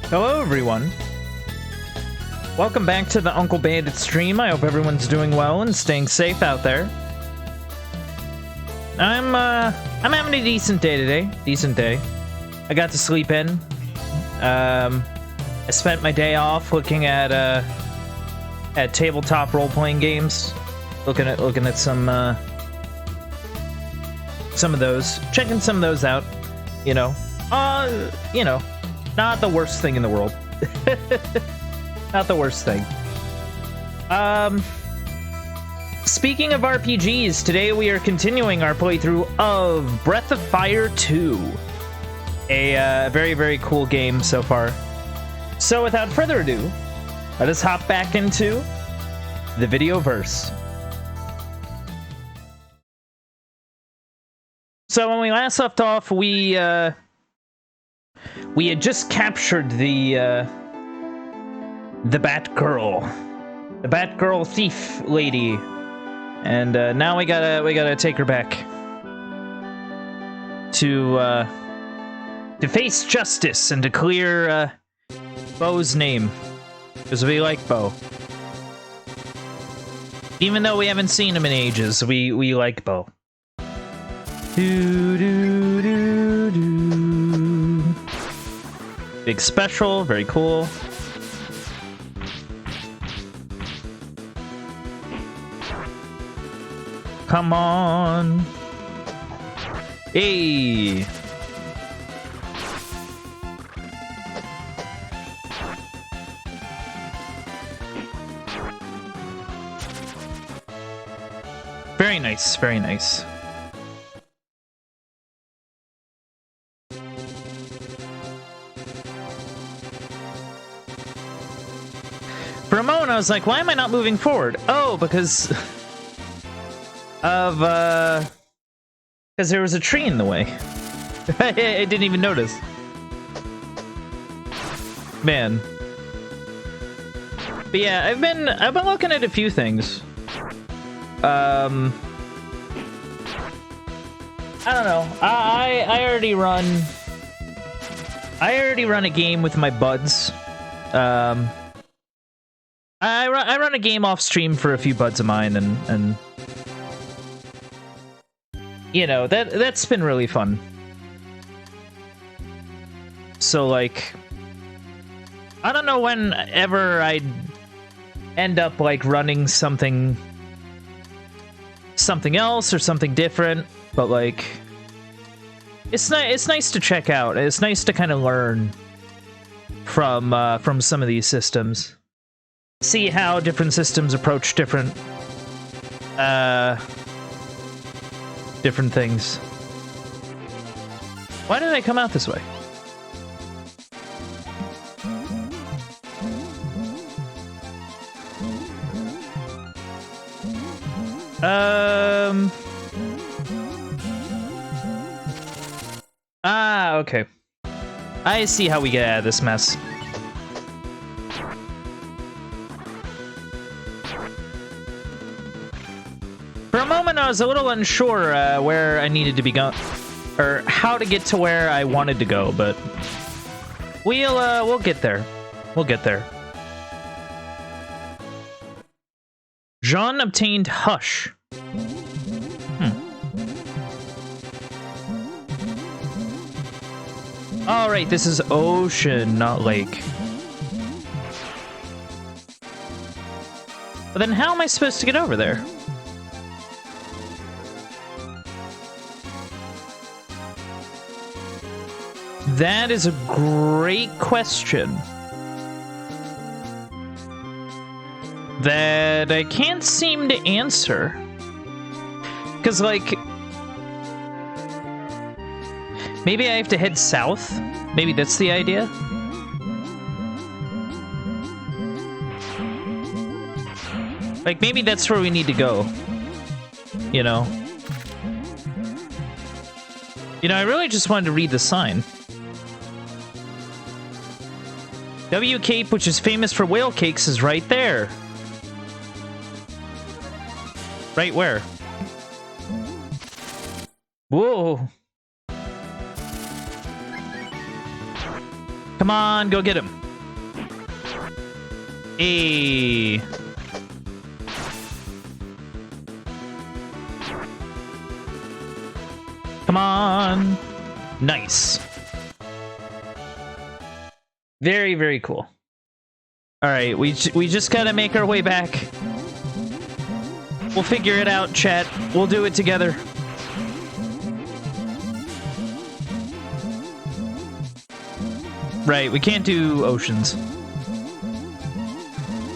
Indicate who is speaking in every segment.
Speaker 1: Hello everyone. Welcome back to the Uncle Bandit stream. I hope everyone's doing well and staying safe out there. I'm having a decent day today. Decent day. I got to sleep in. I spent my day off looking at tabletop role-playing games. Looking at some of those. Checking some of those out. You know, not the worst thing in the world. Not the worst thing. Speaking of RPGs, today we are continuing our playthrough of Breath of Fire 2. A very, very cool game so far. So without further ado, let us hop back into the Videoverse. So when we last left off, we had just captured the Batgirl, the Batgirl thief lady, and now we gotta take her back to face justice and to clear Bo's name, because we like Bo. Even though we haven't seen him in ages, we like Bo. Big special, very cool. Come on. Hey. Very nice, very nice. For a moment, I was like, why am I not moving forward? Oh, because of, because there was a tree in the way. I didn't even notice. Man. But yeah, I've been looking at a few things. I don't know. I already run a game with my buds. I run a game off stream for a few buds of mine, and you know, that's been really fun. So like, I don't know whenever I'd end up like running something else or something different, but like, it's nice to check out. It's nice to kind of learn from some of these systems. See how different systems approach different things. Why did I come out this way? Okay. I see how we get out of this mess. For a moment, I was a little unsure where I needed to be going, or how to get to where I wanted to go, but we'll get there. We'll get there. Jean obtained Hush. All right, this is ocean, not lake. But then how am I supposed to get over there? That is a great question that I can't seem to answer. Because, like, maybe I have to head south? Maybe that's the idea? Like, maybe that's where we need to go. You know? You know, I really just wanted to read the sign. W Cape, which is famous for whale cakes, is right there. Right where? Whoa. Come on, go get him. Hey. Come on. Nice. Very, very cool. All right, we just gotta make our way back. We'll figure it out, chat. We'll do it together. Right, we can't do oceans.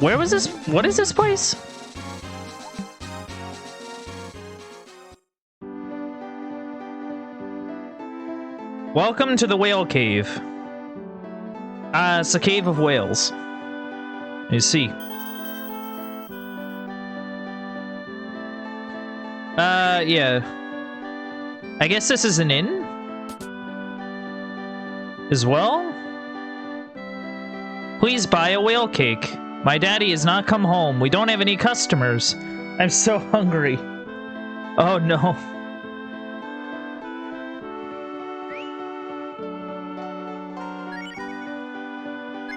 Speaker 1: Where was this? What is this place? Welcome to the Whale Cave. It's a cave of whales. You see. Yeah. I guess this is an inn? As well? Please buy a whale cake. My daddy has not come home. We don't have any customers. I'm so hungry. Oh no.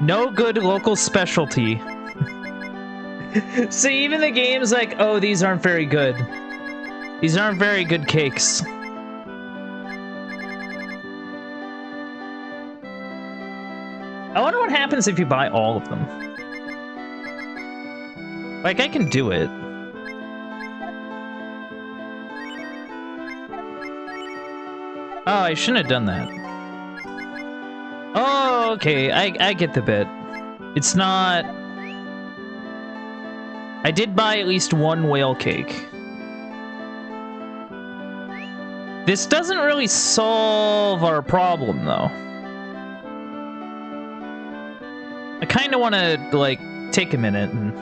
Speaker 1: No good local specialty. See, even the game's like, oh, these aren't very good. These aren't very good cakes. I wonder what happens if you buy all of them. Like, I can do it. Oh, I shouldn't have done that. Oh, okay, I get the bit. It's not... I did buy at least one whale cake. This doesn't really solve our problem, though. I kind of want to, like, take a minute and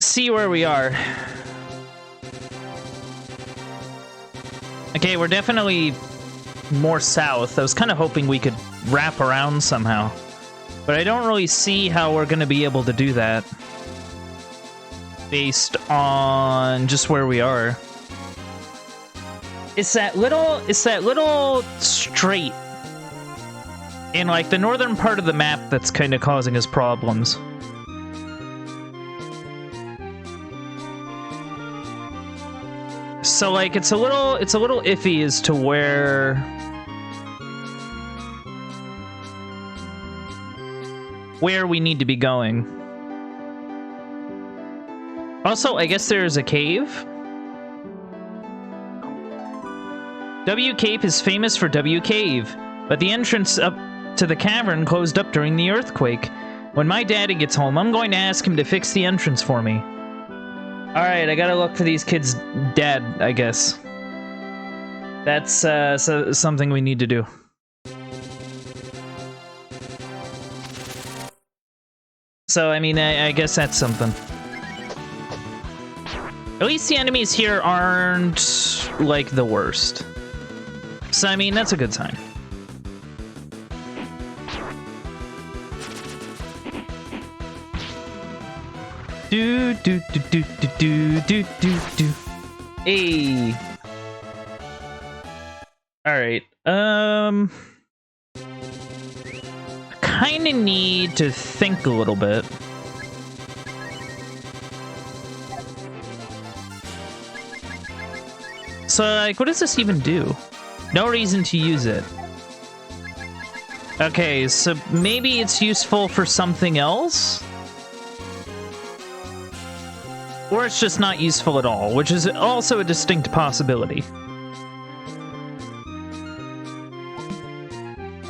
Speaker 1: see where we are. Okay, we're definitely more south. I was kind of hoping we could wrap around somehow, but I don't really see how we're going to be able to do that based on just where we are. It's that little strait in like the northern part of the map that's kind of causing us problems. So like it's a little iffy as to where we need to be going. Also, I guess there's a cave. W Cape is famous for W Cave, but the entrance up to the cavern closed up during the earthquake. When my daddy gets home, I'm going to ask him to fix the entrance for me. Alright, I gotta look for these kids' dad, I guess. That's something we need to do. So, I mean, I guess that's something. At least the enemies here aren't, like, the worst. So, I mean, that's a good sign. Do do do do do do do do do. Hey. All right. Kind of need to think a little bit. So, like, what does this even do? No reason to use it. Okay, so maybe it's useful for something else? Or it's just not useful at all, which is also a distinct possibility.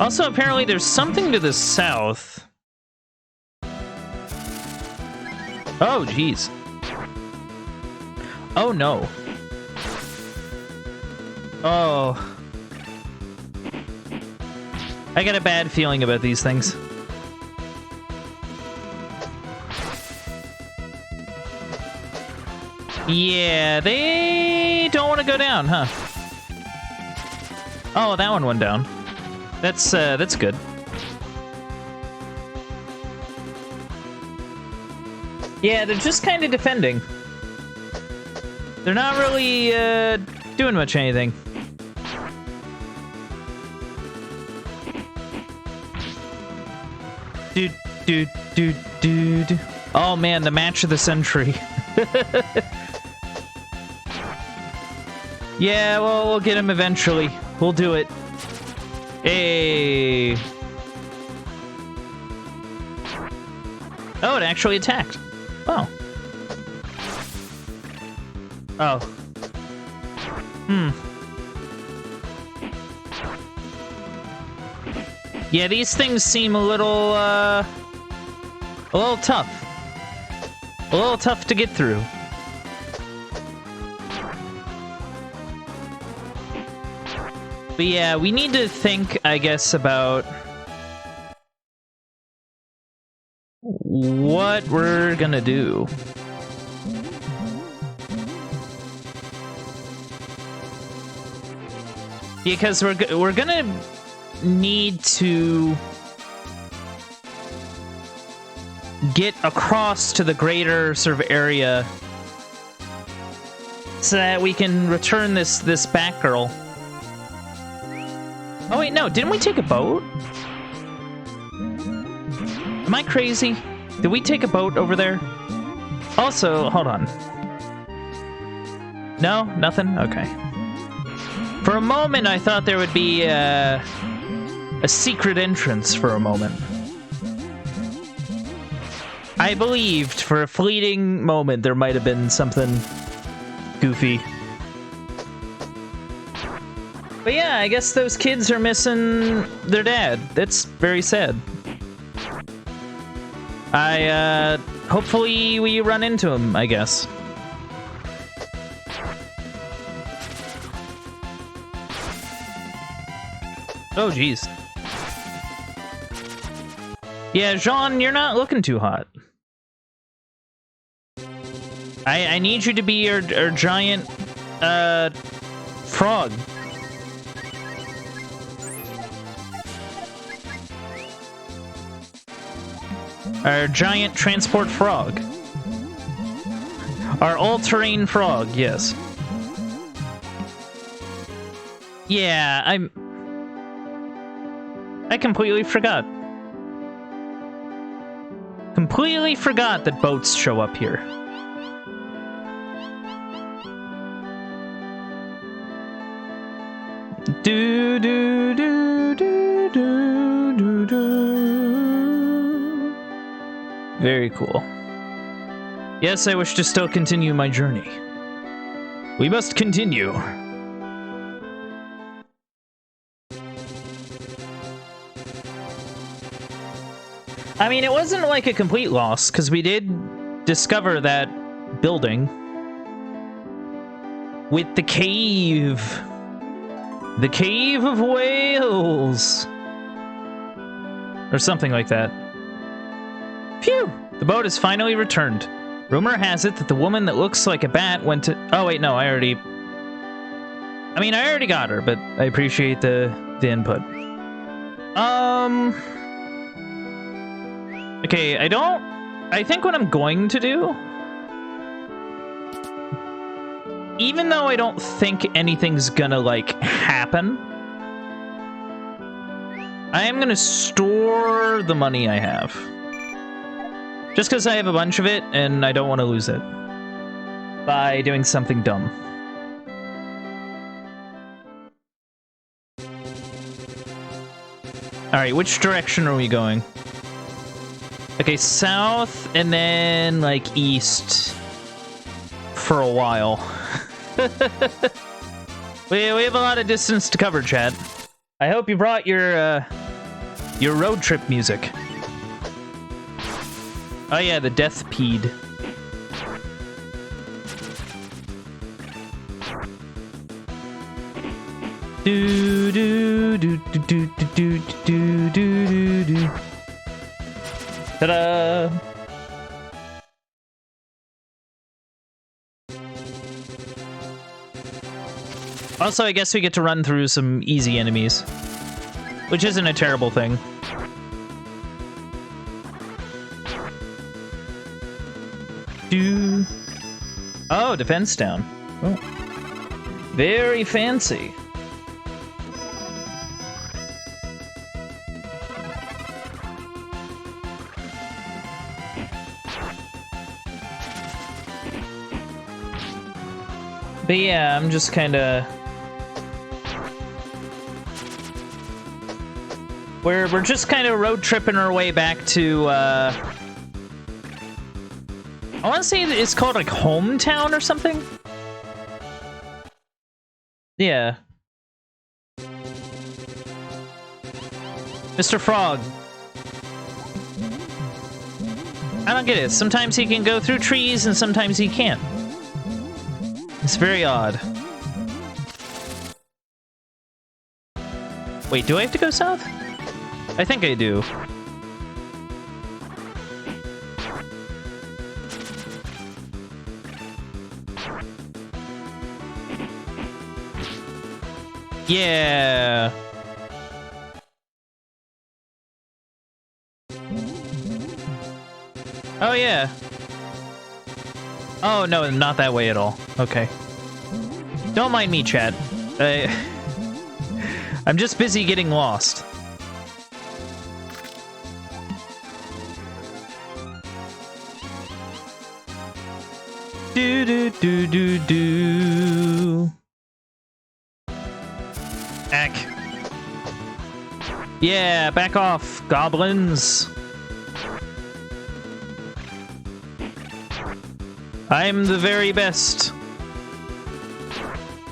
Speaker 1: Also, apparently there's something to the south. Oh, jeez. Oh, no. Oh. I got a bad feeling about these things. Yeah, they don't want to go down, huh? Oh, that one went down. That's good. Yeah, they're just kind of defending. They're not really doing much anything. do, do, do, do, do. Oh man, the match of the century. Yeah, well, we'll get him eventually. We'll do it. Hey. Oh, it actually attacked. Oh. Oh. Yeah, these things seem a little tough. A little tough to get through. But yeah, we need to think, I guess, about what we're gonna do. Because we're gonna need to get across to the greater sort of area so that we can return this Batgirl. Oh wait, no, didn't we take a boat? Am I crazy? Did we take a boat over there? Also, hold on. No? Nothing? Okay. For a moment, I thought there would be a secret entrance for a moment. I believed for a fleeting moment there might have been something goofy. But yeah, I guess those kids are missing their dad. That's very sad. Hopefully we run into him, I guess. Oh, jeez. Yeah, Jean, you're not looking too hot. I need you to be our giant, frog. Our giant transport frog. Our all-terrain frog, yes. Yeah, I completely forgot. Completely forgot that boats show up here. Do do do do do do do. Very cool. Yes, I wish to still continue my journey. We must continue. I mean, it wasn't like a complete loss, because we did discover that building with the cave. The Cave of Whales. Or something like that. Phew! The boat has finally returned. Rumor has it that the woman that looks like a bat went to... Oh, wait, no, I already got her, but I appreciate the input. Okay, I think what I'm going to do... Even though I don't think anything's gonna, like, happen, I am gonna store the money I have. Just because I have a bunch of it, and I don't want to lose it by doing something dumb. Alright, which direction are we going? Okay, south, and then, like, east for a while. we have a lot of distance to cover, chat. I hope you brought your road trip music. Oh yeah, the death peed. Do do do do do do do do do. Ta-da! Also, I guess we get to run through some easy enemies, which isn't a terrible thing. Oh, defense down. Oh. Very fancy. But yeah, I'm just kind of... We're just kind of road tripping our way back to, I want to say it's called, like, Hometown or something? Yeah. Mr. Frog. I don't get it. Sometimes he can go through trees and sometimes he can't. It's very odd. Wait, do I have to go south? I think I do. Yeah. Oh, yeah. Oh, no, not that way at all. Okay. Don't mind me, chat. I'm just busy getting lost. Do do do do do. Back. Yeah, back off, goblins. I'm the very best.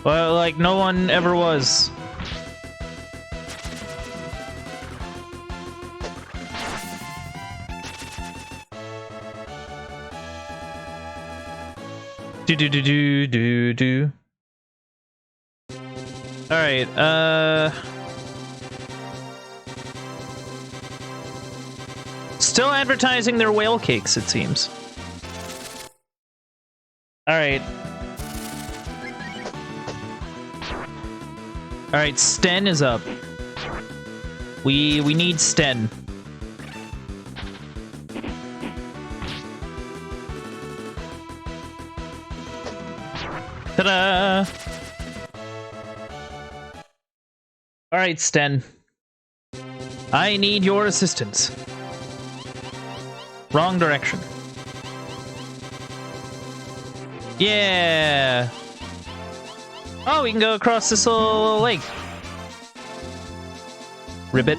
Speaker 1: Well, like no one ever was. Do do do do do do. All right. Still advertising their whale cakes, it seems. All right. All right. Sten is up. We need Sten. Ta-da! All right, Sten. I need your assistance. Wrong direction. Yeah! Oh, we can go across this little lake. Ribbit.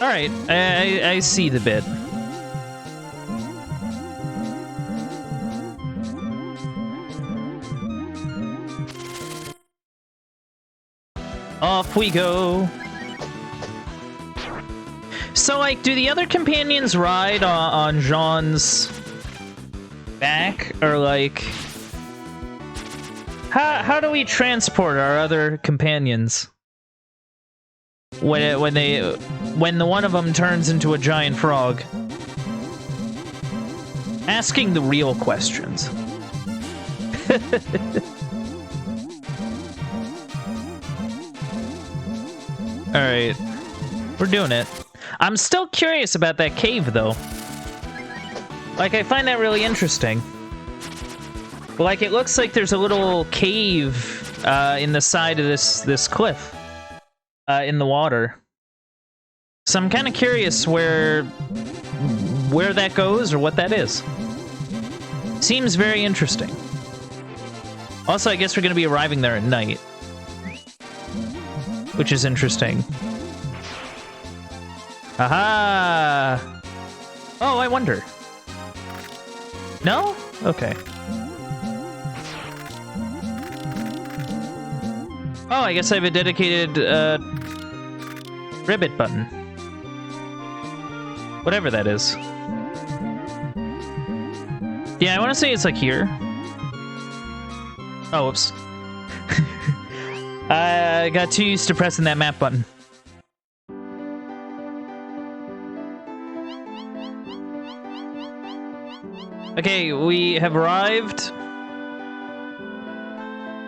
Speaker 1: Alright, I see the bit. Off we go. So, like, do the other companions ride on Jean's back? Or, like... How do we transport our other companions? When the one of them turns into a giant frog? Asking the real questions. Alright. We're doing it. I'm still curious about that cave, though. Like, I find that really interesting. Like, it looks like there's a little cave in the side of this cliff in the water. So I'm kind of curious where that goes or what that is. Seems very interesting. Also, I guess we're going to be arriving there at night. Which is interesting. Aha! Oh, I wonder. No? Okay. Oh, I guess I have a dedicated ribbit button. Whatever that is. Yeah, I want to say it's like here. Oh, whoops. I got too used to pressing that map button. Okay, we have arrived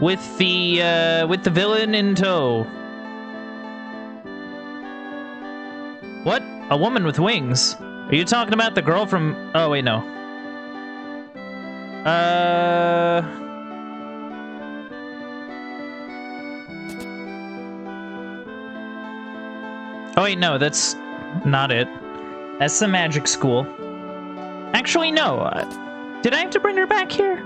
Speaker 1: with the villain in tow. What? A woman with wings? Are you talking about the girl from... Oh, wait, no. Oh, wait, no, that's not it. That's the magic school. Actually, no. Did I have to bring her back here?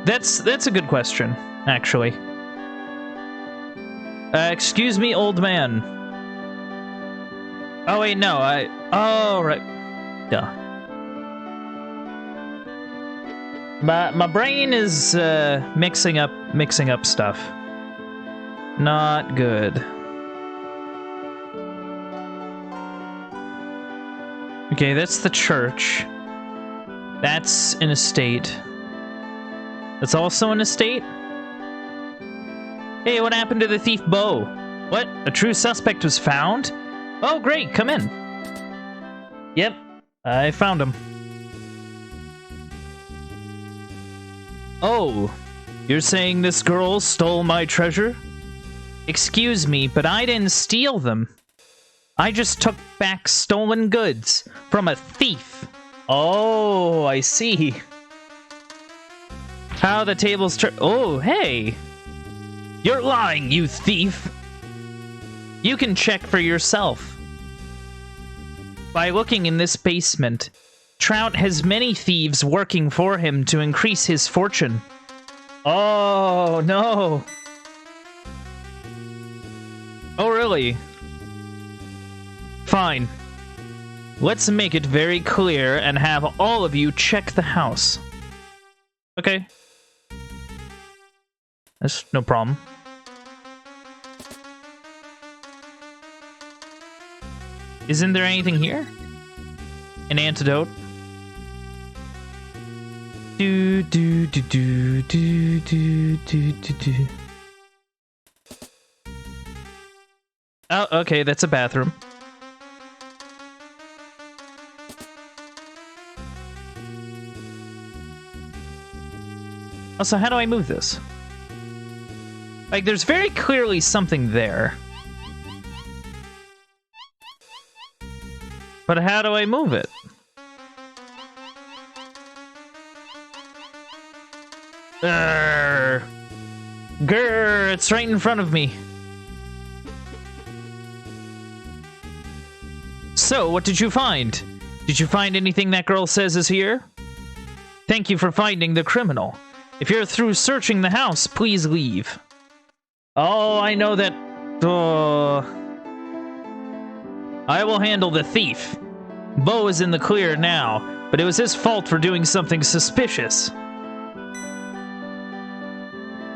Speaker 1: That's a good question, actually. Excuse me, old man. Oh, wait, no, oh, right. Duh. My brain is, mixing up stuff. Not good. Okay, that's the church. That's an estate. That's also an estate? Hey, what happened to the thief Bo? What? A true suspect was found? Oh, great, come in. Yep, I found him. Oh, you're saying this girl stole my treasure? Excuse me, but I didn't steal them. I just took back stolen goods from a thief. Oh, I see. How the tables turn. Oh, hey. You're lying, you thief. You can check for yourself. By looking in this basement, Trout has many thieves working for him to increase his fortune. Oh, no. Oh, really? Fine. Let's make it very clear and have all of you check the house. Okay. That's no problem. Isn't there anything here? An antidote? Do do do do do do do do do. Oh, okay, that's a bathroom. Also, how do I move this? Like, there's very clearly something there. But how do I move it? Grr, it's right in front of me. So, what did you find? Did you find anything that girl says is here? Thank you for finding the criminal. If you're through searching the house, please leave. Oh, I know that... I will handle the thief. Bo is in the clear now, but it was his fault for doing something suspicious.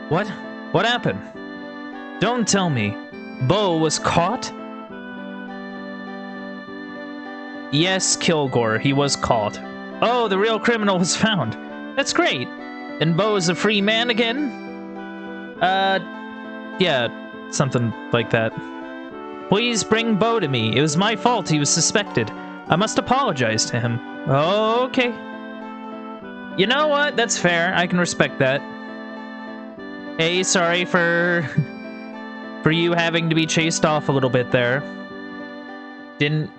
Speaker 1: What? What happened? Don't tell me. Bo was caught? Yes, Kilgore, he was caught. Oh, the real criminal was found. That's great. Then Bo is a free man again? Yeah, something like that. Please bring Bo to me. It was my fault he was suspected. I must apologize to him. Okay. You know what? That's fair. I can respect that. Hey, sorry for you having to be chased off a little bit there. Didn't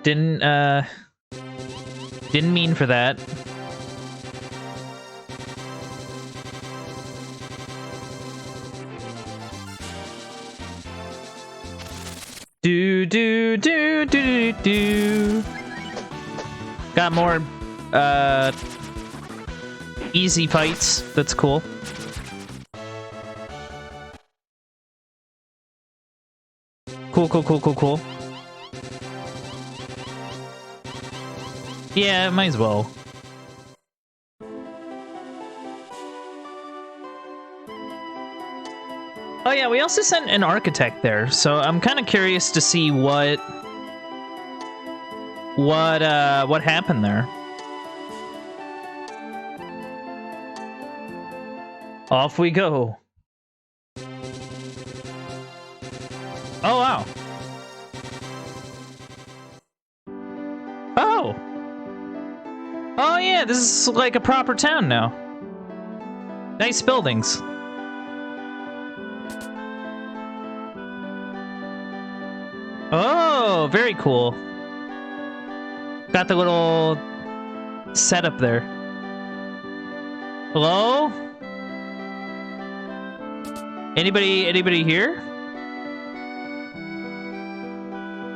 Speaker 1: mean for that. Do do do do do. Got more easy fights. That's cool. Cool. Yeah, might as well. Oh yeah, we also sent an architect there, so I'm kind of curious to see what happened there. Off we go. Oh, wow. Oh! Oh, yeah, this is like a proper town now. Nice buildings. Oh, very cool. Got the little setup there. Hello? Anybody here?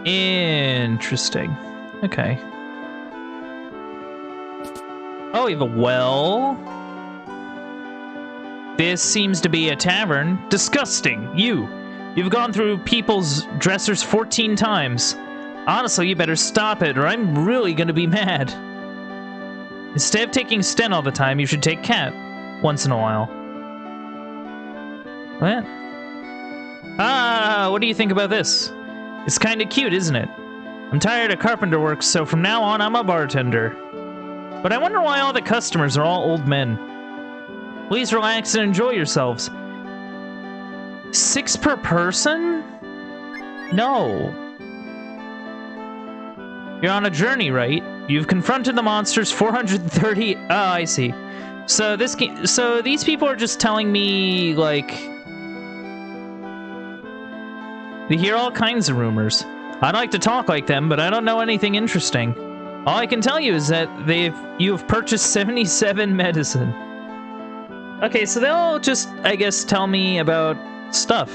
Speaker 1: Interesting. Okay. Oh, we have a well. This seems to be a tavern. Disgusting. You've gone through people's dressers 14 times. Honestly, you better stop it, or I'm really gonna be mad. Instead of taking Sten all the time, you should take Cat once in a while. What? Ah, what do you think about this? It's kinda cute, isn't it? I'm tired of carpenter work, so from now on, I'm a bartender. But I wonder why all the customers are all old men. Please relax and enjoy yourselves. 6 per person? No. You're on a journey, right? You've confronted the monsters 430. Oh, I see. So these people are just telling me, like, they hear all kinds of rumors. I'd like to talk like them, but I don't know anything interesting. All I can tell you is that you have purchased 77 medicine. Okay, so they'll just, I guess, tell me about stuff.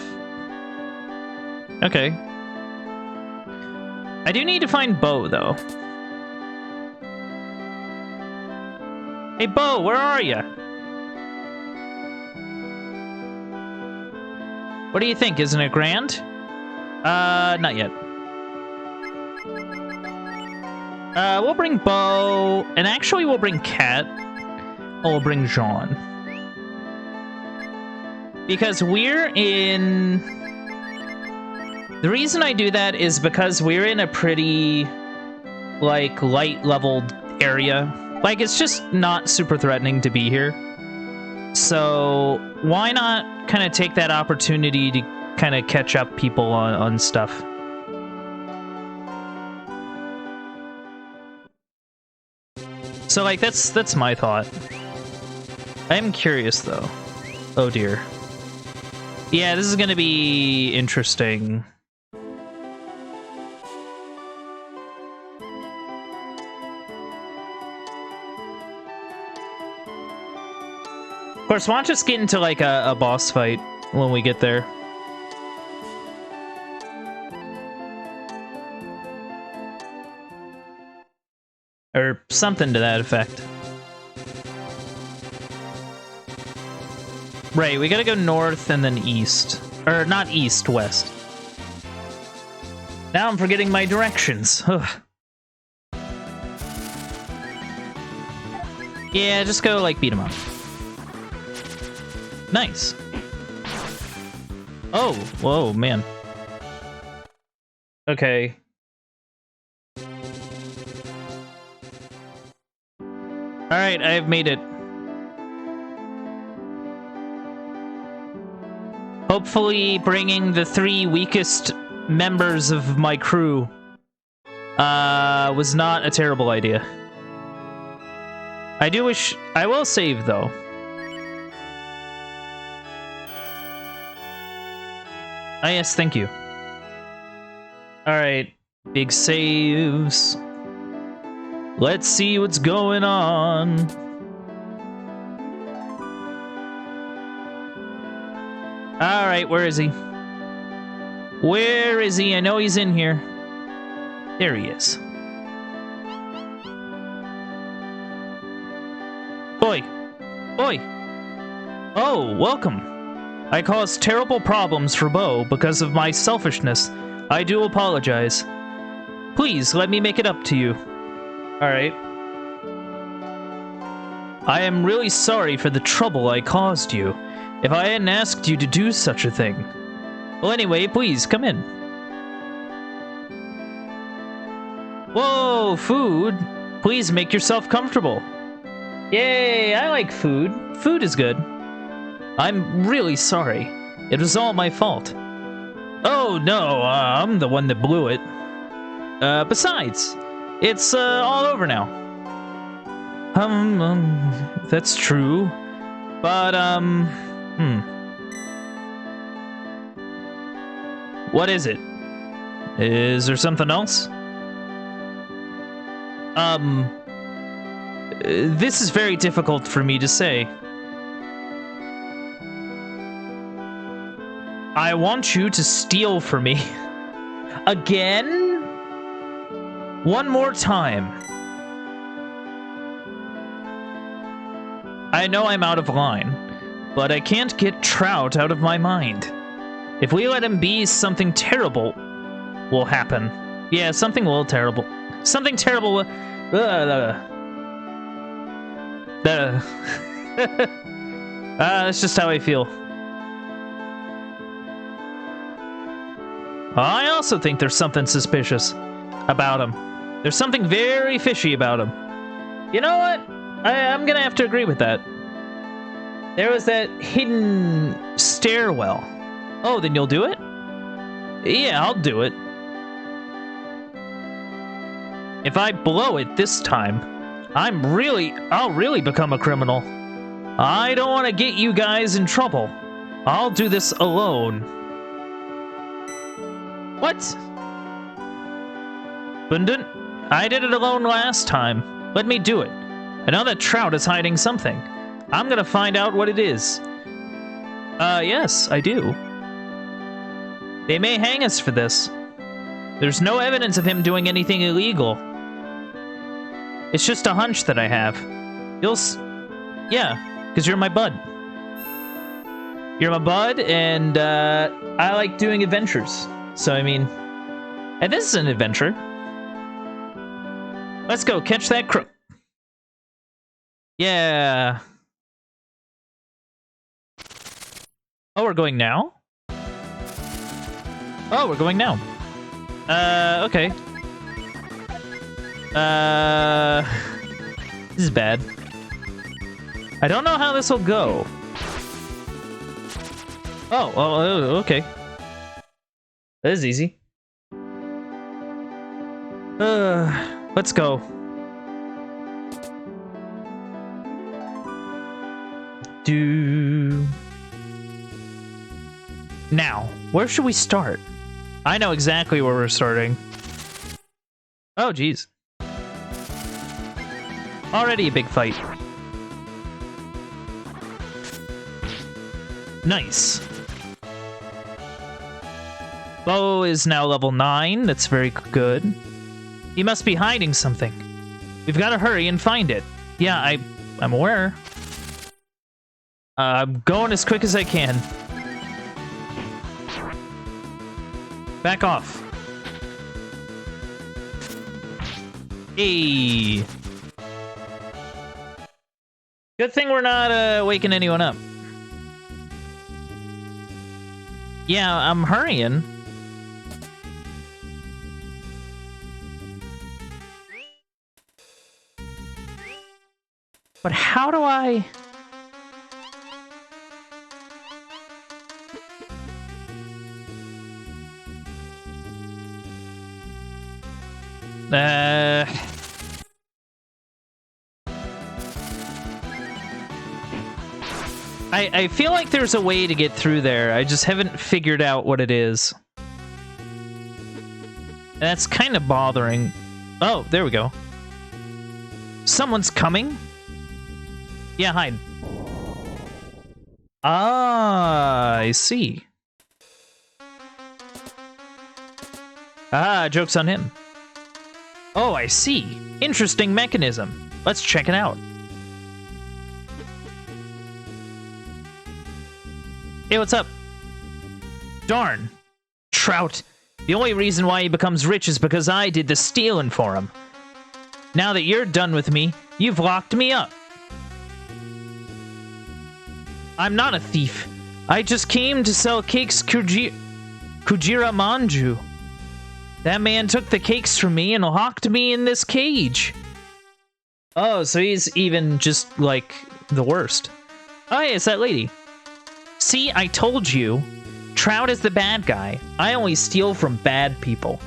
Speaker 1: Okay. I do need to find Bo, though. Hey, Bo, where are you? What do you think? Isn't it grand? Not yet. We'll bring Bo, and actually we'll bring Cat. Oh, we'll bring Jean. Because we're in... The reason I do that is because we're in a pretty, like, light-leveled area. Like, it's just not super threatening to be here. So, why not kind of take that opportunity to kind of catch up people on stuff? So, like, that's my thought. I am curious, though. Oh, dear. Yeah, this is gonna be interesting. Of course, why not just get into, like, a boss fight when we get there? Or something to that effect. Right, we gotta go north and then east. Or, not east, west. Now I'm forgetting my directions. Ugh. Yeah, just go, like, beat him up. Nice. Oh, whoa, man. Okay. Alright, I've made it. Hopefully bringing the 3 weakest members of my crew was not a terrible idea. I do wish... I will save, though. Ah, yes, thank you. Alright, big saves. Let's see what's going on. Alright, where is he? Where is he? I know he's in here. There he is. Oi! Oi! Oh, welcome. I caused terrible problems for Bo because of my selfishness. I do apologize. Please, let me make it up to you. Alright. I am really sorry for the trouble I caused you. If I hadn't asked you to do such a thing. Well, anyway, please, come in. Whoa, food. Please make yourself comfortable. Yay, I like food. Food is good. I'm really sorry. It was all my fault. Oh, no, I'm the one that blew it. Besides, it's, all over now. That's true. But, What is it? Is there something else? This is very difficult for me to say. I want you to steal for me. Again? One more time. I know I'm out of line, but I can't get Trout out of my mind. If we let him be, something terrible will happen. Yeah, something terrible. Something terrible will... That's just how I feel. I also think there's something suspicious about him. There's something very fishy about him. You know what? I'm gonna have to agree with that. There was that hidden stairwell. Oh, then you'll do it? Yeah, I'll do it. If I blow it this time, I'll really become a criminal. I don't want to get you guys in trouble. I'll do this alone. What? Bundun, I did it alone last time. Let me do it. I know that Trout is hiding something. I'm gonna find out what it is. Yes, I do. They may hang us for this. There's no evidence of him doing anything illegal. It's just a hunch that I have. Yeah, because you're my bud. You're my bud, and I like doing adventures. So, I mean, and this is an adventure. Let's go catch that crook. Yeah. Oh, we're going now? Oh, we're going now. Okay. This is bad. I don't know how this will go. Oh, okay. That is easy. Let's go. Now, where should we start? I know exactly where we're starting. Oh, geez. Already a big fight. Nice. Bo is now level 9. That's very good. He must be hiding something. We've got to hurry and find it. Yeah, I'm aware. I'm going as quick as I can. Back off. Hey. Good thing we're not waking anyone up. Yeah, I'm hurrying. But how do I... I feel like there's a way to get through there. I just haven't figured out what it is. That's kind of bothering. Oh, there we go. Someone's coming? Yeah, hide. Ah, I see. Ah, joke's on him. Oh, I see. Interesting mechanism. Let's check it out. Hey, what's up? Darn. Trout. The only reason why he becomes rich is because I did the stealing for him. Now that you're done with me, you've locked me up. I'm not a thief. I just came to sell cakes Kujira Manju. That man took the cakes from me and locked me in this cage. Oh, so he's even just, like, the worst. Oh, hey, it's that lady. See, I told you. Trout is the bad guy. I only steal from bad people.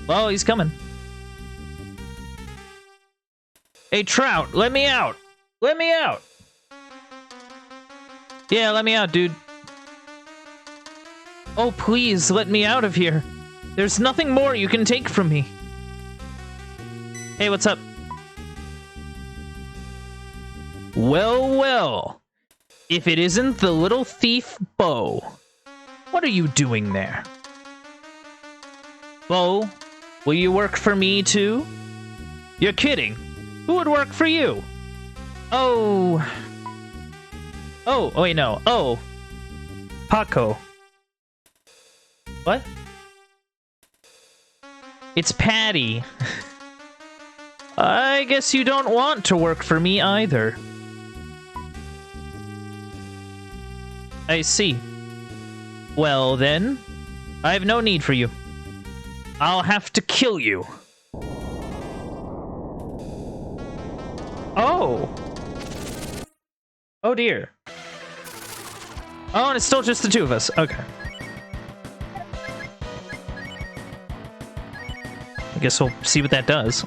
Speaker 1: Oh, he's coming. Hey, Trout, let me out. Let me out. Yeah, let me out, dude. Oh, please, let me out of here. There's nothing more you can take from me. Hey, what's up? Well, well. If it isn't the little thief, Bo. What are you doing there? Bo, will you work for me too? You're kidding. Who would work for you? Oh. Oh, wait, no. Oh. Paco. What? It's Patty. I guess you don't want to work for me either. I see. Well then, I have no need for you. I'll have to kill you. Oh. Oh dear. Oh, and it's still just the two of us. Okay. I guess we'll see what that does.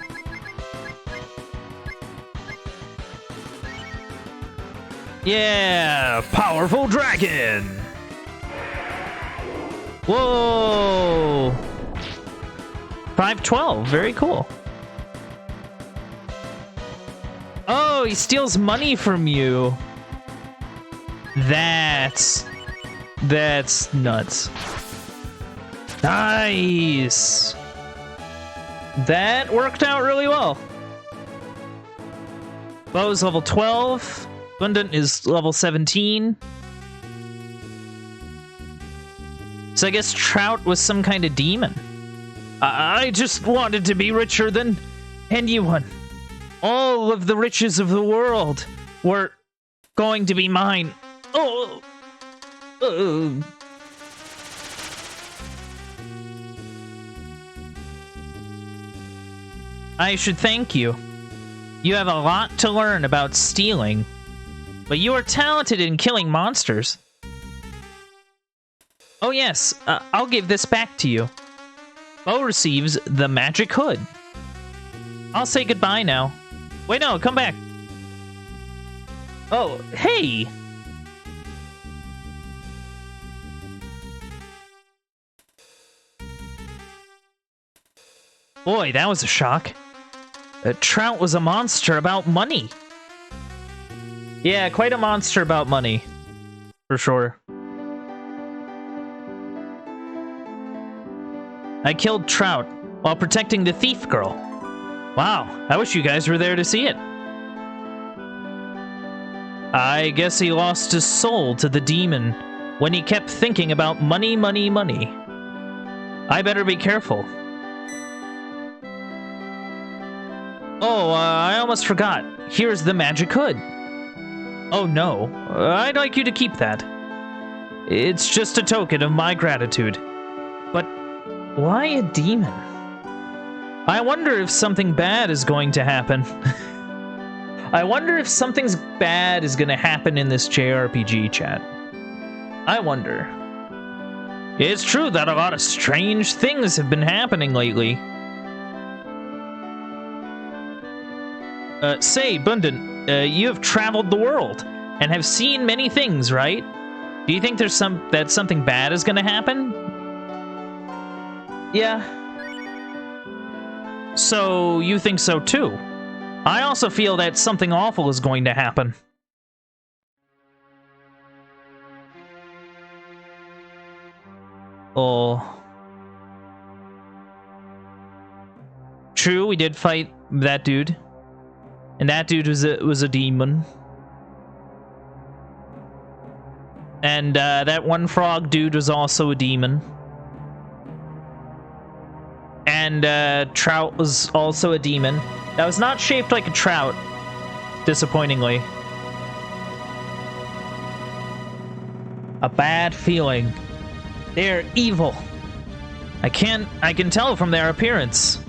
Speaker 1: Yeah, powerful dragon. Whoa. 512, very cool. Oh, he steals money from you. That's nuts. Nice. That worked out really well. Bo's level 12. Gundant is level 17. So I guess Trout was some kind of demon. I just wanted to be richer than anyone. All of the riches of the world were going to be mine. Oh. I should thank you. You have a lot to learn about stealing, but you are talented in killing monsters. Oh yes, I'll give this back to you. Bo receives the magic hood. I'll say goodbye now. Wait, no, come back. Oh, hey! Boy, that was a shock. Trout was a monster about money. Yeah, quite a monster about money. For sure. I killed Trout while protecting the thief girl. Wow, I wish you guys were there to see it. I guess he lost his soul to the demon when he kept thinking about money, money, money. I better be careful. Oh, I almost forgot. Here's the magic hood. Oh no, I'd like you to keep that. It's just a token of my gratitude. But why a demon? I wonder if something bad is going to happen. I wonder if something bad is going to happen in this JRPG, chat. I wonder. It's true that a lot of strange things have been happening lately. Say, Bundan, you have traveled the world and have seen many things, right? Do you think there's something bad is gonna happen? Yeah. So, you think so too? I also feel that something awful is going to happen. Oh. True, we did fight that dude. And that dude was a demon. And that one frog dude was also a demon. And Trout was also a demon. That was not shaped like a trout, disappointingly. A bad feeling. They're evil. I can tell from their appearance.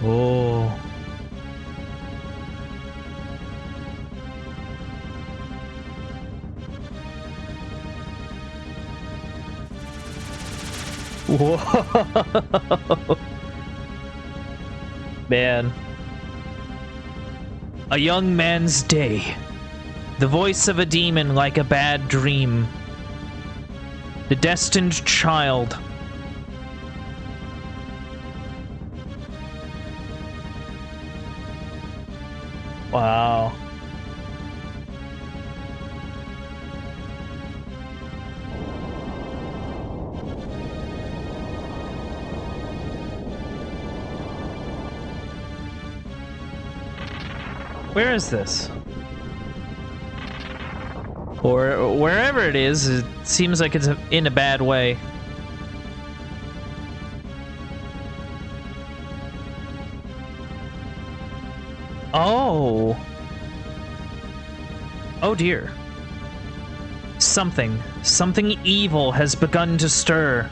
Speaker 1: Oh. Whoa. Man. A young man's day. The voice of a demon like a bad dream. The destined child. Wow. Where is this? Or wherever it is, it seems like it's in a bad way. Oh. Oh dear. Something evil has begun to stir.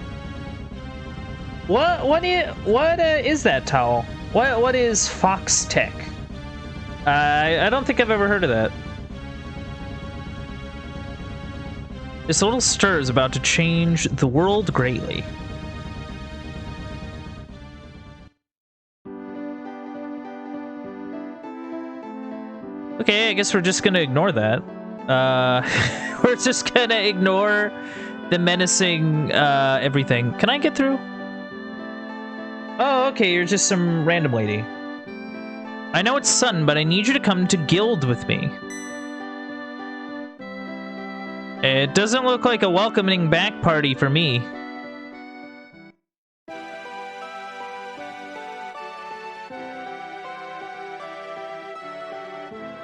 Speaker 1: What is that, Towel? What is Fox Tech? I don't think I've ever heard of that. This little stir is about to change the world greatly. Okay, I guess we're just gonna ignore that. We're just gonna ignore the menacing everything. Can I get through? Oh, okay, you're just some random lady. I know it's sudden, but I need you to come to Guild with me. It doesn't look like a welcoming back party for me.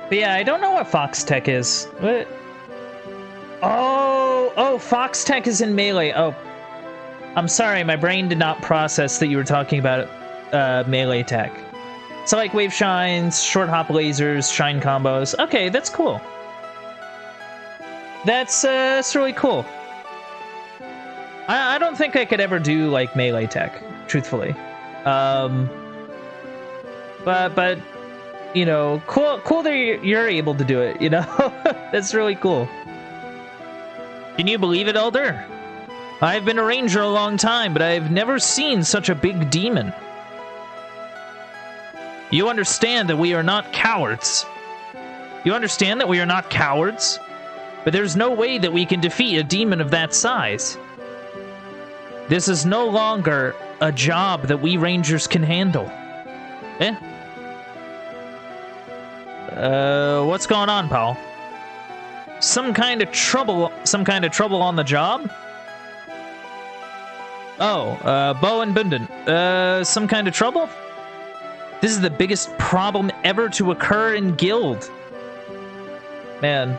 Speaker 1: But yeah, I don't know what Fox Tech is. What? Oh, Fox Tech is in Melee. Oh, I'm sorry, my brain did not process that you were talking about Melee Tech. So like wave shines, short hop lasers, shine combos. Okay, that's cool. That's really cool. I don't think I could ever do like Melee Tech, truthfully. But you know, cool that you're able to do it, you know? That's really cool. Can you believe it, Elder? I've been a ranger a long time, but I've never seen such a big demon. You understand that we are not cowards. You understand that we are not cowards? But there's no way that we can defeat a demon of that size. This is no longer a job that we rangers can handle. What's going on, pal? Some kind of trouble on the job? Oh, Bo and Bundin. Some kind of trouble? This is the biggest problem ever to occur in Guild. Man.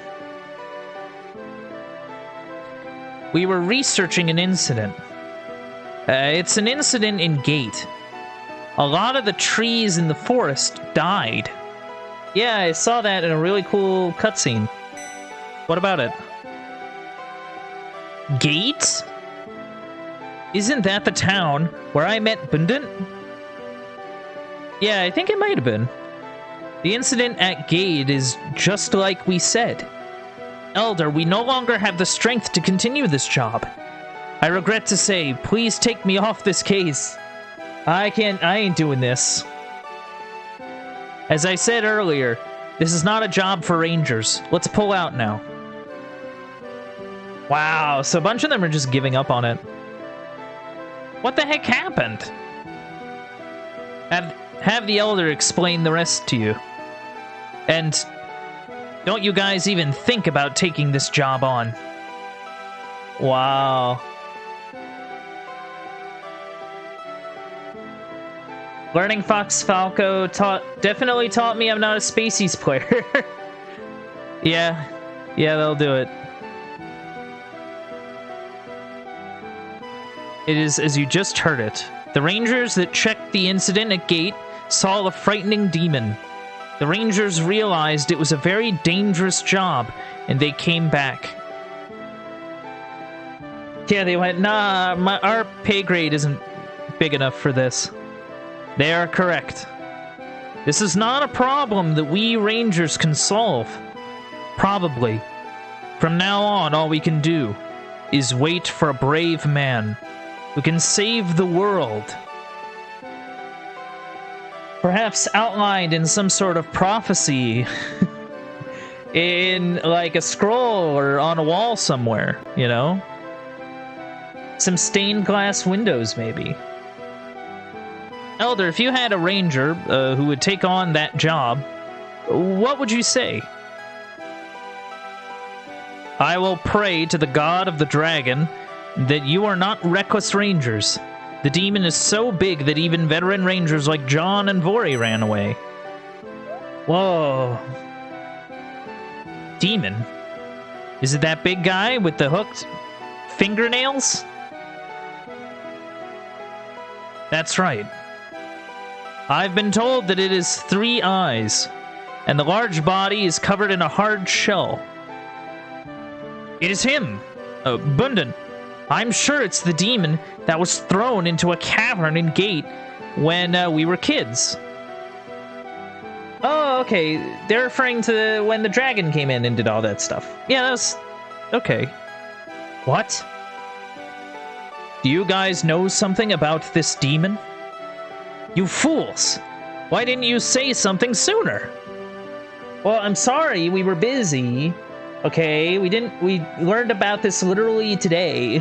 Speaker 1: We were researching an incident. It's an incident in Gate. A lot of the trees in the forest died. Yeah, I saw that in a really cool cutscene. What about it? Gate? Isn't that the town where I met Bundin? Yeah, I think it might have been. The incident at Gate is just like we said. Elder, we no longer have the strength to continue this job. I regret to say, please take me off this case. I ain't doing this. As I said earlier, this is not a job for rangers. Let's pull out now. Wow, so a bunch of them are just giving up on it. What the heck happened? Have the Elder explain the rest to you. And don't you guys even think about taking this job on. Wow. Learning Fox Falco definitely taught me I'm not a Spacies player. Yeah, they'll do it. It is as you just heard it. The rangers that checked the incident at Gate saw a frightening demon. The rangers realized it was a very dangerous job, and they came back. Yeah, they went, nah, our pay grade isn't big enough for this. They are correct. This is not a problem that we rangers can solve. Probably. From now on, all we can do is wait for a brave man who can save the world. Perhaps outlined in some sort of prophecy. In, like, a scroll or on a wall somewhere, you know? Some stained glass windows, maybe. Elder, if you had a ranger who would take on that job, what would you say? I will pray to the god of the dragon that you are not reckless rangers. The demon is so big that even veteran rangers like John and Vori ran away. Whoa. Demon? Is it that big guy with the hooked fingernails? That's right. I've been told that it is 3 eyes, and the large body is covered in a hard shell. It is him, Bundan. I'm sure it's the demon that was thrown into a cavern in Gate when we were kids. Oh, okay. They're referring to when the dragon came in and did all that stuff. Yeah, that was... okay. What? Do you guys know something about this demon? You fools! Why didn't you say something sooner? Well, I'm sorry, we were busy. Okay, we learned about this literally today.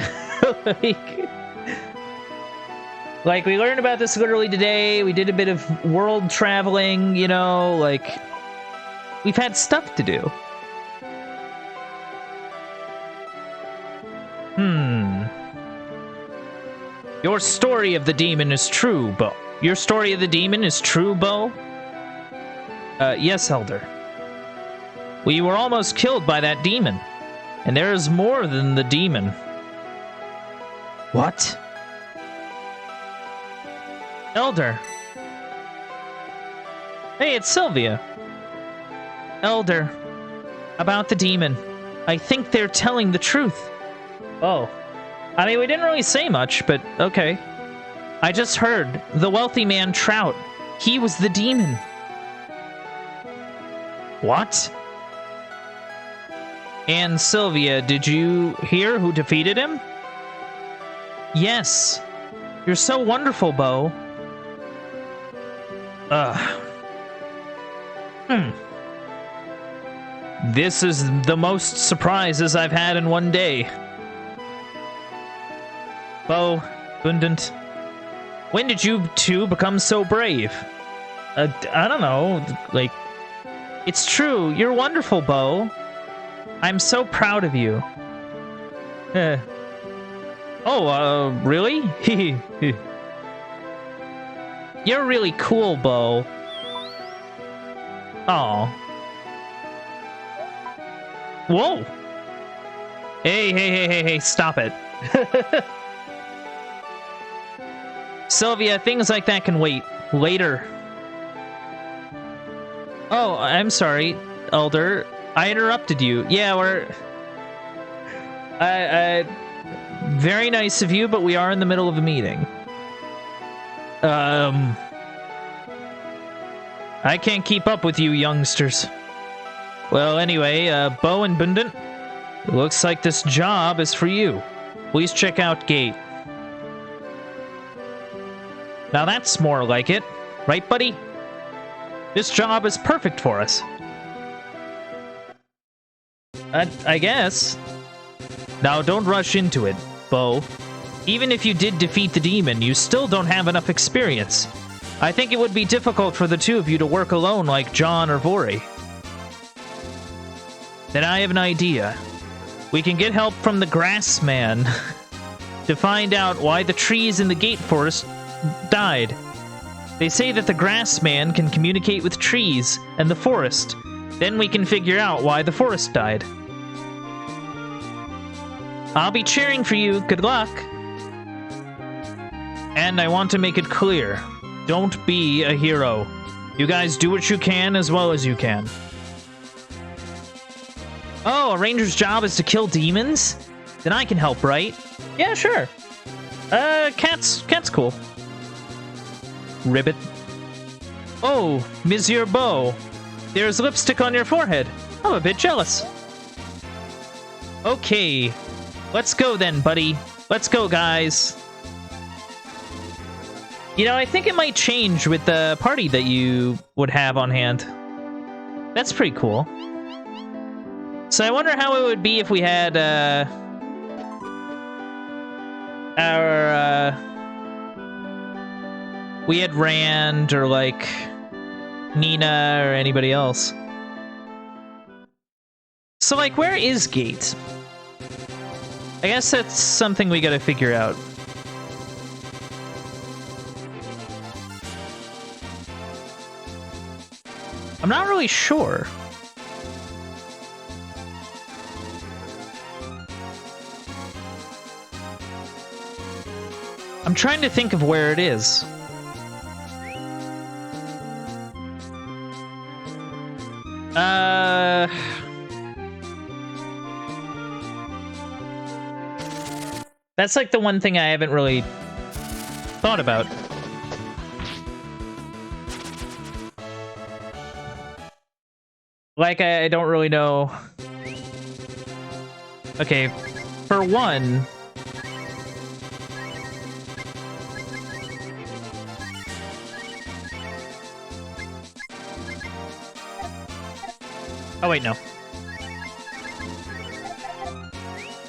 Speaker 1: Like, we learned about this literally today. We did a bit of world traveling, you know, like, we've had stuff to do. Your story of the demon is true, Bo. Your story of the demon is true, Bo? Yes, Elder. We were almost killed by that demon. And there is more than the demon. What? Elder. Hey, it's Sylvia. Elder. About the demon. I think they're telling the truth. Oh. I mean, we didn't really say much, but okay. I just heard the wealthy man Trout. He was the demon. What? And Sylvia, did you hear who defeated him? Yes. You're so wonderful, Bo. This is the most surprises I've had in one day. Bo, Bundant, when did you two become so brave? I don't know, like... It's true, you're wonderful, Bo. I'm so proud of you. Really? You're really cool, Bo. Aw. Whoa! Hey, stop it. Sylvia, things like that can wait. Later. Oh, I'm sorry, Elder. I interrupted you. Yeah, we're... very nice of you, but we are in the middle of a meeting. I can't keep up with you youngsters. Well, anyway, Bo and Bundant, looks like this job is for you. Please check out Gate. Now that's more like it. Right, buddy? This job is perfect for us. I guess. Now, don't rush into it, Bo. Even if you did defeat the demon, you still don't have enough experience. I think it would be difficult for the two of you to work alone like John or Vori. Then I have an idea. We can get help from the Grass Man to find out why the trees in the Gate Forest died. They say that the Grass Man can communicate with trees and the forest. Then we can figure out why the forest died. I'll be cheering for you. Good luck. And I want to make it clear. Don't be a hero. You guys do what you can as well as you can. Oh, a ranger's job is to kill demons? Then I can help, right? Yeah, sure. Cat's cool. Ribbit. Oh, Monsieur Bo. There's lipstick on your forehead. I'm a bit jealous. Okay. Let's go then, buddy. Let's go, guys. You know, I think it might change with the party that you would have on hand. That's pretty cool. So I wonder how it would be if we had, we had Rand, or, like, Nina, or anybody else. So, like, where is Gate? I guess that's something we gotta figure out. I'm not really sure. I'm trying to think of where it is. That's like the one thing I haven't really thought about. Like, I don't really know. Okay, for one... Oh, wait, no.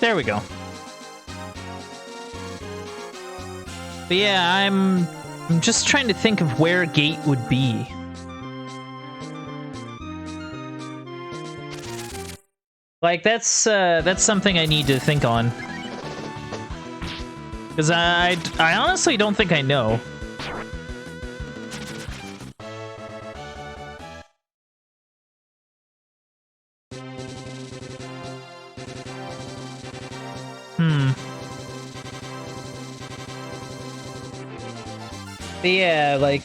Speaker 1: There we go. But yeah, I'm just trying to think of where a gate would be. Like, that's something I need to think on. Because I honestly don't think I know. But yeah, like...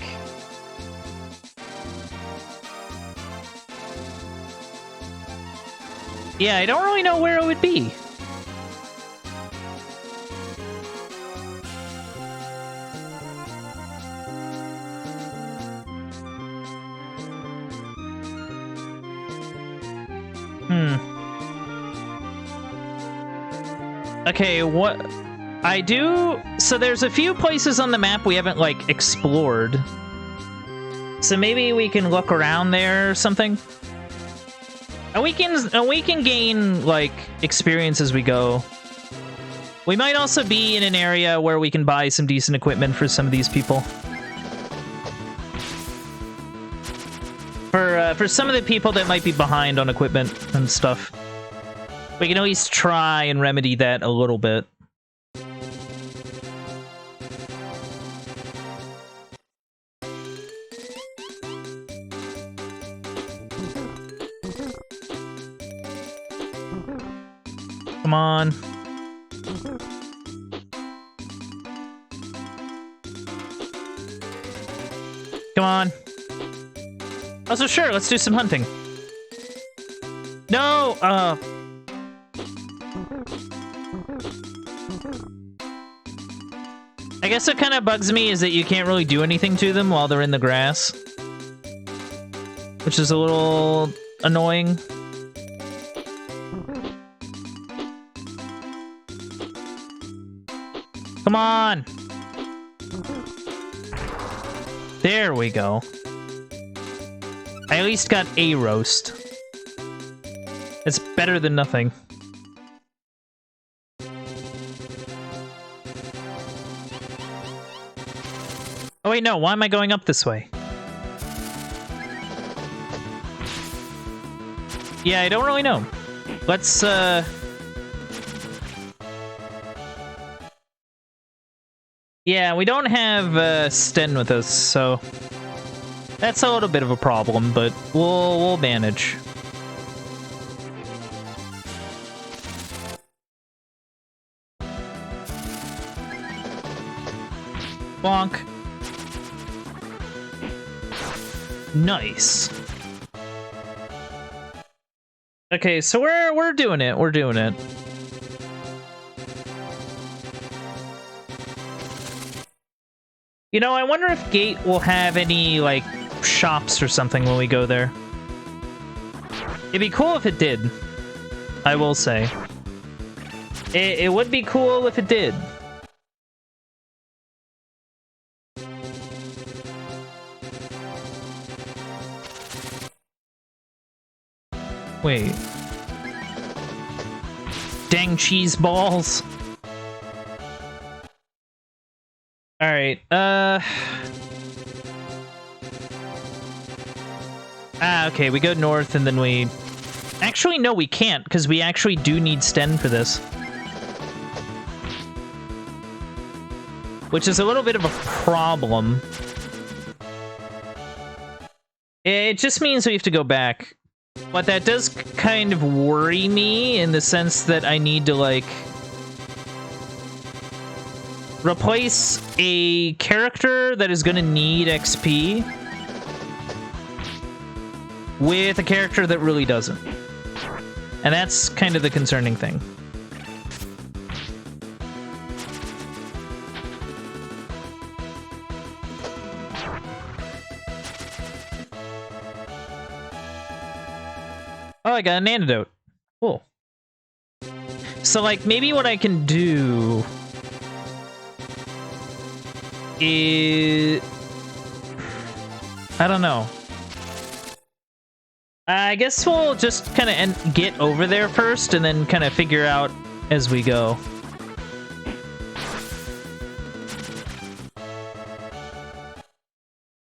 Speaker 1: Yeah, I don't really know where it would be. Okay, what... I do... So there's a few places on the map we haven't, like, explored. So maybe we can look around there or something. And we can gain, like, experience as we go. We might also be in an area where we can buy some decent equipment for some of these people. For some of the people that might be behind on equipment and stuff. We can at least try and remedy that a little bit. Come on. Come on. Also, sure, let's do some hunting. No! I guess what kind of bugs me is that you can't really do anything to them while they're in the grass. Which is a little annoying. Come on! There we go. I at least got a roast. It's better than nothing. Oh wait, no, why am I going up this way? Yeah, I don't really know. Let's, Yeah, we don't have Sten with us, so that's a little bit of a problem, but we'll manage. Bonk. Nice. Okay, so we're doing it. We're doing it. You know, I wonder if Gate will have any, like, shops or something when we go there. It'd be cool if it did. I will say. It would be cool if it did. Wait. Dang cheese balls. Alright, okay, we go north and then we... Actually, no, we can't, because we actually do need Sten for this. Which is a little bit of a problem. It just means we have to go back. But that does kind of worry me in the sense that I need to, like, replace a character that is going to need XP with a character that really doesn't. And that's kind of the concerning thing. Oh, I got an antidote. Cool. So, like, maybe what I can do is... I don't know. I guess we'll just kind of get over there first and then kind of figure out as we go.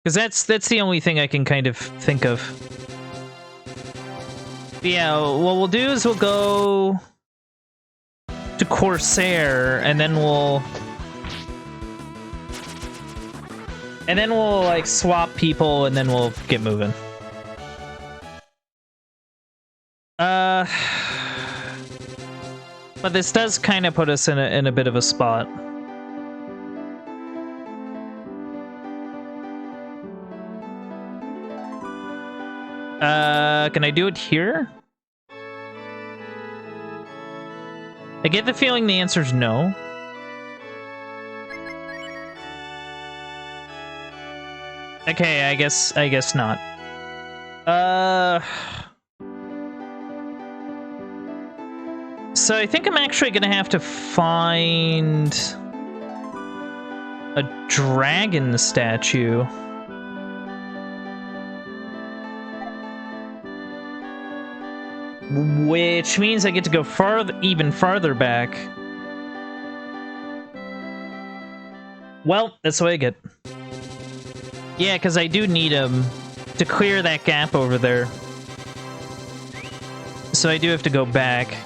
Speaker 1: Because that's the only thing I can kind of think of. But yeah, what we'll do is we'll go to Corsair, and then we'll like swap people, and then we'll get moving. But this does kind of put us in a bit of a spot. Can I do it here? I get the feeling the answer's no. Okay, I guess not. So I think I'm actually gonna have to find a dragon statue. Which means I get to go even farther back. Well, that's what I get. Yeah, because I do need him to clear that gap over there. So I do have to go back.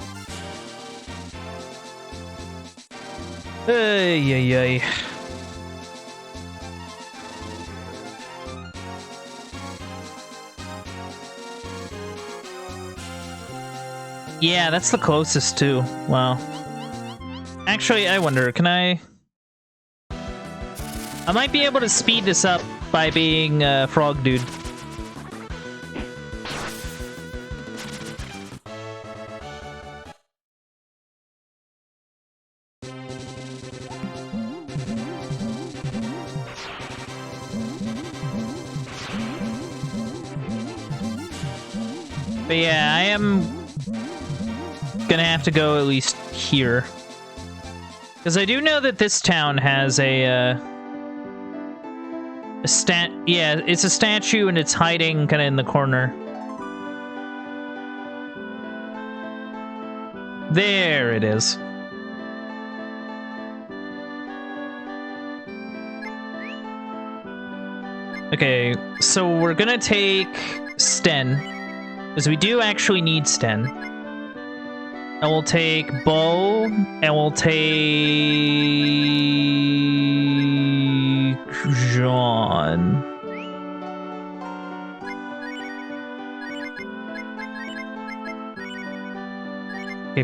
Speaker 1: Ay, ay, ay. Yeah, that's the closest too. Wow. Actually, I wonder, can I might be able to speed this up by being Frog Dude. But yeah, I am gonna have to go at least here. Because I do know that this town has yeah, it's a statue and it's hiding kind of in the corner. There it is. Okay, so we're gonna take Sten, because we do actually need Sten. And we'll take Bo, and we'll take John. Okay.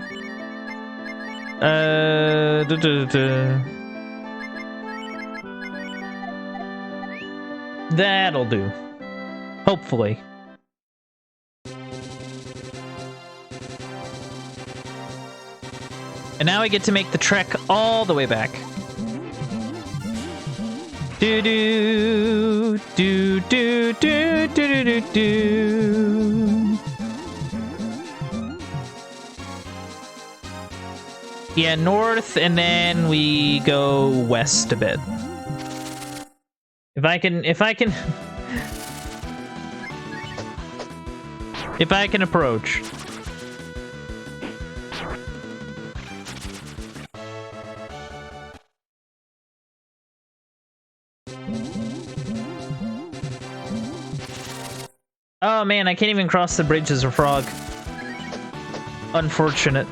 Speaker 1: That'll do. Hopefully. And now I get to make the trek all the way back. Do do do do do do do do. Yeah, north, and then we go west a bit. If I can approach. Oh man, I can't even cross the bridge as a frog. Unfortunate.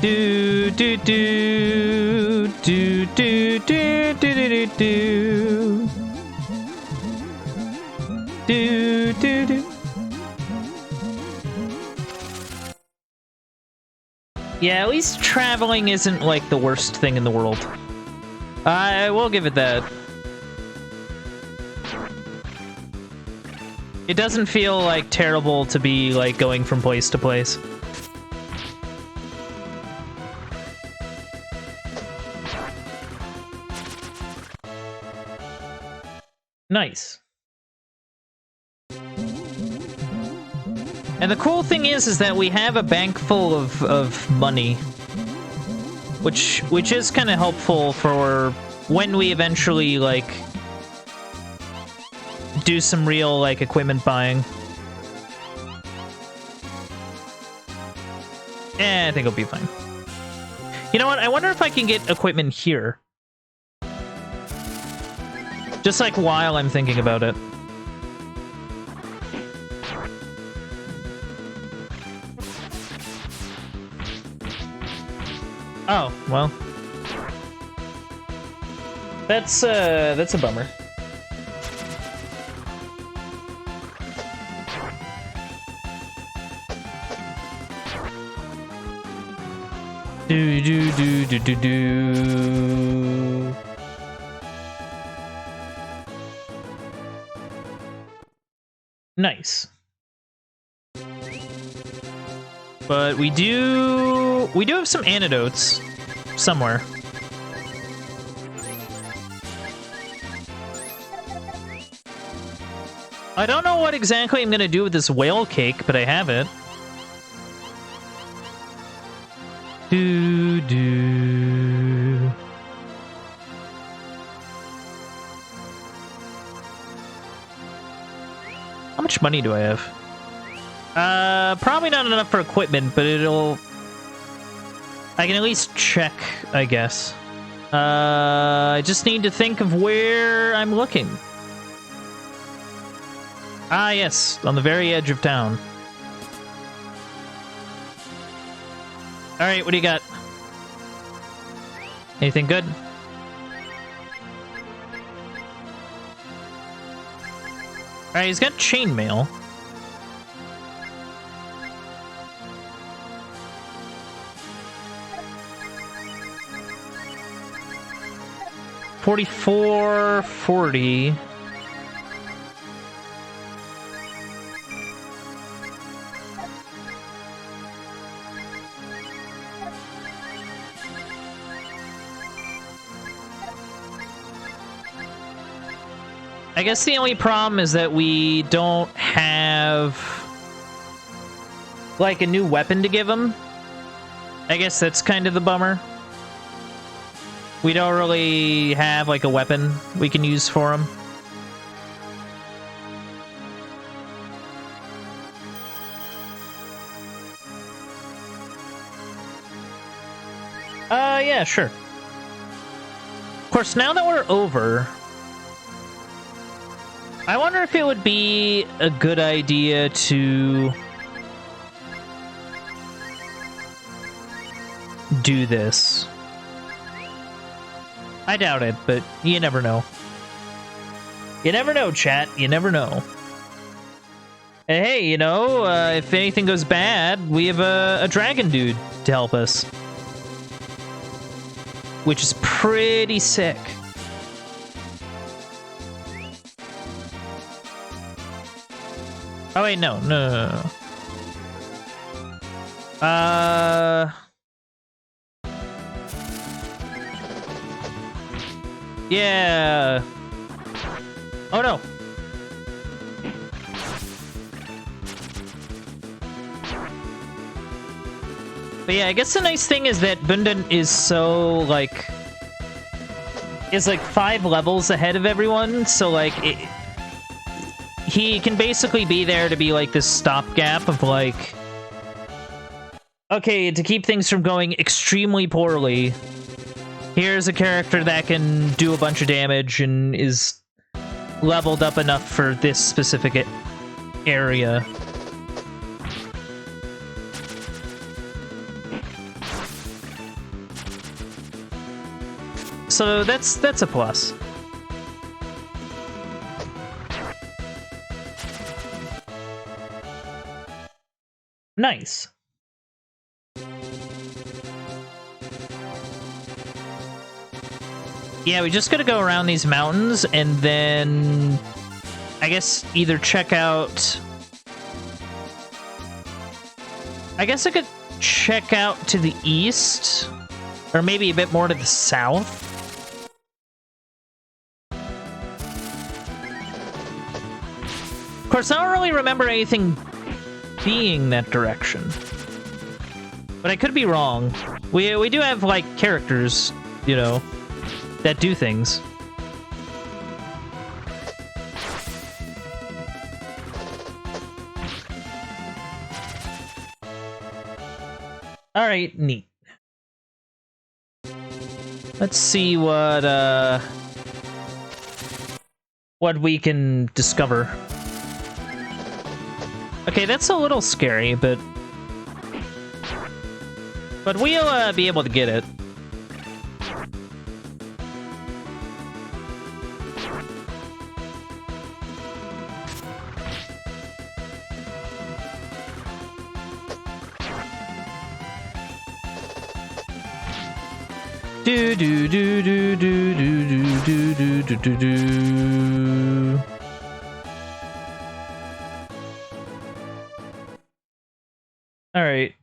Speaker 1: Do do do do do do do do do do do do. Yeah, at least traveling isn't like the worst thing in the world. I will give it that. It doesn't feel like terrible to be like going from place to place. Nice. And the cool thing is that we have a bank full of money, which is kind of helpful for when we eventually like do some real like equipment buying. I think it'll be fine. You know what? I wonder if I can get equipment here. Just like while I'm thinking about it. Oh, well. That's a bummer. Do do do do do do. Nice. But we do have some antidotes somewhere. I don't know what exactly I'm gonna do with this whale cake, but I have it. Do do. How much money do I have? Probably not enough for equipment, but it'll... I can at least check, I guess. I just need to think of where I'm looking. Ah, yes, on the very edge of town. Alright, what do you got? Anything good? Alright, he's got chainmail. $44.40. I guess the only problem is that we don't have like a new weapon to give him. I guess that's kind of the bummer. We don't really have like a weapon we can use for him. Yeah, sure. Of course, now that we're over, I wonder if it would be a good idea to do this. I doubt it, but you never know. You never know, chat. You never know. And hey, you know, if anything goes bad, we have a dragon dude to help us. Which is pretty sick. Oh wait, no. Yeah. Oh no. But yeah, I guess the nice thing is that Bundan is so, like... is, like, 5 levels ahead of everyone, so, like, he can basically be there to be, like, this stopgap of, like... okay, to keep things from going extremely poorly, here's a character that can do a bunch of damage and is leveled up enough for this specific area. So that's a plus. Nice. Yeah, we just gotta go around these mountains and then I guess either check out... I guess I could check out to the east, or maybe a bit more to the south. Of course, I don't really remember anything being that direction, but I could be wrong. We do have, like, characters, you know, that do things. All right, neat. Let's see what we can discover. Okay, that's a little scary, but we'll be able to get it. Do do do do do do do do do do do. All right.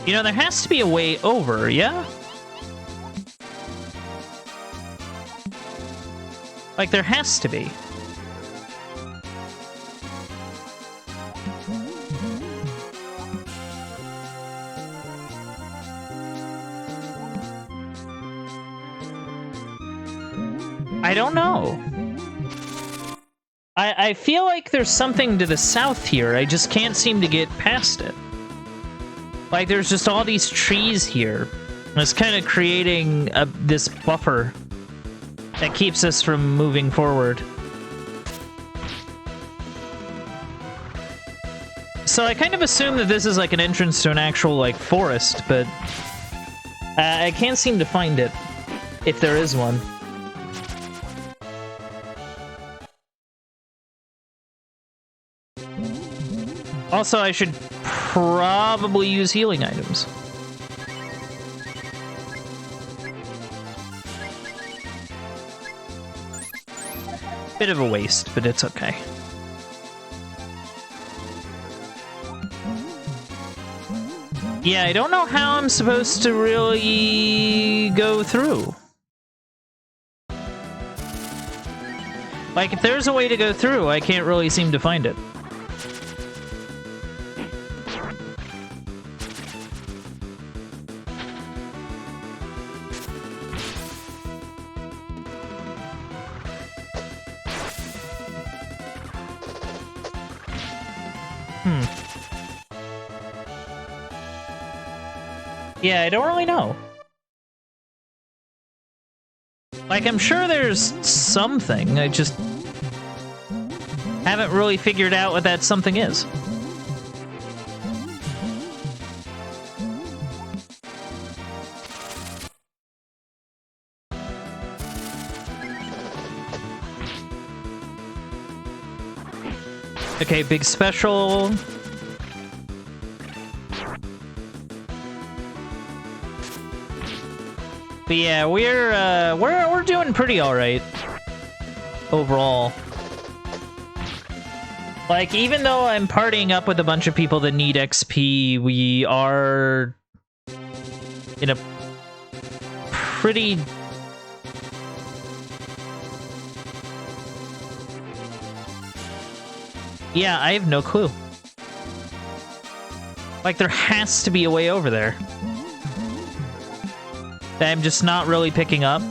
Speaker 1: You know, there has to be a way over, yeah? Like, there has to be. I don't know. I feel like there's something to the south here. I just can't seem to get past it. Like, there's just all these trees here. It's kind of creating this buffer that keeps us from moving forward. So I kind of assume that this is like an entrance to an actual, like, forest, but I can't seem to find it, if there is one. Also, I should probably use healing items. Bit of a waste, but it's okay. Yeah, I don't know how I'm supposed to really go through. Like, if there's a way to go through, I can't really seem to find it. Yeah, I don't really know. Like, I'm sure there's something, I just haven't really figured out what that something is. Okay, big special. But yeah, we're doing pretty all right overall. Like, even though I'm partying up with a bunch of people that need XP, we are in a pretty... Yeah, I have no clue. Like, there has to be a way over there that I'm just not really picking up.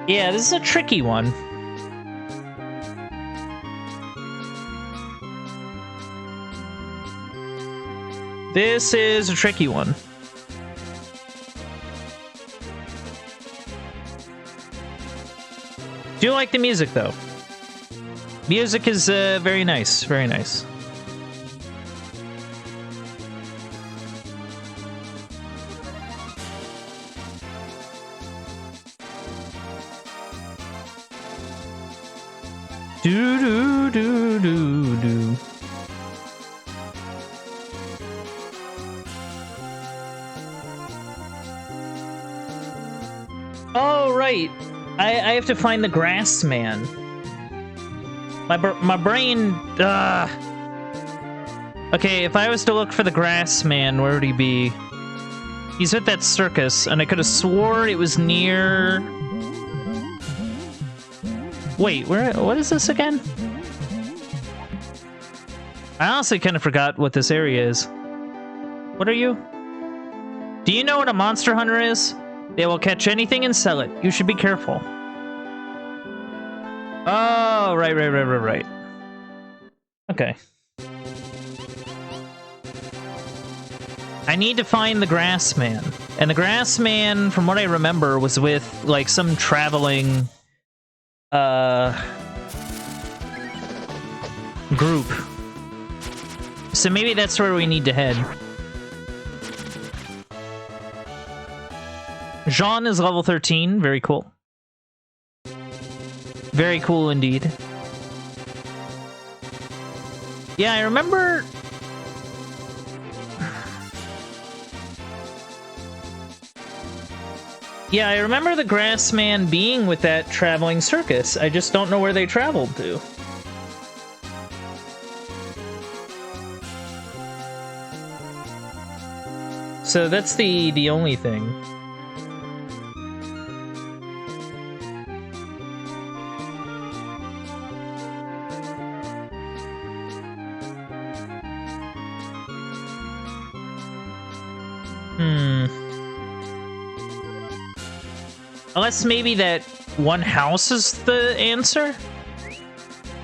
Speaker 1: Yeah, this is a tricky one. This is a tricky one. Do like the music, though. Music is very nice, very nice. Do do do do do. Oh right, I have to find the grass man. My brain. Okay, if I was to look for the grass man, where would he be? He's at that circus, and I could have swore it was near. Wait, what is this again? I honestly kind of forgot what this area is. What are you? Do you know what a monster hunter is? They will catch anything and sell it. You should be careful. Oh, right. Okay. I need to find the grass man. And the grass man, from what I remember, was with, like, some traveling... group. So maybe that's where we need to head. Jean is level 13. Very cool. Very cool indeed. Yeah, I remember... Yeah, I remember the grass man being with that traveling circus. I just don't know where they traveled to. So that's the only thing. Unless maybe that one house is the answer?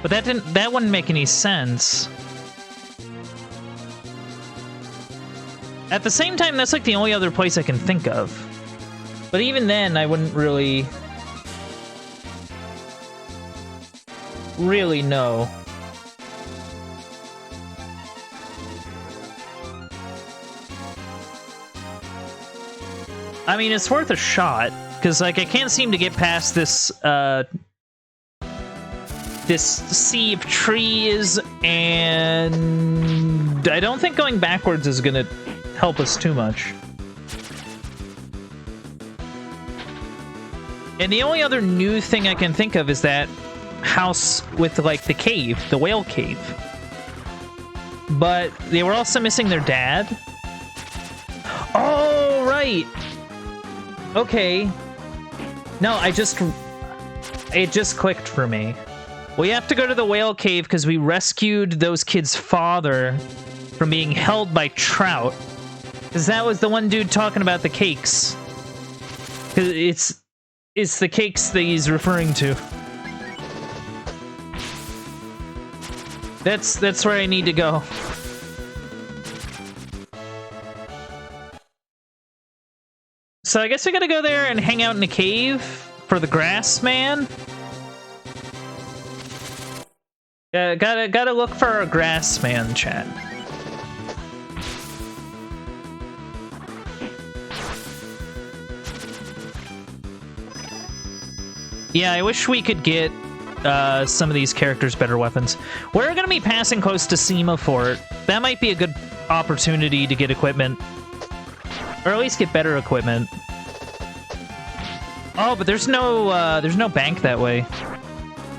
Speaker 1: But that wouldn't make any sense. At the same time, that's like the only other place I can think of. But even then, I wouldn't really know. I mean, it's worth a shot. Because, like, I can't seem to get past this, this sea of trees, and I don't think going backwards is gonna help us too much. And the only other new thing I can think of is that house with, like, the cave, the whale cave. But they were also missing their dad. Oh, right! Okay. No, it just clicked for me. We have to go to the whale cave because we rescued those kids' father from being held by trout. Because that was the one dude talking about the cakes. Because it's the cakes that he's referring to. That's where I need to go. So I guess I gotta go there and hang out in a cave for the grass man. Gotta look for a grass man, chat. Yeah, I wish we could get some of these characters better weapons. We're gonna be passing close to Sema Fort. That might be a good opportunity to get equipment. Or at least get better equipment. Oh, but there's no bank that way.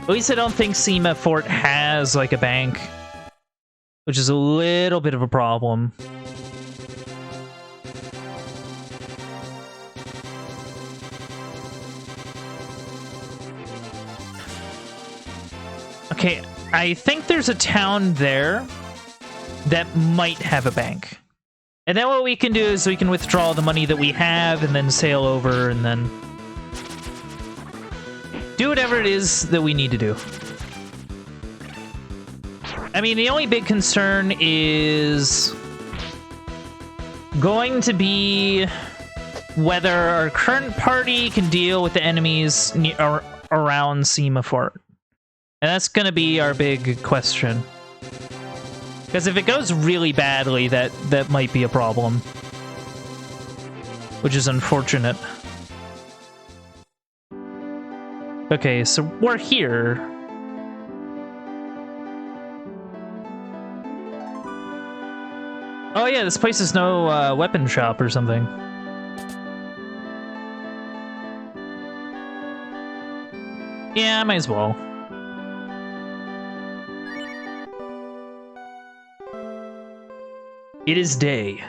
Speaker 1: At least I don't think Sema Fort has, like, a bank. Which is a little bit of a problem. Okay, I think there's a town there that might have a bank. And then what we can do is we can withdraw the money that we have and then sail over and then do whatever it is that we need to do. I mean, the only big concern is going to be whether our current party can deal with the enemies around Sima Fort. And that's going to be our big question. Because if it goes really badly, that might be a problem. Which is unfortunate. Okay, so we're here. Oh yeah, this place is no weapon shop or something. Yeah, might as well. It is day.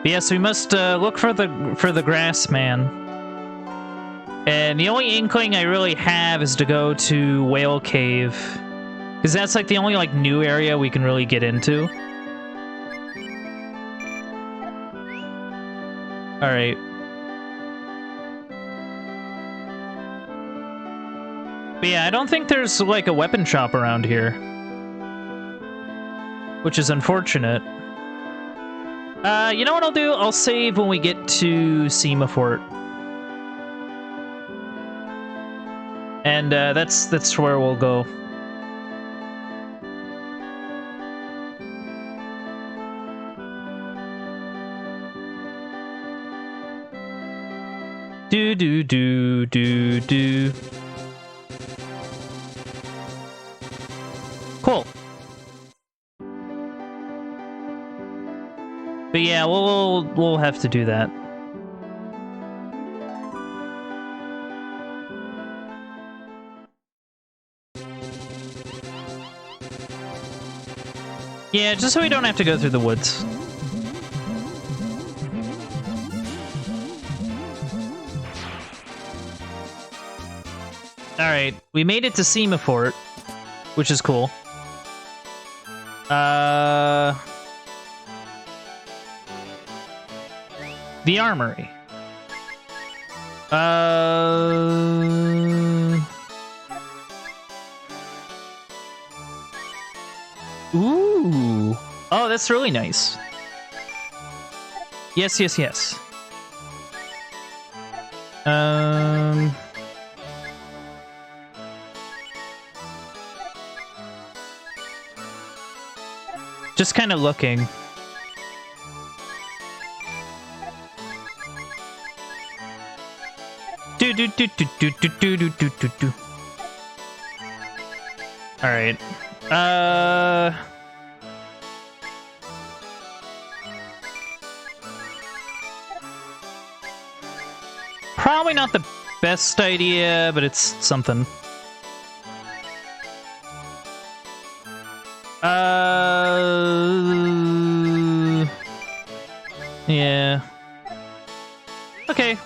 Speaker 1: Yes, we must look for the grass man. And the only inkling I really have is to go to Whale Cave, because that's like the only like new area we can really get into. All right. But yeah, I don't think there's like a weapon shop around here, which is unfortunate. You know what I'll do? I'll save when we get to Sima Fort. And that's where we'll go. Do do do do do. Cool. But yeah, we'll have to do that. Yeah, just so we don't have to go through the woods. Alright, we made it to Sima Fort, which is cool. The armory. Ooh. Oh, that's really nice. Yes, yes, yes. Just kind of looking. Do do do do do do do do do do do. All right. Probably not the best idea, but it's something. Yeah. Okay.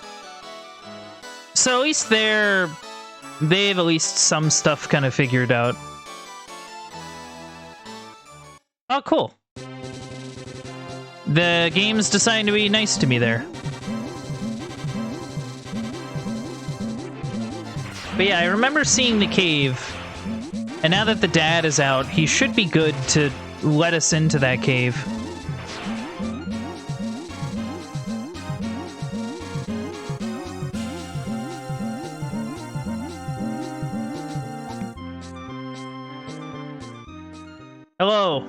Speaker 1: So at least they've at least some stuff kind of figured out. Oh, cool. The game's deciding to be nice to me there. But yeah, I remember seeing the cave, and now that the dad is out, he should be good to let us into that cave. Hello.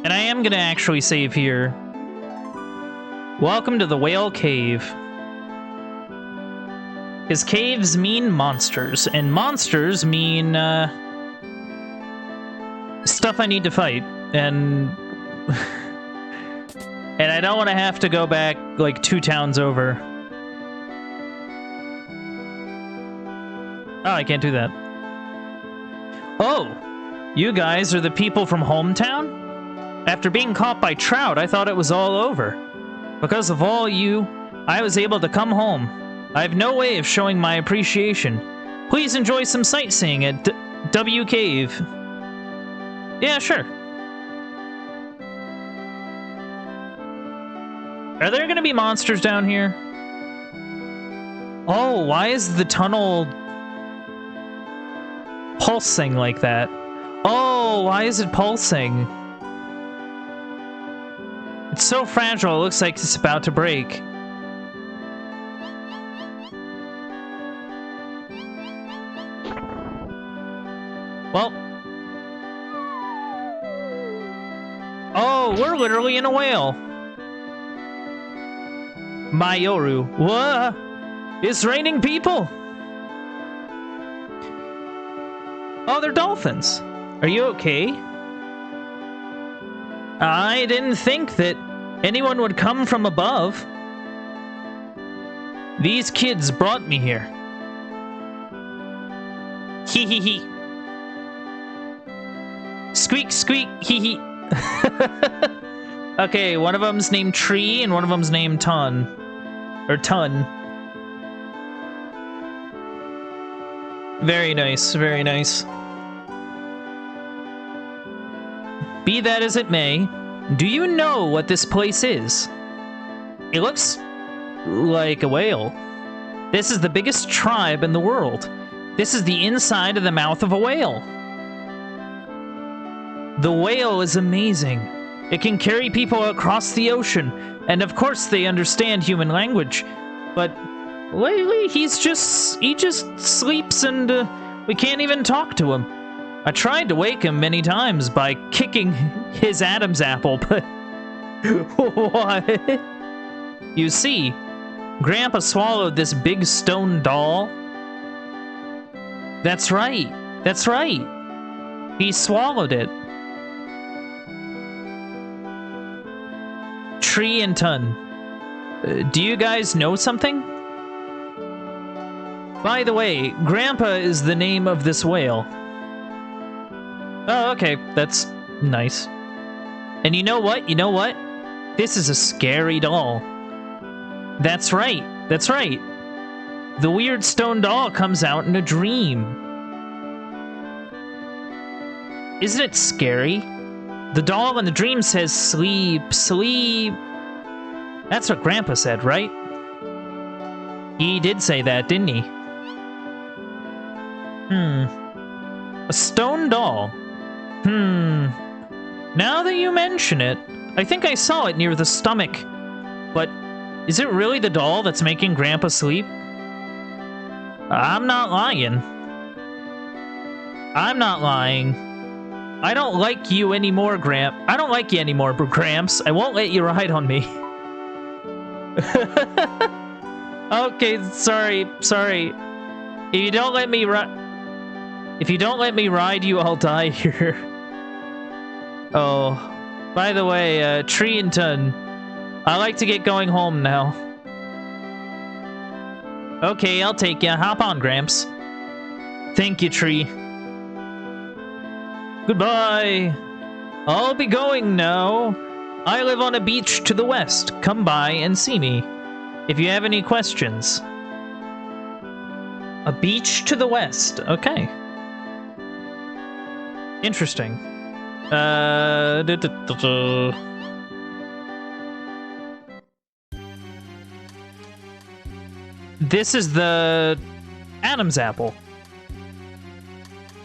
Speaker 1: And I am gonna actually save here. Welcome to the Whale Cave. Because caves mean monsters, and monsters mean, stuff I need to fight, and... and I don't want to have to go back, like, 2 towns over. Oh, I can't do that. Oh! You guys are the people from Hometown? After being caught by Trout, I thought it was all over. Because of all you, I was able to come home. I have no way of showing my appreciation. Please enjoy some sightseeing at W Cave. Yeah, sure. Are there gonna be monsters down here? Oh, why is the tunnel pulsing like that? Oh, why is it pulsing? It's so fragile, it looks like it's about to break. Well. Oh, we're literally in a whale. Mayoru. What? It's raining people. Oh, they're dolphins. Are you okay? I didn't think that anyone would come from above. These kids brought me here. Hee hee hee. Squeak squeak hee hee. Okay, one of them's named Tree and one of them's named Ton. Or Ton. Very nice, very nice. Be that as it may, do you know what this place is? It looks like a whale. This is the biggest tribe in the world. This is the inside of the mouth of a whale. The whale is amazing. It can carry people across the ocean, and of course they understand human language. But lately he just sleeps and we can't even talk to him. I tried to wake him many times by kicking his Adam's apple, but what? You see, Grandpa swallowed this big stone doll. That's right. That's right. He swallowed it. Tree and Ton. Do you guys know something? By the way, Grandpa is the name of this whale. Oh, okay. That's nice. And you know what? You know what? This is a scary doll. That's right. That's right. The weird stone doll comes out in a dream. Isn't it scary? The doll in the dream says, sleep, sleep. That's what Grandpa said, right? He did say that, didn't he? A stone doll. Now that you mention it, I think I saw it near the stomach. But is it really the doll that's making Grandpa sleep? I'm not lying. I'm not lying. I don't like you anymore, I don't like you anymore, Gramps. I won't let you ride on me. Okay, sorry. If you don't let me ride you, I'll die here. Oh, by the way, Tree and Ton, I like to get going home now. Okay, I'll take ya. Hop on, Gramps. Thank you, Tree. Goodbye. I'll be going now. I live on a beach to the west. Come by and see me if you have any questions. A beach to the west. Okay. Interesting. This is the Adam's apple.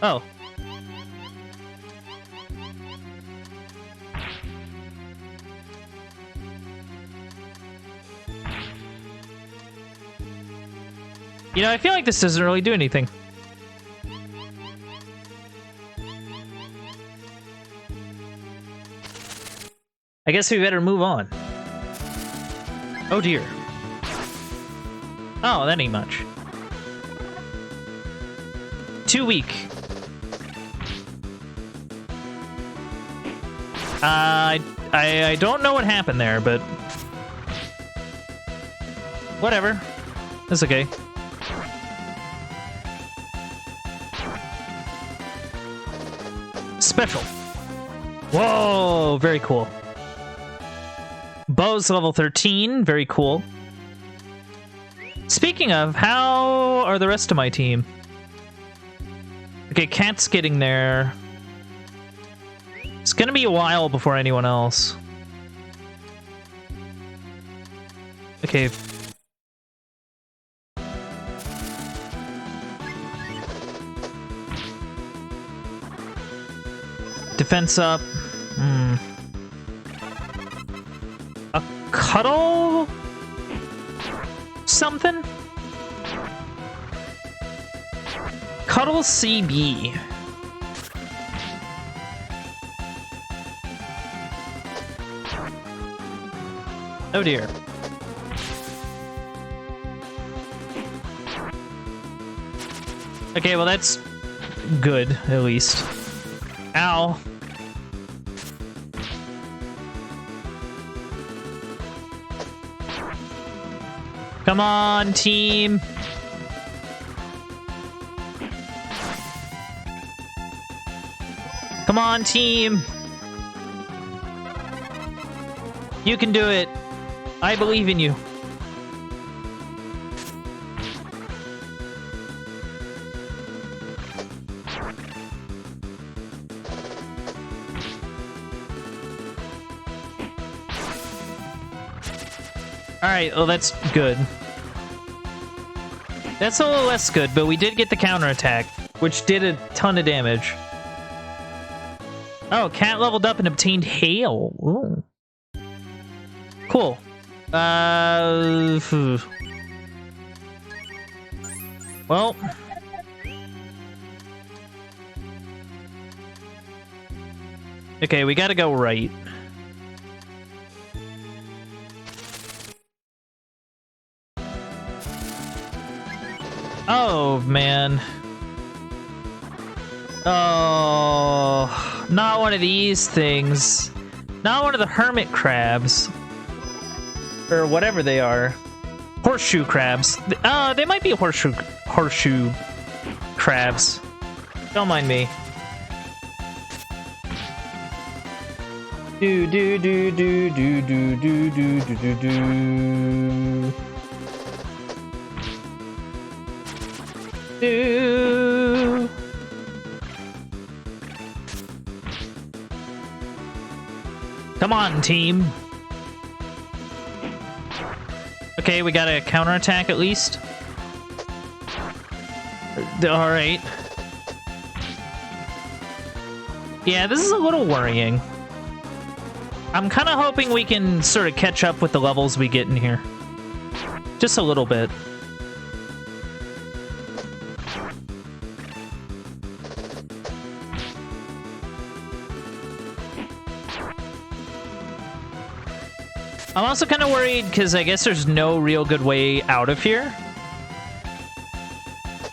Speaker 1: Oh. You know, I feel like this doesn't really do anything. I guess we better move on. Oh dear. Oh, that ain't much. Too weak. I don't know what happened there, but whatever. That's okay. Special. Whoa, very cool. Bow's level 13, very cool. Speaking of, how are the rest of my team? Okay, Cat's getting there. It's gonna be a while before anyone else. Okay. defense up. A cuddle? Something? Cuddle CB. Oh dear. Okay, well that's good, at least. Ow. Come on, team. Come on, team. You can do it. I believe in you. Alright, well that's good. That's a little less good, but we did get the counterattack, which did a ton of damage. Oh, Cat leveled up and obtained Hail. Ooh. Cool. Well. Okay, we gotta go right. Oh, man. Oh, not one of these things. Not one of the hermit crabs. Or whatever they are. Horseshoe crabs. They might be horseshoe crabs. Don't mind me. Do do do do do do do do do do do. Do. Come on, team. Okay, we got a counterattack at least. Alright. Yeah, this is a little worrying. I'm kind of hoping we can sort of catch up with the levels we get in here. Just a little bit. I'm also kind of worried because I guess there's no real good way out of here.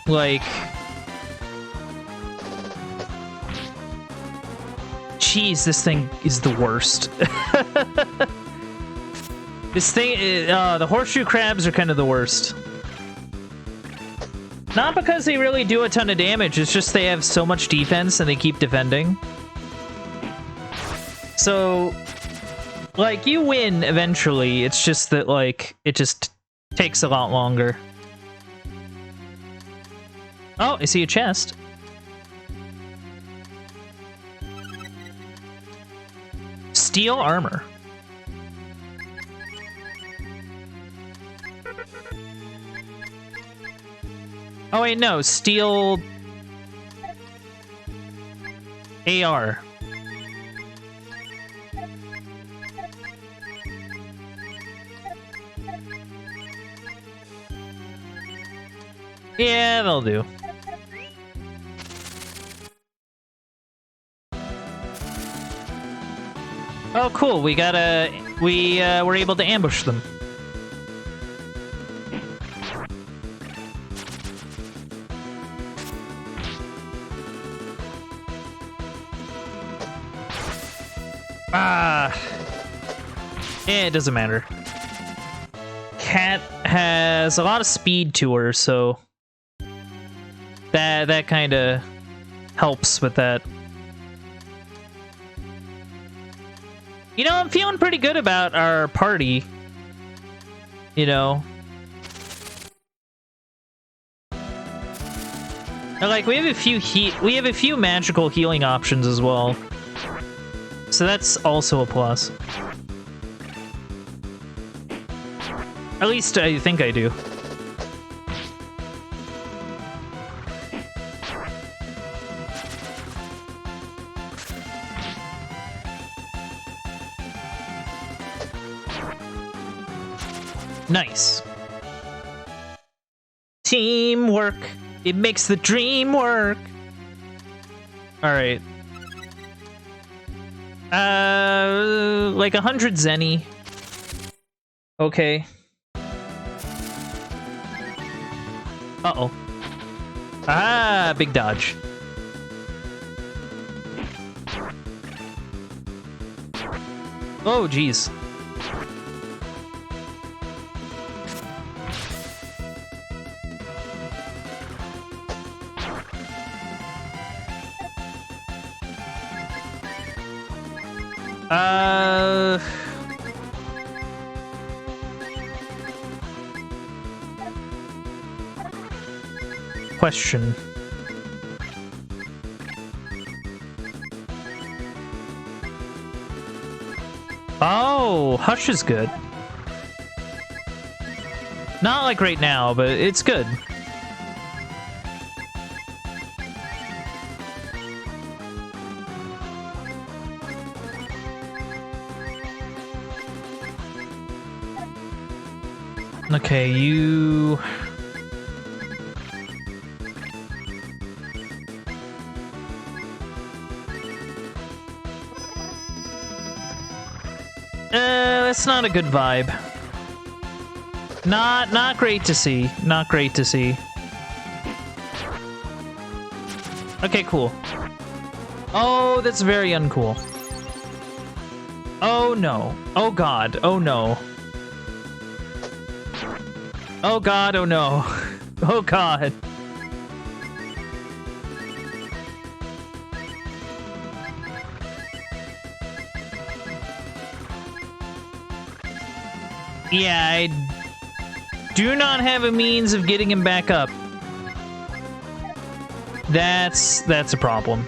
Speaker 1: Like... Jeez, this thing is the worst. This thing... the horseshoe crabs are kind of the worst. Not because they really do a ton of damage, it's just they have so much defense and they keep defending. So... Like, you win eventually, it's just that, like, it just takes a lot longer. Oh, I see a chest. Steel armor. Oh wait, no, steel... AR. Yeah, they'll do. Oh, cool. We were able to ambush them. Ah. Yeah, it doesn't matter. Cat has a lot of speed to her, so that kind of helps with that. You know, I'm feeling pretty good about our party. You know. Like, we have a few magical healing options as well. So that's also a plus. At least I think I do. Nice. Teamwork. It makes the dream work. Alright. Like 100 Zenny. Okay. Uh-oh. Ah, big dodge. Oh, jeez. Question. Oh, Hush is good. Not like right now, but it's good. Okay, you... That's not a good vibe. Not great to see. Not great to see. Okay, cool. Oh, that's very uncool. Oh no. Oh god. Oh no. Oh god, oh no. Oh god. Yeah, I do not have a means of getting him back up. That's a problem.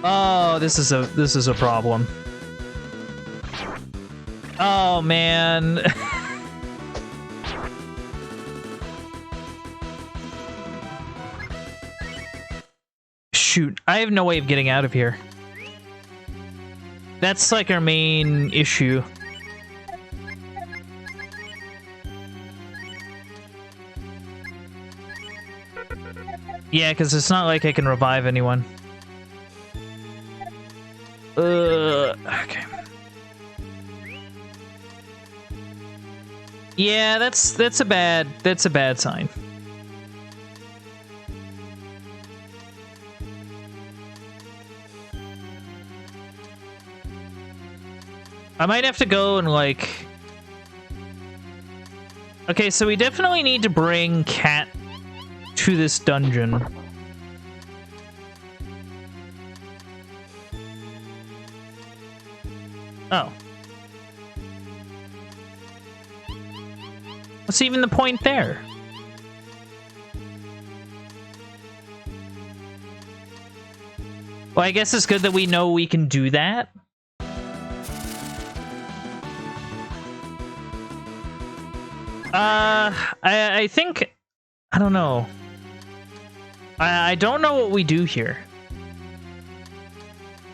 Speaker 1: Oh, this is a problem. Oh man. Shoot, I have no way of getting out of here. That's like our main issue. Yeah, because it's not like I can revive anyone. Okay. Yeah, that's a bad sign. I might have to go and, like... Okay, so we definitely need to bring Cat to this dungeon. Oh. What's even the point there? Well, I guess it's good that we know we can do that. I think... I don't know. I don't know what we do here.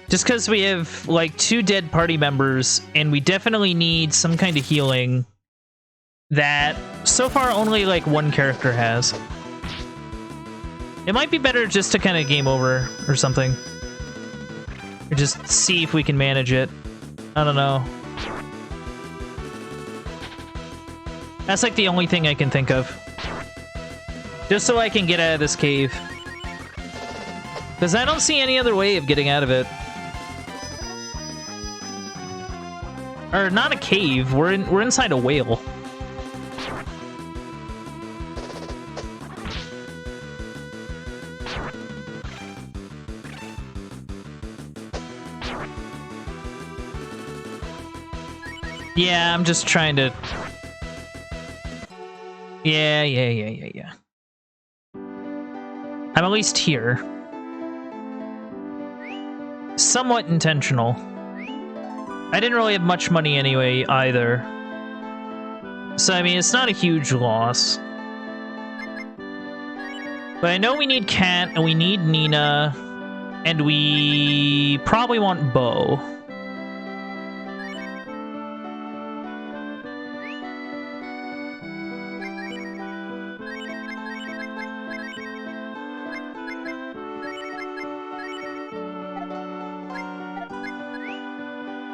Speaker 1: Just because we have, like, 2 dead party members, and we definitely need some kind of healing that, so far, only, like, 1 character has. It might be better just to kind of game over or something. Or just see if we can manage it. I don't know. That's like the only thing I can think of. Just so I can get out of this cave. Because I don't see any other way of getting out of it. Or not a cave, we're inside a whale. Yeah, I'm just trying to... Yeah. I'm at least here. Somewhat intentional. I didn't really have much money anyway, either. So, I mean, it's not a huge loss. But I know we need Cat, and we need Nina, and we probably want Bo.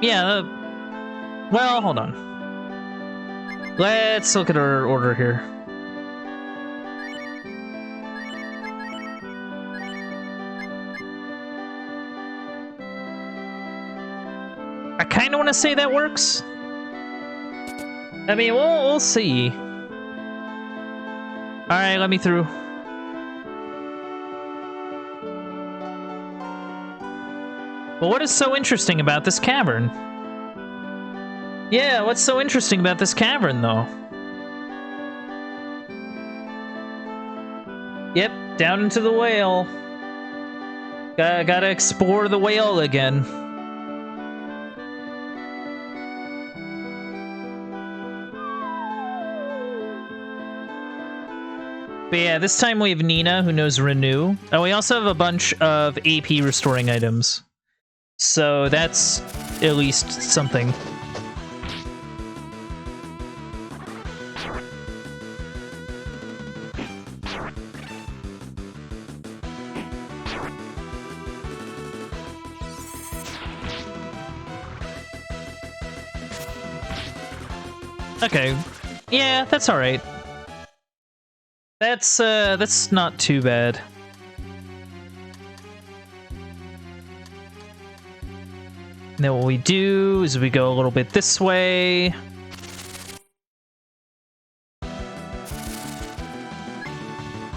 Speaker 1: Yeah, well, hold on. Let's look at our order here. I kind of want to say that works. I mean, we'll see. All right, let me through. But what is so interesting about this cavern? Yeah, what's so interesting about this cavern, though? Yep, down into the whale. Gotta explore the whale again. But yeah, this time we have Nina, who knows Renew. And we also have a bunch of AP restoring items. So that's at least something. Okay. Yeah, that's alright. That's not too bad. Then what we do is we go a little bit this way.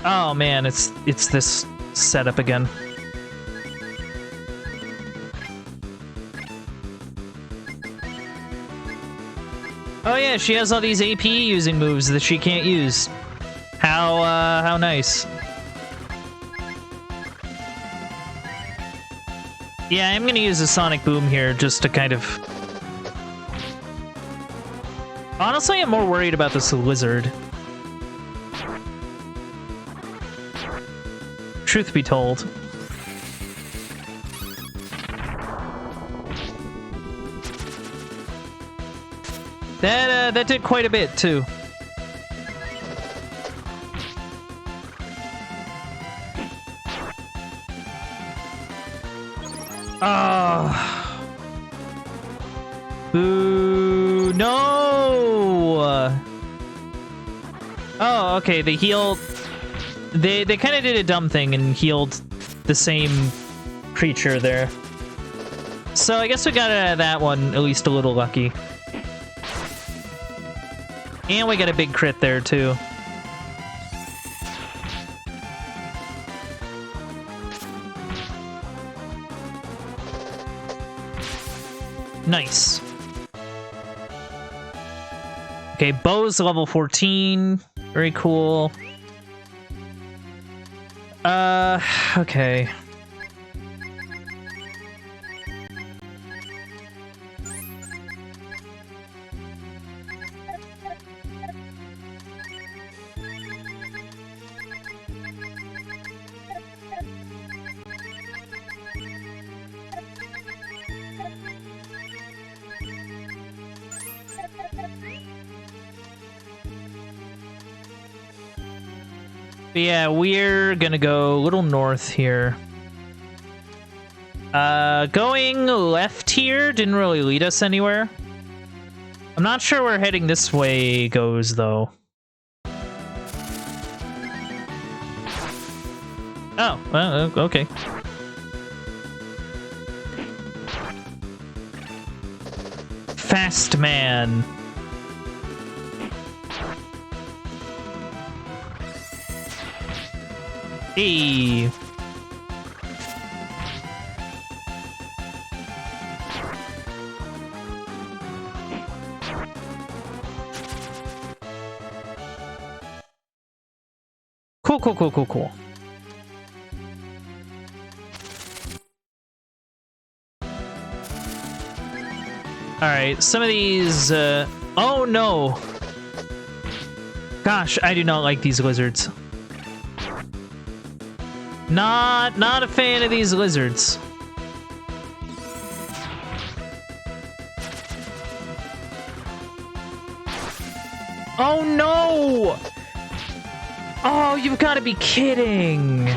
Speaker 1: Oh man, it's this setup again. Oh yeah, she has all these AP using moves that she can't use. How nice. Yeah, I'm gonna use a Sonic Boom here just to kind of... Honestly, I'm more worried about this lizard. Truth be told. That did quite a bit, too. Oh. Boo. No. Oh, okay. They healed. They kind of did a dumb thing and healed the same creature there. So I guess we got that one at least a little lucky. And we got a big crit there too. Nice. Okay, Bo's level 14. Very cool. Okay. But yeah, we're gonna go a little north here. Going left here didn't really lead us anywhere. I'm not sure where heading this way goes, though. Oh, well, okay. Fast man. Hey. Cool. Alright, some of these, oh no! Gosh, I do not like these lizards. Not a fan of these lizards. Oh no! Oh, you've got to be kidding!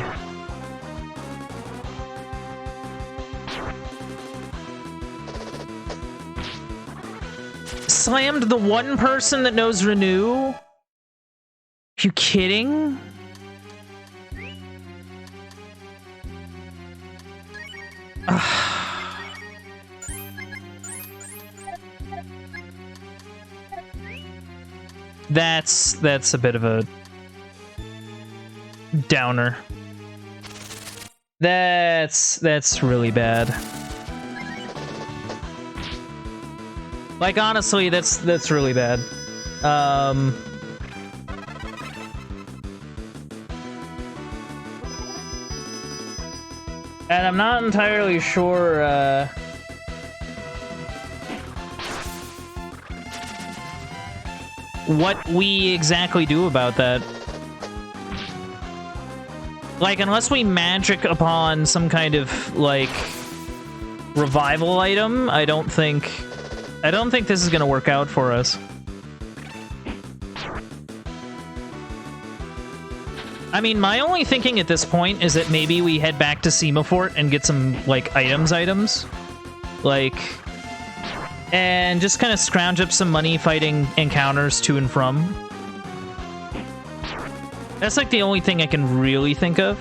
Speaker 1: slammed the one person that knows Renew? Are you kidding? That's a bit of a downer. That's really bad. Like, honestly, that's really bad. And I'm not entirely sure, what we exactly do about that. Like, unless we magic upon some kind of, like, revival item, I don't think this is gonna work out for us. I mean, my only thinking at this point is that maybe we head back to Semafort and get some, like, items. Like, and just kind of scrounge up some money fighting encounters to and from. That's, like, the only thing I can really think of.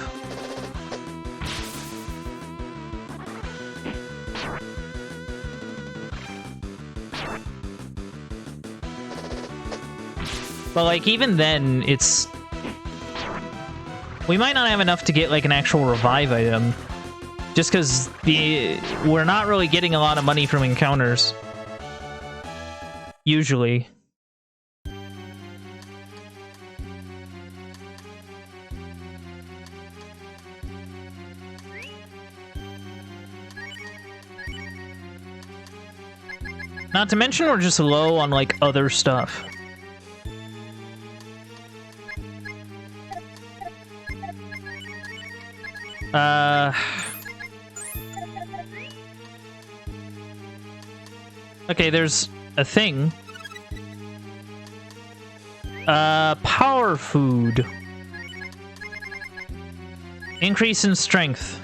Speaker 1: But, like, even then, it's... We might not have enough to get, like, an actual revive item. Just because we're not really getting a lot of money from encounters. Usually. Not to mention we're just low on, like, other stuff. Okay, there's a thing. Power food. Increase in strength.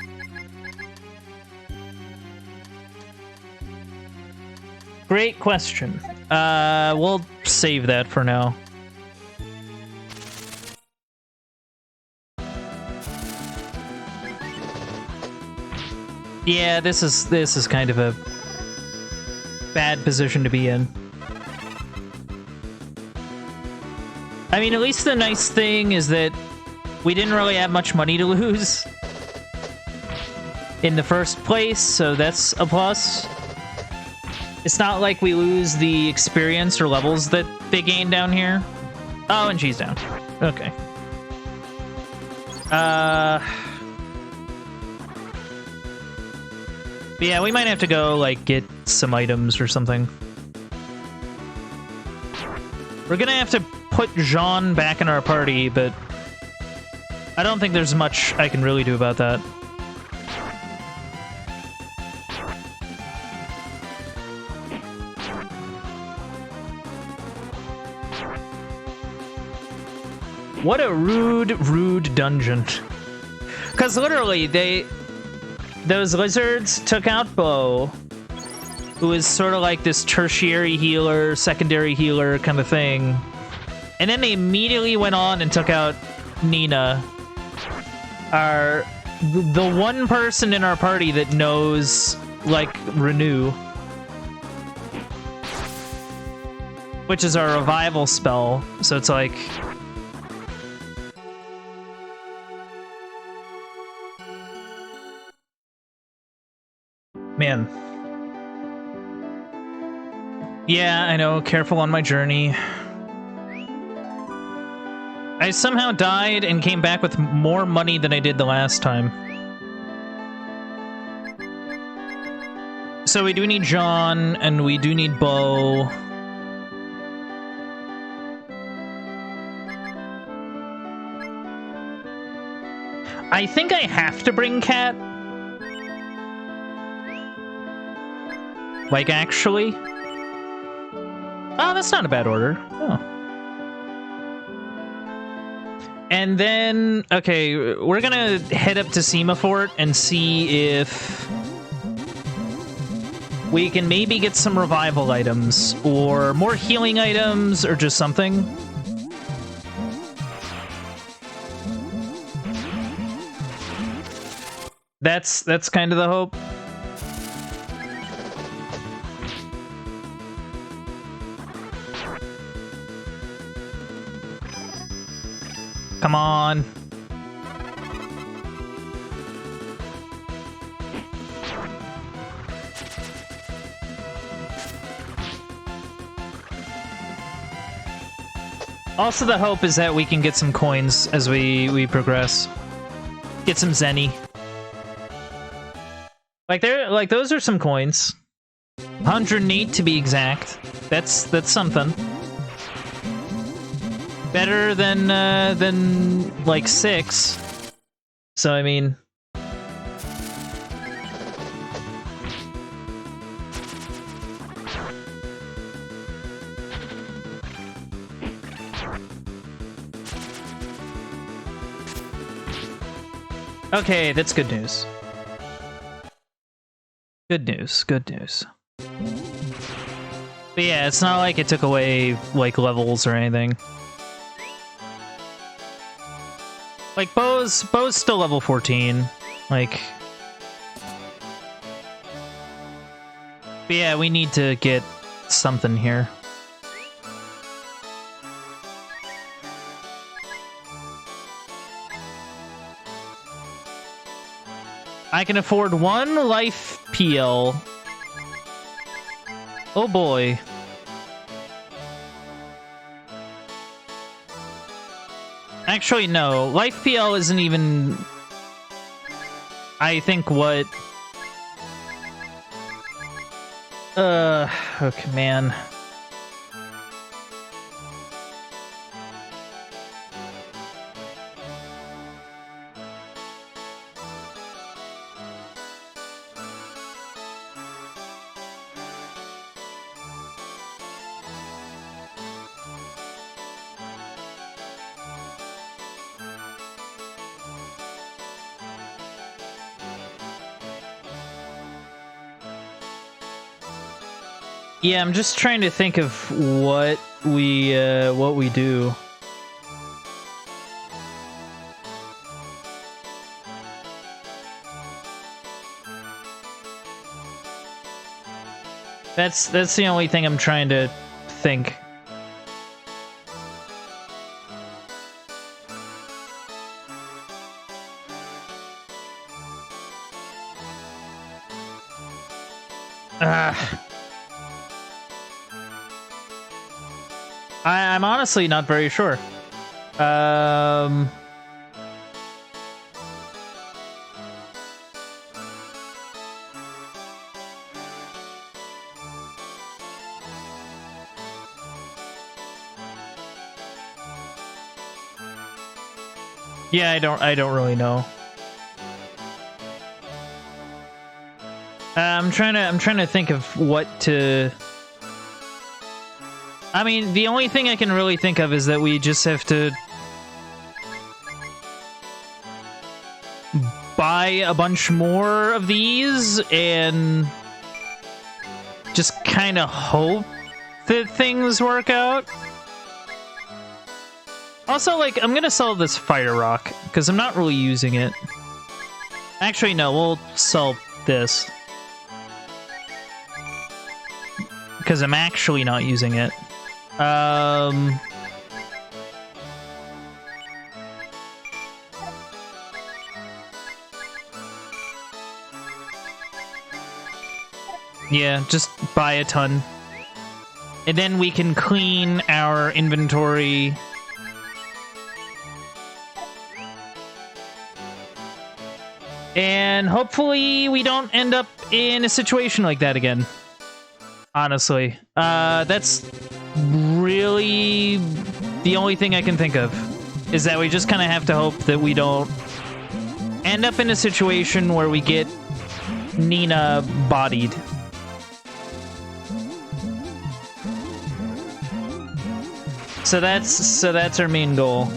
Speaker 1: Great question. We'll save that for now. Yeah, this is kind of a bad position to be in. I mean, at least the nice thing is that we didn't really have much money to lose in the first place, so that's a plus. It's not like we lose the experience or levels that they gain down here. Oh, and she's down. Okay. But yeah, we might have to go, like, get some items or something. We're gonna have to put Jean back in our party, but I don't think there's much I can really do about that. What a rude dungeon. Because literally, those lizards took out Bo, who is sort of like this tertiary healer, secondary healer kind of thing. And then they immediately went on and took out Nina, the one person in our party that knows, like, Renew. Which is our revival spell, so it's like... Man. Yeah, I know, careful on my journey. I somehow died and came back with more money than I did the last time. So we do need Jean, and we do need Bo. I think I have to bring Cat. Like, actually? Oh, that's not a bad order. Oh. And then, okay, we're gonna head up to Semafort and see if we can maybe get some revival items, or more healing items, or just something. That's kind of the hope. Come on. Also, the hope is that we can get some coins as we progress. Get some Zenny. Like those are some coins. 108 to be exact. That's something. Better than like 6. So I mean, okay, that's good news. Good news, good news. But yeah, it's not like it took away, like, levels or anything. Like, Bo's still level 14. Like... But yeah, we need to get something here. I can afford 1 life PL. Oh boy. Actually, no. Life PL isn't even... I think what... Okay, man. Yeah, I'm just trying to think of what we do. That's the only thing I'm trying to think. I'm honestly not very sure. Yeah, I don't really know. I'm trying to think of what to... I mean, the only thing I can really think of is that we just have to buy a bunch more of these and just kind of hope that things work out. Also, like, I'm gonna sell this Fire Rock because I'm not really using it. Actually, no, we'll sell this because I'm actually not using it. Yeah, just buy a ton. And then we can clean our inventory. And hopefully we don't end up in a situation like that again. Honestly. That's really the only thing I can think of. Is that we just kind of have to hope that we don't end up in a situation where we get Nina bodied. So that's our main goal.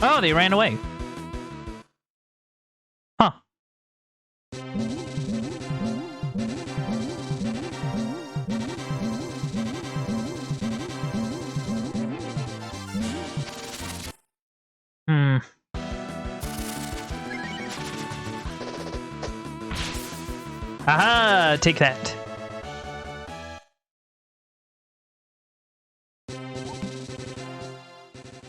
Speaker 1: Oh, they ran away. Huh. Hmm. Aha! Take that.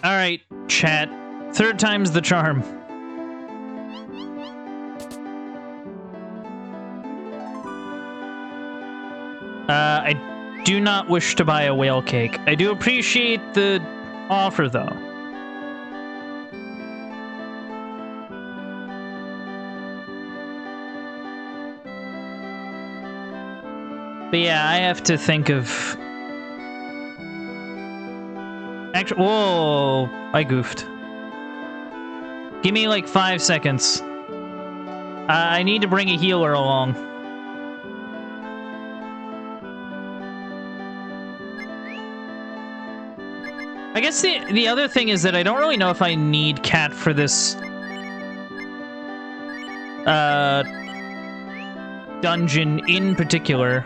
Speaker 1: Alright, chat. Third time's the charm. I do not wish to buy a whale cake. I do appreciate the offer, though. But yeah, I have to think of... Actually, whoa! I goofed. Give me like 5 seconds. I need to bring a healer along. I guess the other thing is that I don't really know if I need Cat for this dungeon in particular.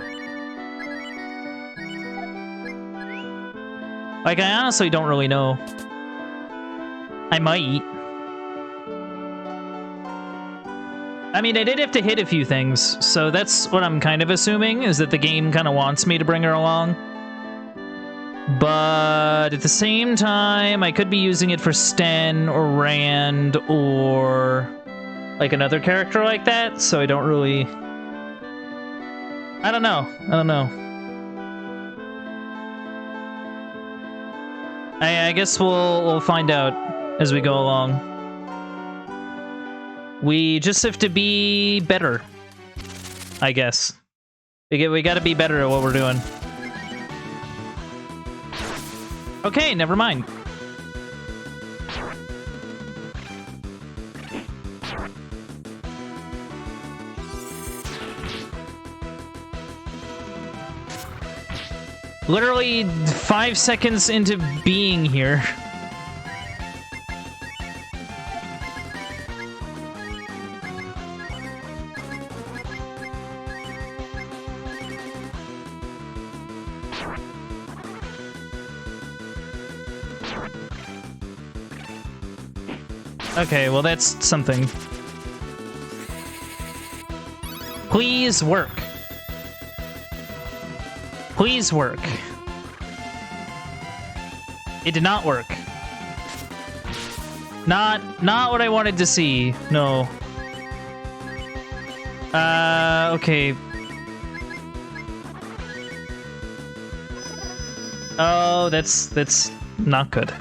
Speaker 1: Like, I honestly don't really know. I might. I mean, I did have to hit a few things, so that's what I'm kind of assuming, is that the game kind of wants me to bring her along. But at the same time, I could be using it for Sten or Rand or like another character like that, so I don't really... I don't know. I guess we'll find out as we go along. We just have to be better, I guess. We gotta be better at what we're doing. Okay, never mind. Literally 5 seconds into being here. Okay, well that's something. Please work. Please work. It did not work. Not what I wanted to see. No. Okay. Oh, that's not good.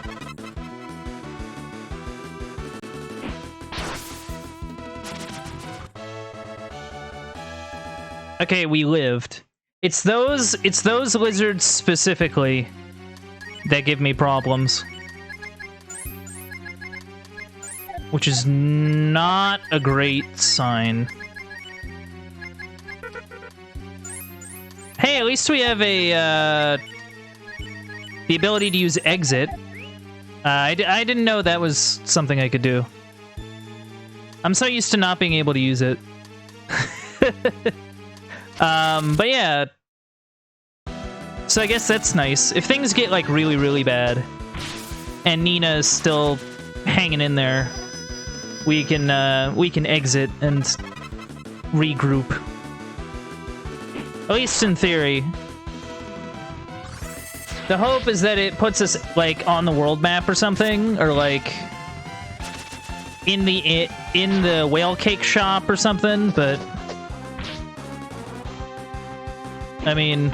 Speaker 1: Okay, we lived. It's those lizards specifically that give me problems. Which is not a great sign. Hey, at least we have a the ability to use exit. I didn't know that was something I could do. I'm so used to not being able to use it. But yeah. So I guess that's nice. If things get like really, really bad and Nina is still hanging in there, we can exit and regroup. At least in theory. The hope is that it puts us like on the world map or something, or like in the whale cake shop or something, but I mean,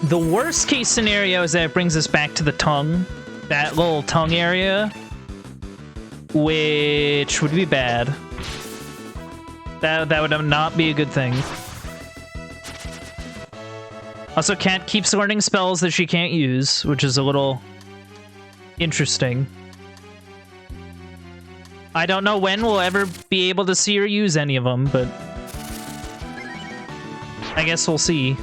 Speaker 1: the worst case scenario is that it brings us back to the tongue, that little tongue area, which would be bad. That would not be a good thing. Also, Cat keeps learning spells that she can't use, which is a little interesting. I don't know when we'll ever be able to see her use any of them, but I guess we'll see.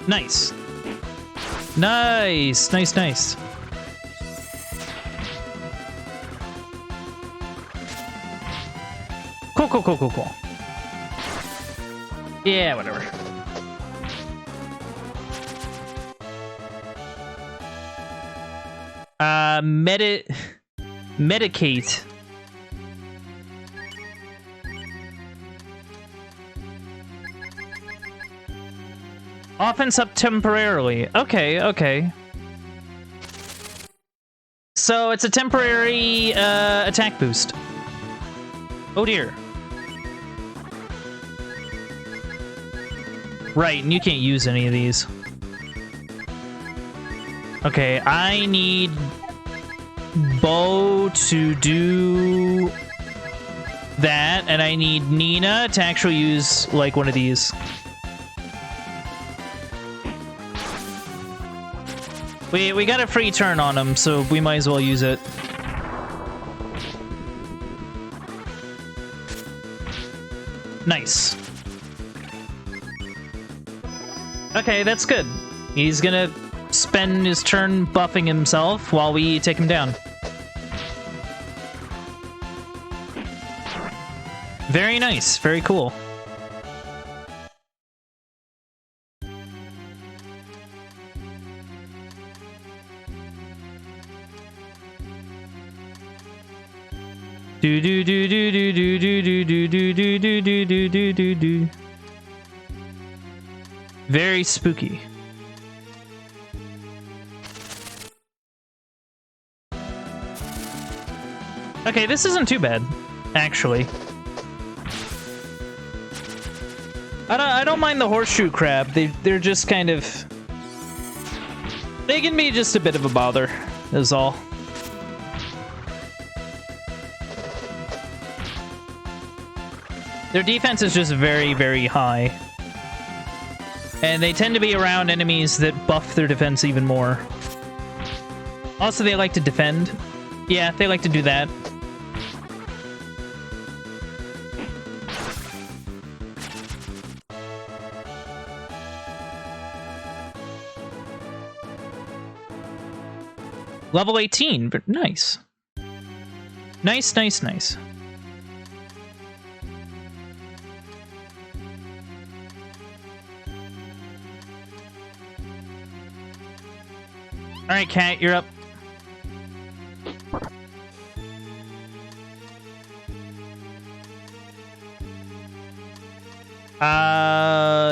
Speaker 1: Nice. Nice, nice, nice. Cool, cool, cool, cool, cool. Yeah, whatever. Medicate. Offense up temporarily. Okay, okay. So it's a temporary attack boost. Oh dear. Right, and you can't use any of these. Okay, I need Bo to do that, and I need Nina to actually use, like, one of these. We got a free turn on him, so we might as well use it. Nice. Okay, that's good. He's gonna spend his turn buffing himself while we take him down. Very nice. Very cool. Do do do do do do do do do do do do do do do do. Very spooky. Okay, this isn't too bad, actually. I don't mind the horseshoe crab. They're just kind of... They can be just a bit of a bother, is all. Their defense is just very, very high. And they tend to be around enemies that buff their defense even more. Also, they like to defend. Yeah, they like to do that. Level 18, but nice. Nice, nice, nice. Alright, Cat, you're up.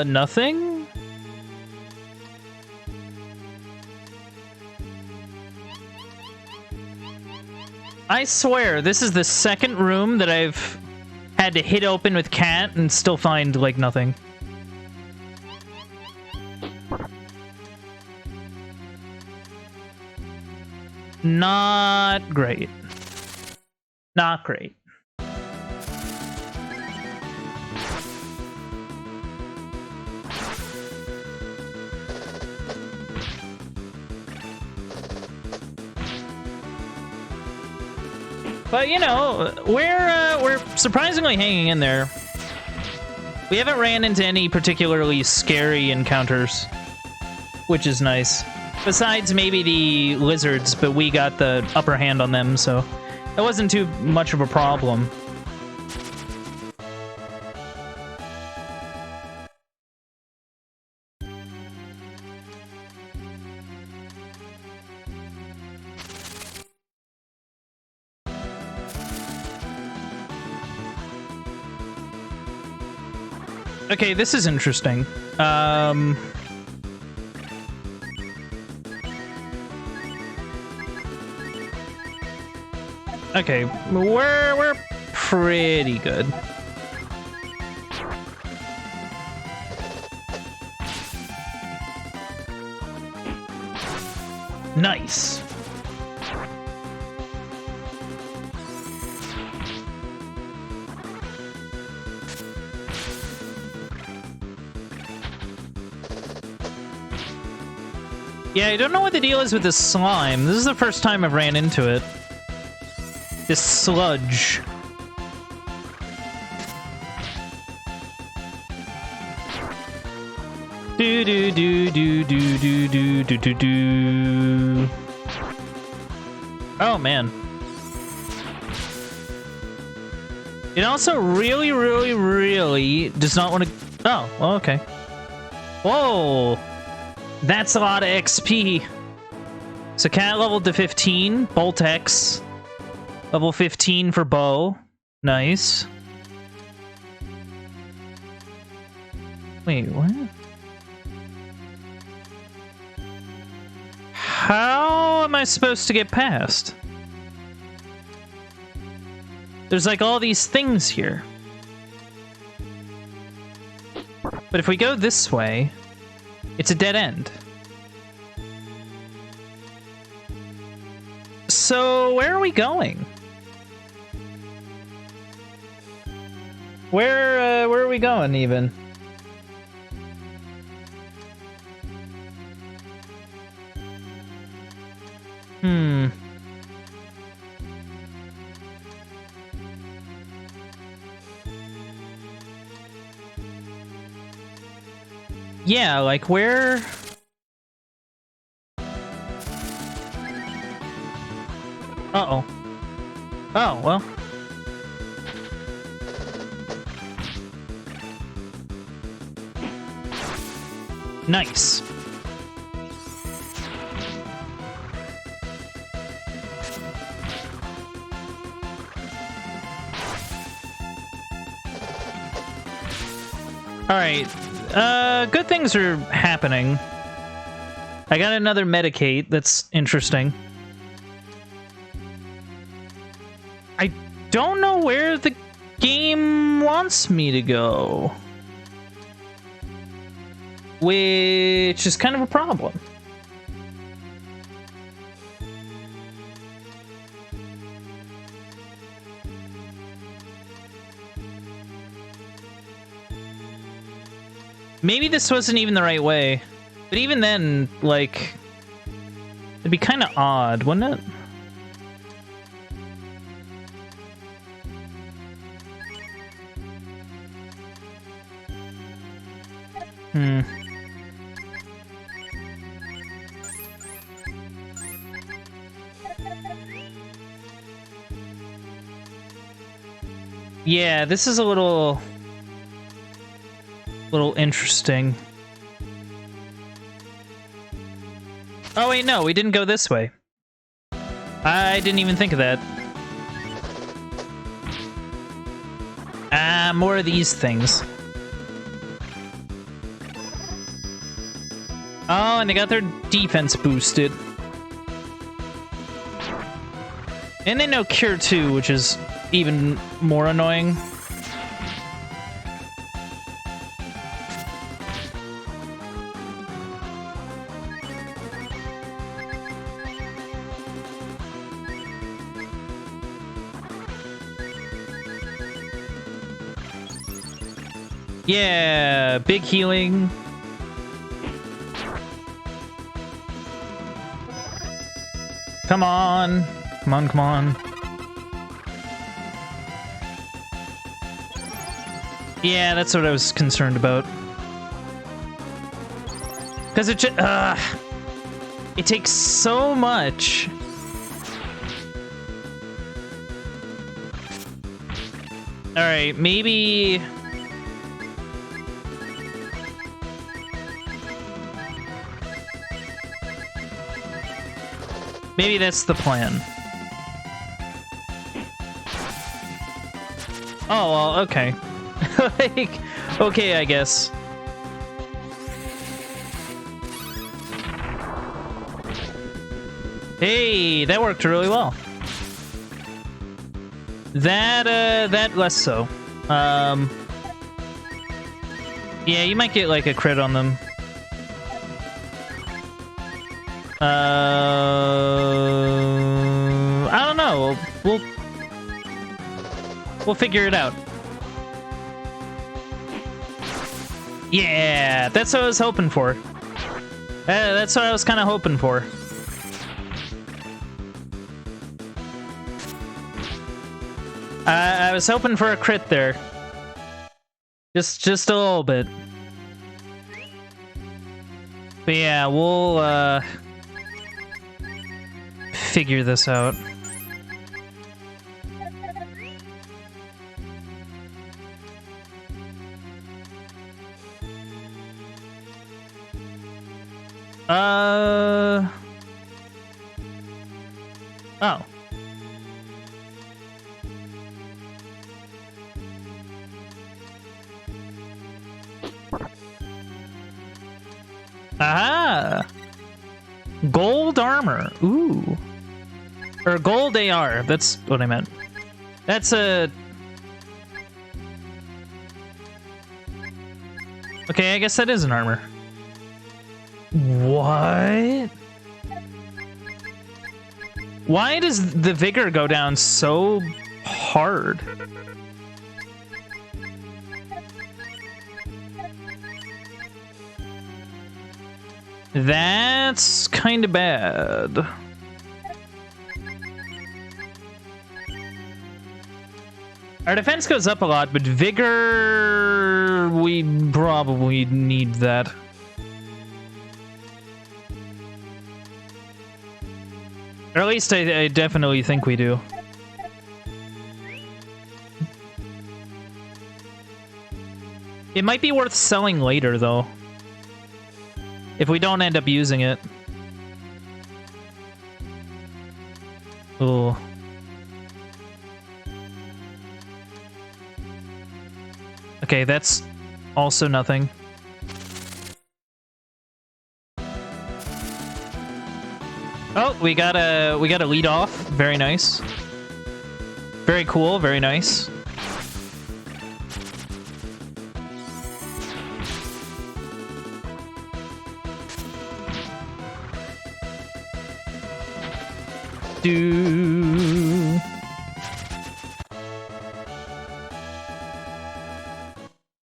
Speaker 1: Nothing? I swear, this is the second room that I've had to hit open with Cat and still find, like, nothing. Not great. Not great. But, you know, we're surprisingly hanging in there. We haven't ran into any particularly scary encounters, which is nice. Besides maybe the lizards, but we got the upper hand on them, so it wasn't too much of a problem. Okay, this is interesting. Okay, we're pretty good. Nice. Yeah, I don't know what the deal is with this slime. This is the first time I've ran into it. This sludge. Do do do do do do do do do do. Oh man. It also really, really, really does not want to. Oh, well, okay. Whoa, that's a lot of XP. So cat leveled to 15, Bolt X, level 15 for bow. Nice. Wait, what? How am I supposed to get past? There's like all these things here. But if we go this way, it's a dead end. So where are we going? Where are we going even? Yeah, like where? Uh-oh. Oh, well. Nice. All right. Good things are happening. I got another Medicate. That's interesting. I don't know where the game wants me to go, which is kind of a problem. Maybe this wasn't even the right way. But even then, like, it'd be kind of odd, wouldn't it? Yeah, this is a little interesting. Oh wait, no, we didn't go this way. I didn't even think of that. Ah, more of these things. Oh, and they got their defense boosted. And they know Cure 2, which is even more annoying. Yeah, big healing. Come on. Come on, come on. Yeah, that's what I was concerned about. Because it takes so much. Alright, maybe... Maybe that's the plan. Oh, well, okay. Like, okay, I guess. Hey, that worked really well. That less so. Yeah, you might get like a crit on them. I don't know. We'll figure it out. Yeah, that's what I was hoping for. That's what I was kind of hoping for. I was hoping for a crit there. Just a little bit. But yeah, we'll figure this out. Oh. Aha! Gold armor. Ooh. Or gold AR. That's what I meant. That's a... Okay, I guess that is an armor. What? Why does the vigor go down so hard? That's kind of bad. Our defense goes up a lot, but vigor... we probably need that. Or at least I definitely think we do. It might be worth selling later, though. If we don't end up using it. Ooh. Okay, that's also nothing. Oh, we got a lead off. Very nice. Very cool, very nice.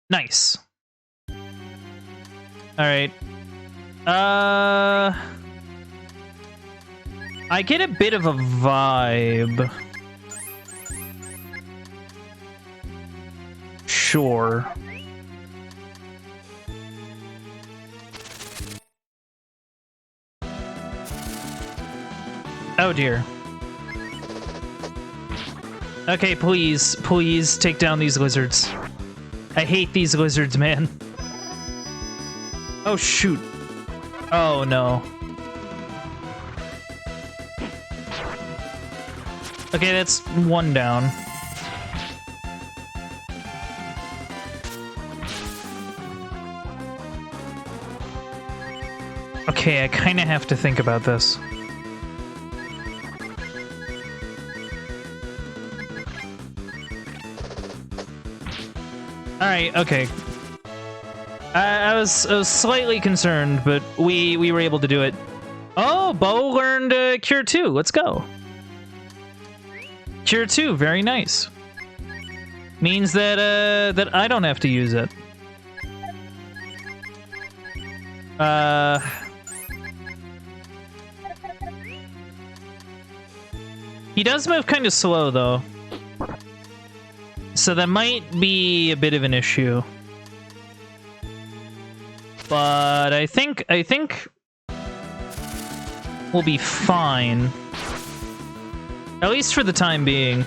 Speaker 1: Nice. All right. I get a bit of a vibe. Sure. Oh dear. Okay, please, please take down these lizards. I hate these lizards, man. Oh shoot. Oh no. Okay, that's one down. Okay, I kind of have to think about this. Alright, okay. I was slightly concerned, but we were able to do it. Oh, Bo learned Cure 2. Let's go. Cure 2, very nice. Means that that I don't have to use it. He does move kind of slow though. So that might be a bit of an issue. But I think we'll be fine. At least for the time being.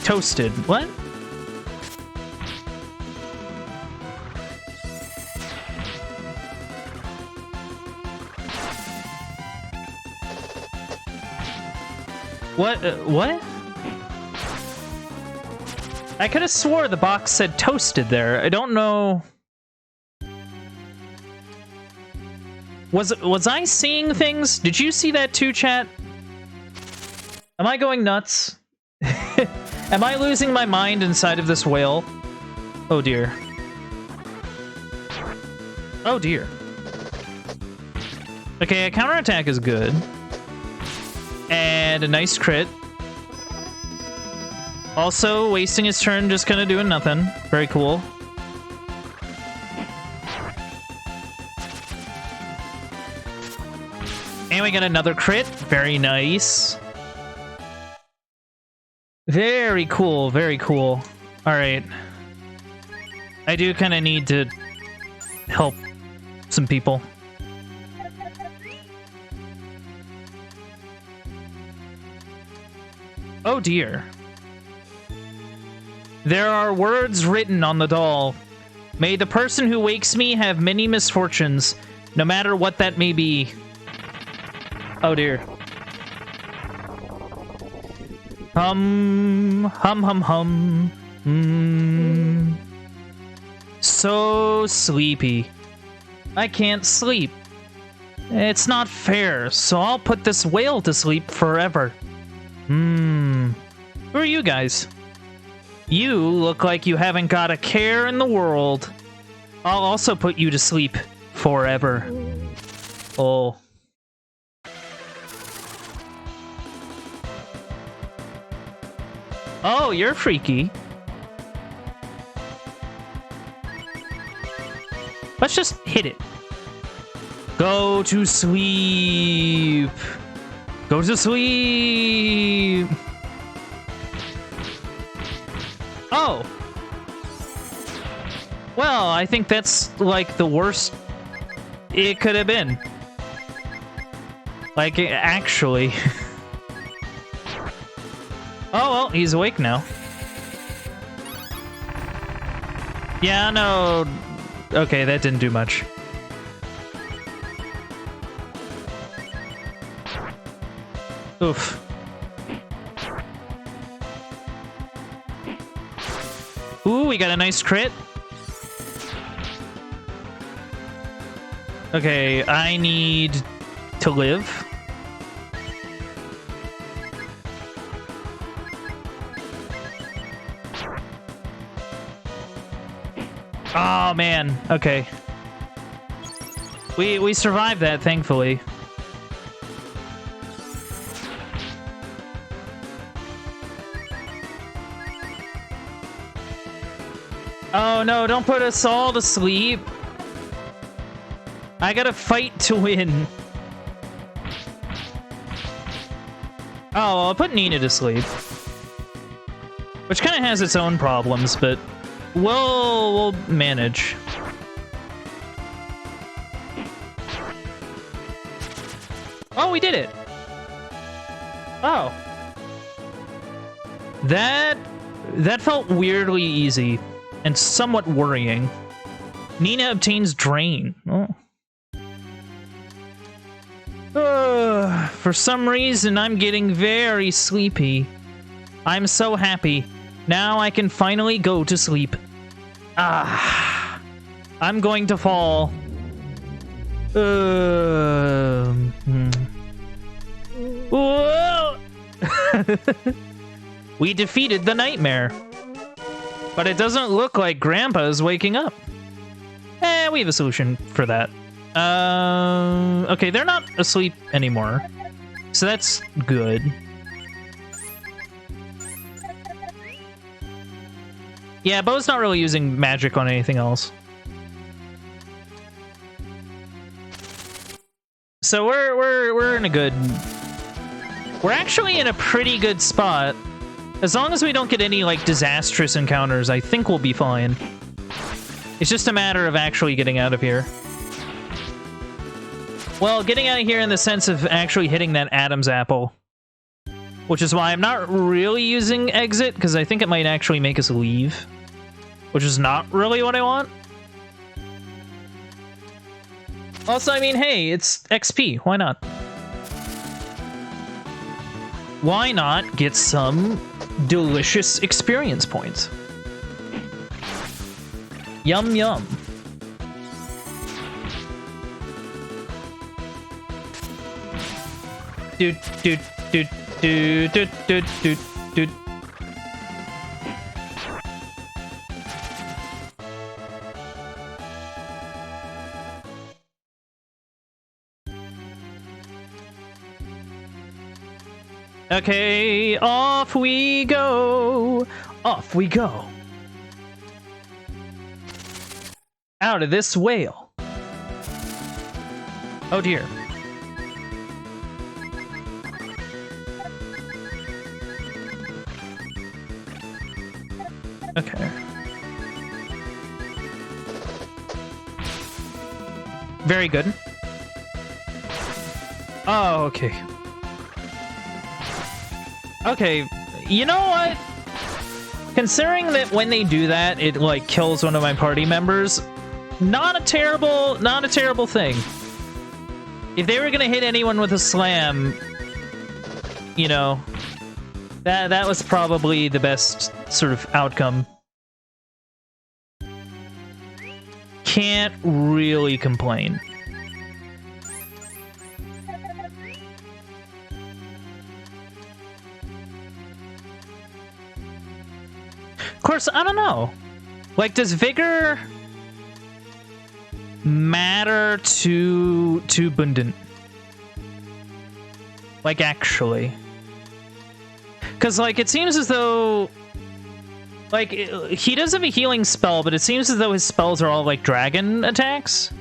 Speaker 1: Toasted. What? What? What? I could have swore the box said toasted there. I don't know. Was I seeing things? Did you see that too, chat? Am I going nuts? Am I losing my mind inside of this whale? Oh dear. Oh dear. Okay, a counterattack is good. And a nice crit. Also, wasting his turn, just kind of doing nothing. Very cool. And we got another crit. Very nice. Very cool, very cool. All right. I do kind of need to help some people. Oh dear. There are words written on the doll. May the person who wakes me have many misfortunes, no matter what that may be. Oh dear. Hum, hum, hum, hum. So sleepy. I can't sleep. It's not fair, so I'll put this whale to sleep forever. Who are you guys? You look like you haven't got a care in the world. I'll also put you to sleep forever. Oh. Oh, you're freaky. Let's just hit it. Go to sleep. Go to sleep. Oh. Well, I think that's like the worst it could have been. Like, actually. Oh, well, he's awake now. Yeah, no. Okay, that didn't do much. Oof. Ooh, we got a nice crit. Okay, I need to live. Oh, man. Okay. We survived that, thankfully. Oh, no, don't put us all to sleep. I gotta fight to win. Oh, I'll put Nina to sleep. Which kind of has its own problems, but we'll manage. Oh, we did it! Oh. That felt weirdly easy and somewhat worrying. Nina obtains Drain. Oh. For some reason, I'm getting very sleepy. I'm so happy. Now I can finally go to sleep. Ah. I'm going to fall. Whoa! We defeated the nightmare. But it doesn't look like Grandpa is waking up. We have a solution for that. Okay, they're not asleep anymore. So that's good. Yeah, Bo's not really using magic on anything else. So we're in a good... We're actually in a pretty good spot. As long as we don't get any, like, disastrous encounters, I think we'll be fine. It's just a matter of actually getting out of here. Well, getting out of here in the sense of actually hitting that Adam's apple. Which is why I'm not really using exit, because I think it might actually make us leave. Which is not really what I want. Also, I mean, hey, it's XP. Why not? Why not get some delicious experience points? Yum, yum. Dude, dude, dude, dude, dude, dude, dude, dude. Okay, off we go. Off we go. Out of this whale. Oh dear. Okay. Very good. Oh, okay. Okay, you know what? Considering that when they do that, it, like, kills one of my party members, not a terrible thing. If they were gonna hit anyone with a slam, you know, that was probably the best sort of outcome. Can't really complain. Of course, I don't know. Like, does Vigor matter to Bundant? Like, actually. Because, like, it seems as though... Like, he does have a healing spell, but it seems as though his spells are all, like, dragon attacks.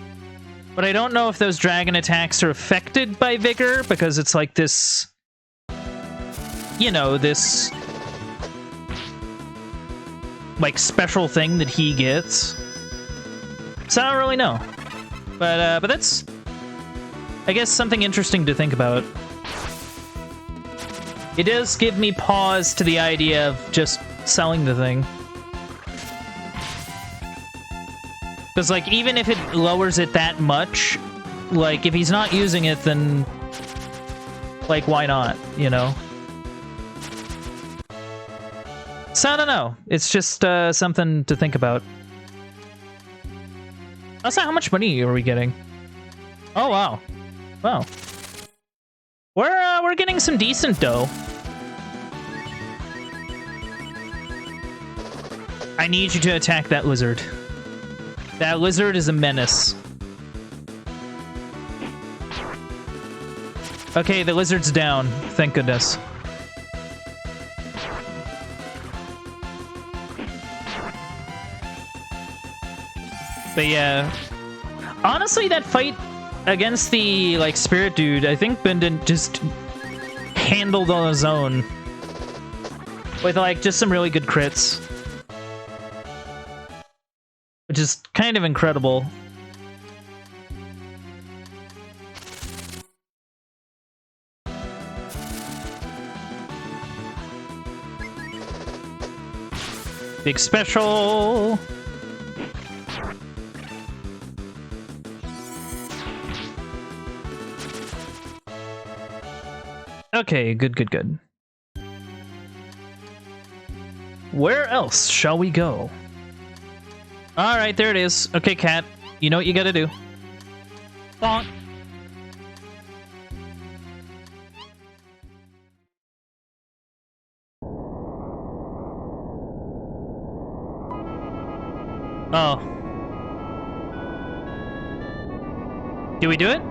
Speaker 1: But I don't know if those dragon attacks are affected by Vigor, because it's like this... You know, this... like, special thing that he gets. So I don't really know. But that's... I guess something interesting to think about. It does give me pause to the idea of just selling the thing. Because, like, even if it lowers it that much, like, if he's not using it, then... like, why not, you know? So, I don't know. It's just something to think about. Also, how much money are we getting? Oh, wow. Wow. We're getting some decent dough. I need you to attack that lizard. That lizard is a menace. Okay, the lizard's down. Thank goodness. But yeah, honestly, that fight against the, like, spirit dude, I think Bundant just handled on his own. With, like, just some really good crits. Which is kind of incredible. Big special! Okay, good, good, good. Where else shall we go? Alright, there it is. Okay, cat. You know what you gotta do. Bonk. Oh. Do we do it?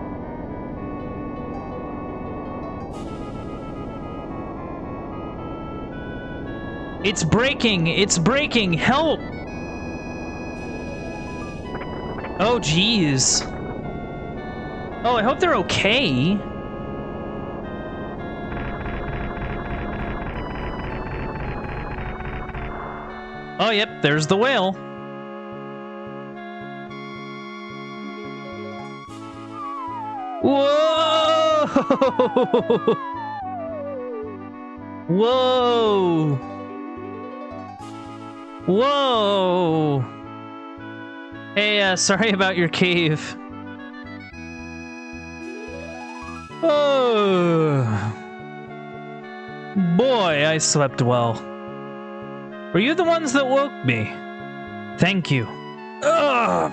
Speaker 1: It's breaking! It's breaking! Help! Oh, jeez. Oh, I hope they're okay. Oh, yep, there's the whale. Whoa! Whoa! Whoa! Hey, sorry about your cave. Oh. Boy, I slept well. Were you the ones that woke me? Thank you. Ugh.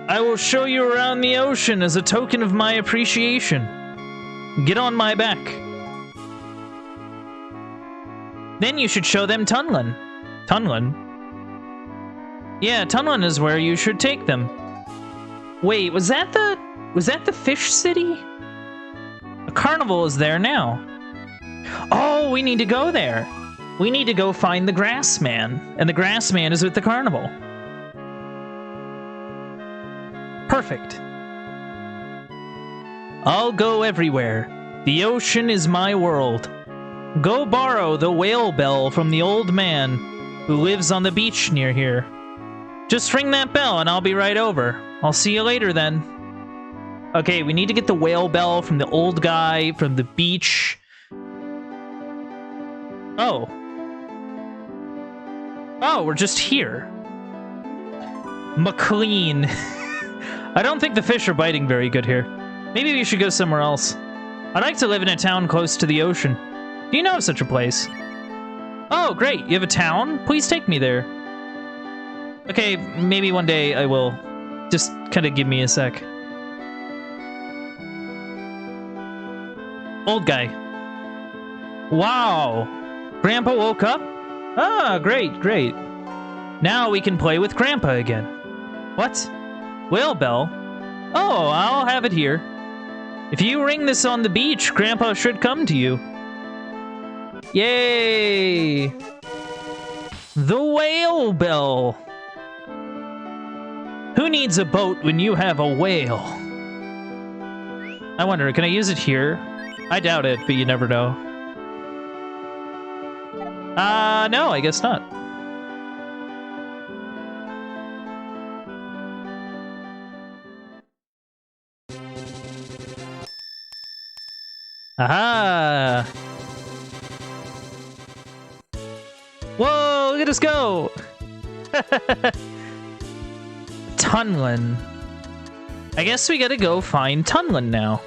Speaker 1: I will show you around the ocean as a token of my appreciation. Get on my back. Then you should show them Tunlan. Tunlan? Yeah, Tunlan is where you should take them. Wait, was that the fish city? A carnival is there now. Oh, we need to go there. We need to go find the grass man, and the grass man is at the carnival. Perfect. I'll go everywhere. The ocean is my world. Go borrow the whale bell from the old man who lives on the beach near here. Just ring that bell and I'll be right over. I'll see you later then. Okay, we need to get the whale bell from the old guy from the beach. Oh. Oh, we're just here. McLean. I don't think the fish are biting very good here. Maybe we should go somewhere else. I'd like to live in a town close to the ocean. Do you know of such a place? Oh, great. You have a town? Please take me there. Okay, maybe one day I will. Just kind of give me a sec. Old guy. Wow. Grandpa woke up? Ah, great, great. Now we can play with Grandpa again. What? Whale bell? Oh, I'll have it here. If you ring this on the beach, Grandpa should come to you. Yay! The whale bell! Who needs a boat when you have a whale? I wonder, can I use it here? I doubt it, but you never know. No, I guess not. Aha! Whoa, look at us go! Tunlin. I guess we gotta go find Tunlin now.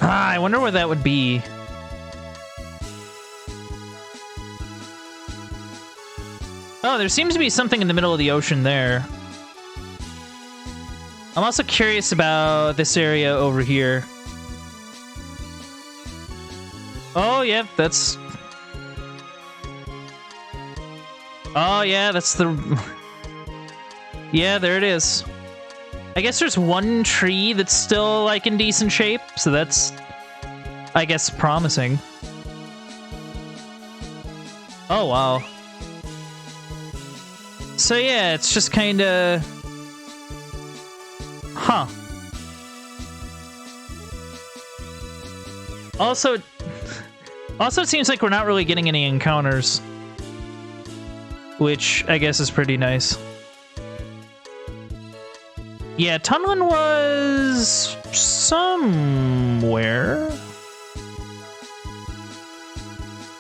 Speaker 1: I wonder where that would be. Oh, there seems to be something in the middle of the ocean there. I'm also curious about this area over here. Oh, yeah, that's... Oh, yeah, that's the... Yeah, there it is. I guess there's one tree that's still, like, in decent shape, so that's, I guess, promising. Oh, wow. So, yeah, it's just kinda... Huh. Also, it seems like we're not really getting any encounters. Which, I guess, is pretty nice. Yeah, Tunlin was... somewhere.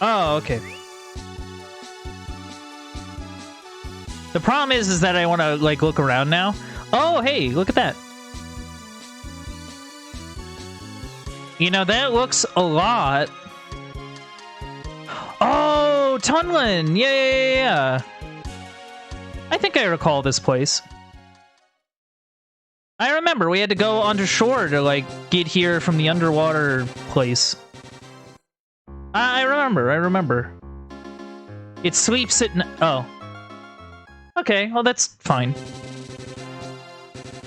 Speaker 1: Oh, okay. The problem is that I want to, like, look around now. Oh, hey, look at that. You know, that looks a lot... Oh, Tunlin! Yeah. I think I recall this place. I remember we had to go onto shore to, like, get here from the underwater place. I remember. It sleeps at oh. Okay, well, that's fine.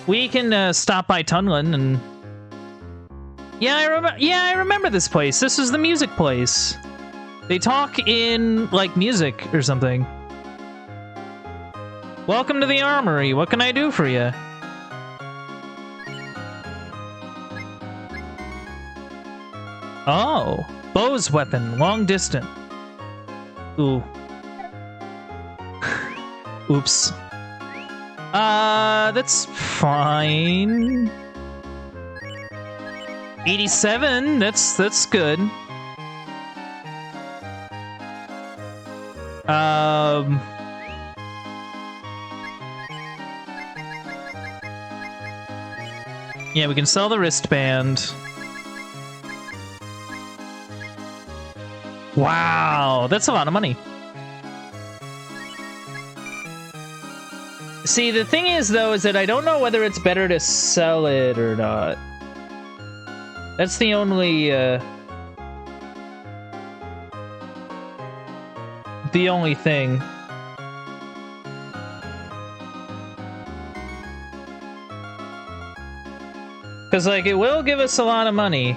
Speaker 1: We can stop by Tunlin and... Yeah, I remember this place. This was the music place. They talk in, like, music or something. Welcome to the armory. What can I do for you? Oh, bow's weapon, long distance. Ooh. Oops. That's fine. 87, that's good. Yeah, we can sell the wristband. Wow, that's a lot of money. See, the thing is, though, is that I don't know whether it's better to sell it or not. That's the only thing. Because, like, it will give us a lot of money.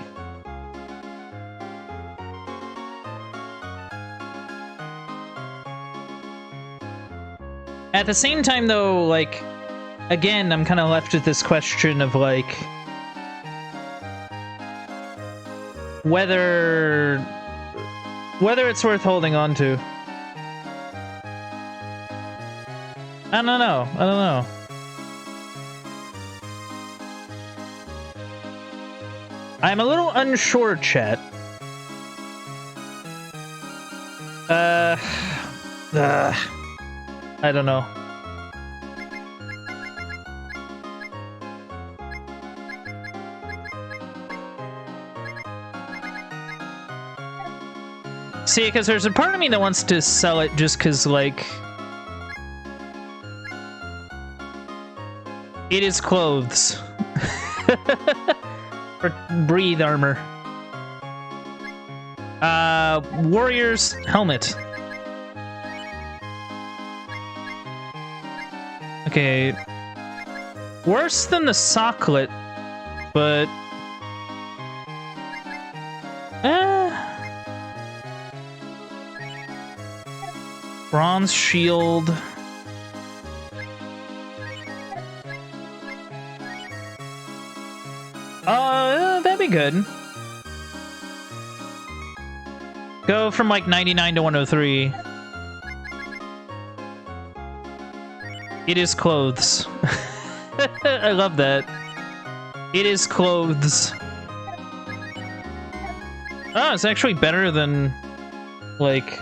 Speaker 1: At the same time, though, like, again, I'm kind of left with this question of, like, whether it's worth holding on to. I don't know. I'm a little unsure, chat. I don't know. See, because there's a part of me that wants to sell it just because, like, it is clothes. Or breathe armor. Warrior's helmet. Okay. Worse than the socklet, but... Bronze shield. That'd be good. Go from like 99 to 103. It is clothes. I love that. It is clothes. Oh, it's actually better than, like,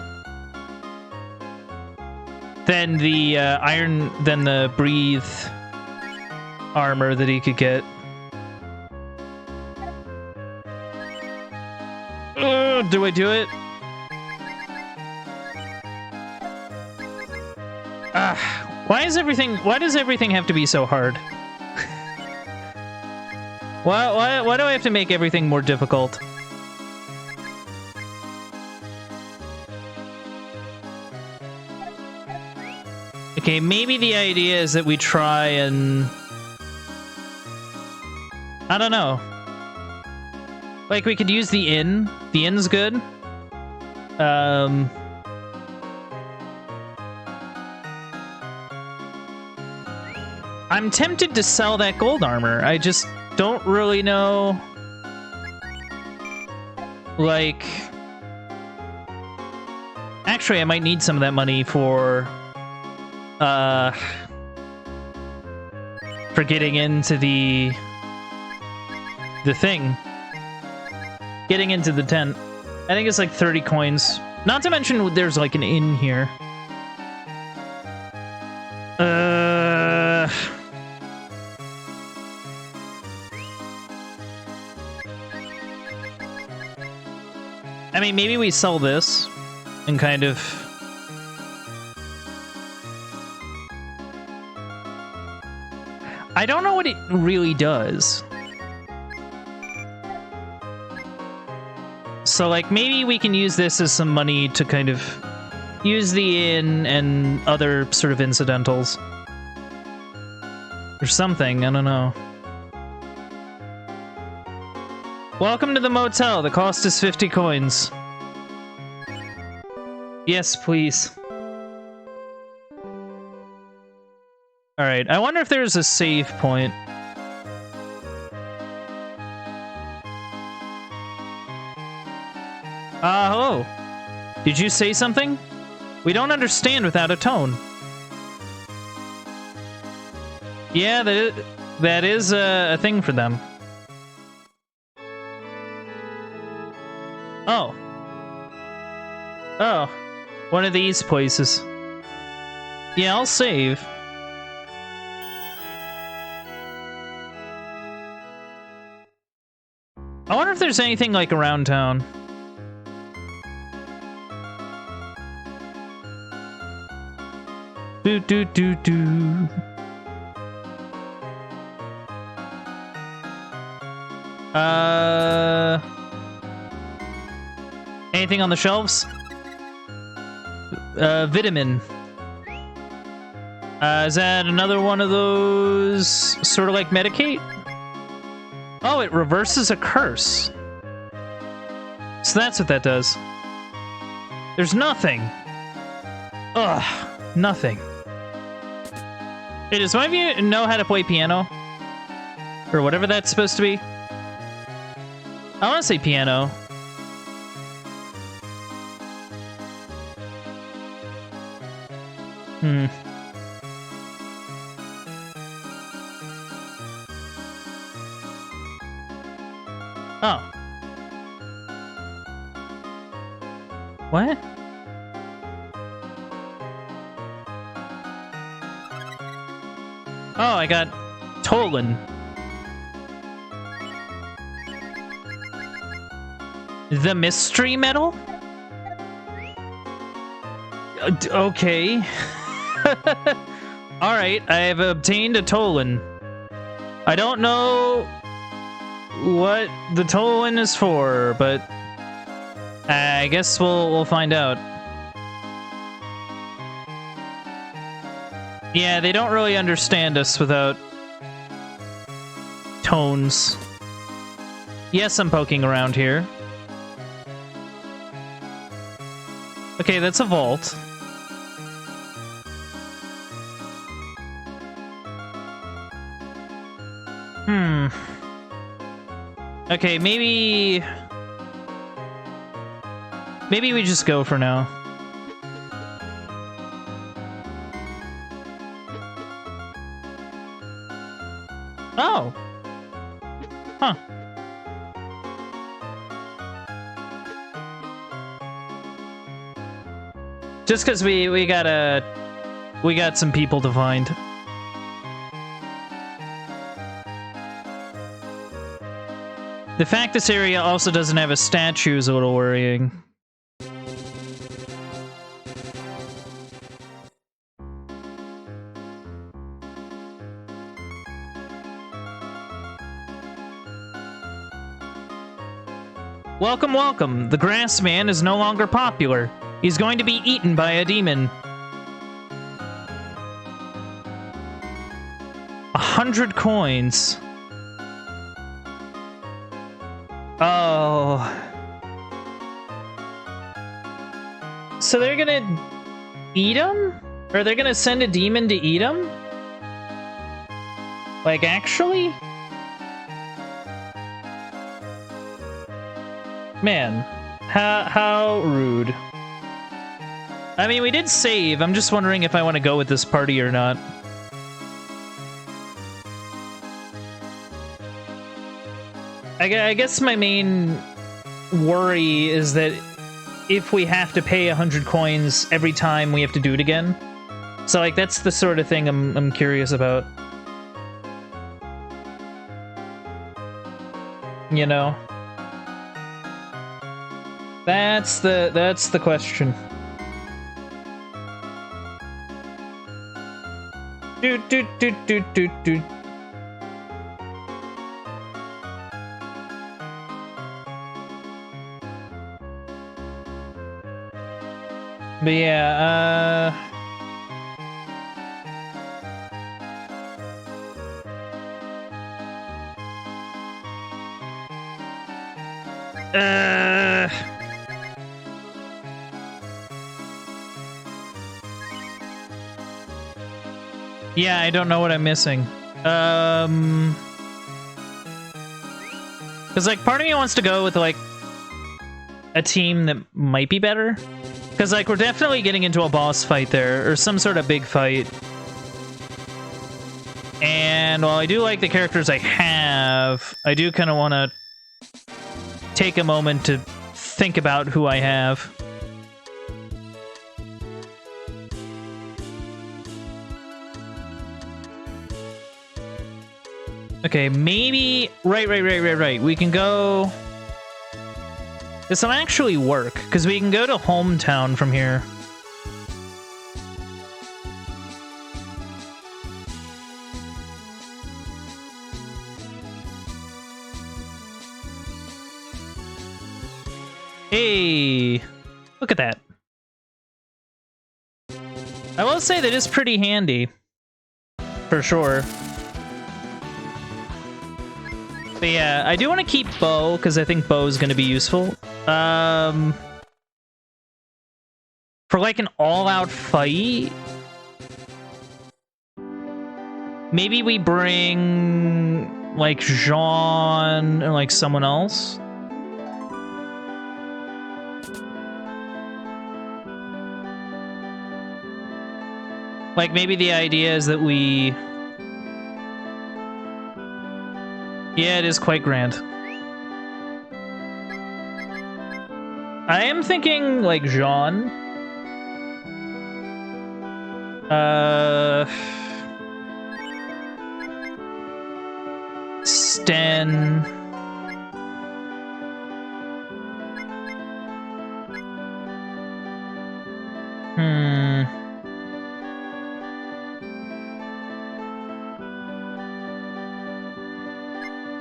Speaker 1: than the than the breathe armor that he could get. Do I do it? Why does everything have to be so hard? Why do I have to make everything more difficult? Okay, maybe the idea is that we try and... I don't know. Like, we could use the inn. The inn's good. I'm tempted to sell that gold armor. I just don't really know... Like... Actually, I might need some of that money for getting into the thing. Getting into the tent. I think it's like 30 coins. Not to mention there's like an inn here. I mean, maybe we sell this and kind of... I don't know what it really does. So, like, maybe we can use this as some money to kind of use the inn and other sort of incidentals. Or something, I don't know. Welcome to the motel. The cost is 50 coins. Yes, please. Alright, I wonder if there's a save point. Hello. Did you say something? We don't understand without a tone. Yeah, that is a thing for them. Oh. Oh. One of these places. Yeah, I'll save. I wonder if there's anything like around town. Do do do do. Anything on the shelves? Vitamin. Is that another one of those sort of like Medicate? Oh, it reverses a curse. So that's what that does. There's nothing. Ugh, nothing. Hey, does one of you know how to play piano? Or whatever that's supposed to be? I want to say piano. Oh. What? Oh, I got Tolan. The mystery medal? Okay. Alright, I have obtained a Tolan. I don't know what the Tolan is for, but I guess we'll find out. Yeah, they don't really understand us without tones. Yes, I'm poking around here. Okay, that's a vault. Okay, maybe we just go for now. Oh. Huh. Just because we got some people to find. The fact this area also doesn't have a statue is a little worrying. Welcome, welcome. The grass man is no longer popular. He's going to be eaten by a demon. 100 coins. Oh. So they're gonna eat him? Or they're gonna send a demon to eat him? Like, actually? Man, how rude. I mean, we did save. I'm just wondering if I want to go with this party or not. I guess my main worry is that if we have to pay 100 coins every time we have to do it again. So, like, that's the sort of thing I'm curious about. You know? That's the question. Do. But yeah, yeah, I don't know what I'm missing. Because, like, part of me wants to go with, like, a team that might be better. Because, like, we're definitely getting into a boss fight there, or some sort of big fight. And while I do like the characters I have, I do kind of want to take a moment to think about who I have. Okay, maybe... Right. We can go... This will actually work, because we can go to Hometown from here. Hey! Look at that. I will say that is pretty handy. For sure. But yeah, I do want to keep Bo, because I think Bo is going to be useful. For like an all-out fight, maybe we bring like Jean or like someone else. Like maybe the idea is that we... Yeah, it is quite grand. I am thinking like Jean. Sten.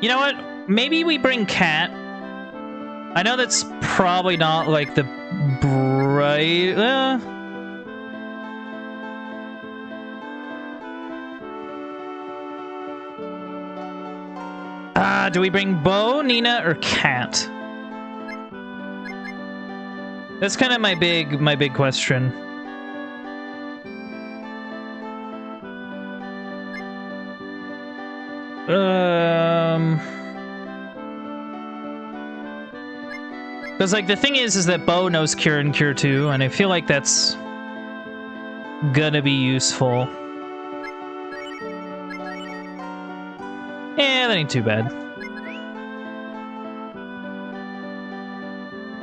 Speaker 1: You know what? Maybe we bring Cat. I know that's probably not like the bright. Do we bring Bo, Nina, or Cat? That's kind of my big question. Because like the thing is that Bo knows Cure and Cure 2, and I feel like that's gonna be useful. Yeah, that ain't too bad.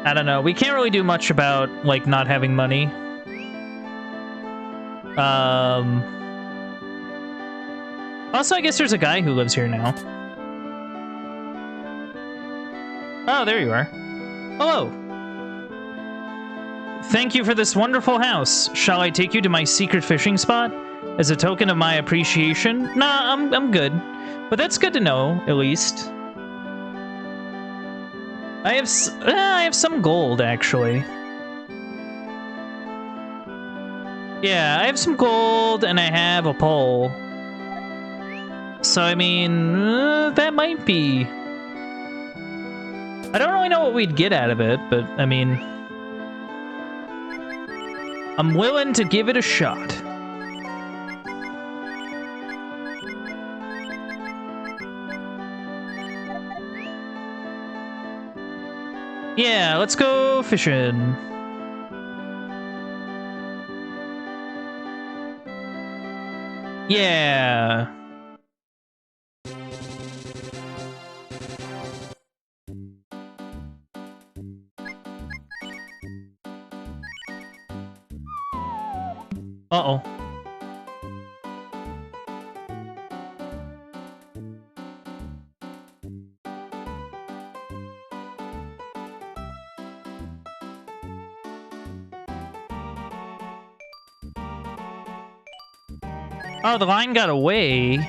Speaker 1: I don't know. We can't really do much about like not having money. Also, I guess there's a guy who lives here now. Oh, there you are. Hello. Thank you for this wonderful house. Shall I take you to my secret fishing spot as a token of my appreciation? Nah, I'm good. But that's good to know, at least. I have some gold, actually. Yeah, I have some gold, and I have a pole. So, I mean, that might be... I don't really know what we'd get out of it, but, I mean... I'm willing to give it a shot. Yeah, let's go fishing. Yeah. Uh-oh. Oh, the line got away.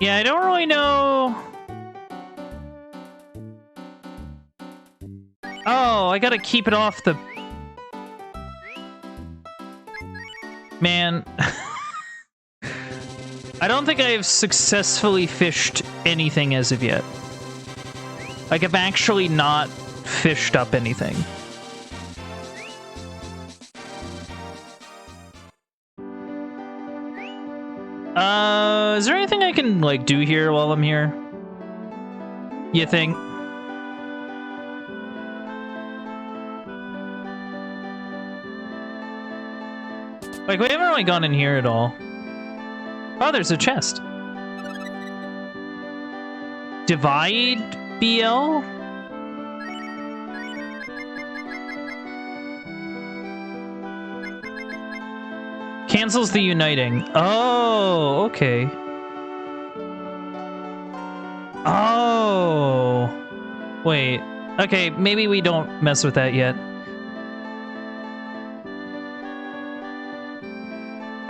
Speaker 1: Yeah, I don't really know. Oh, I gotta keep it off the... Man. I don't think I've successfully fished anything as of yet. Like, I've actually not fished up anything. Is there anything I can, like, do here while I'm here? You think? Like, we haven't really gone in here at all. Oh, there's a chest. Divide BL? Cancels the uniting. Oh, okay. Oh. Wait. Okay, maybe we don't mess with that yet.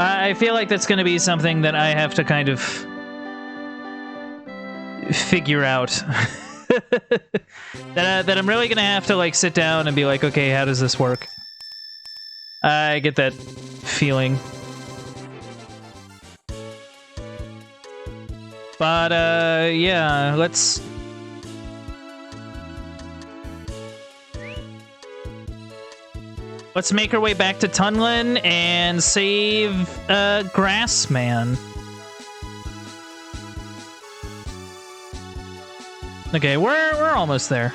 Speaker 1: I feel like that's going to be something that I have to kind of figure out. that I'm really going to have to like sit down and be like, okay, how does this work? I get that feeling. But yeah, let's... Let's make our way back to Tunlin and save Grassman. Okay, we're almost there.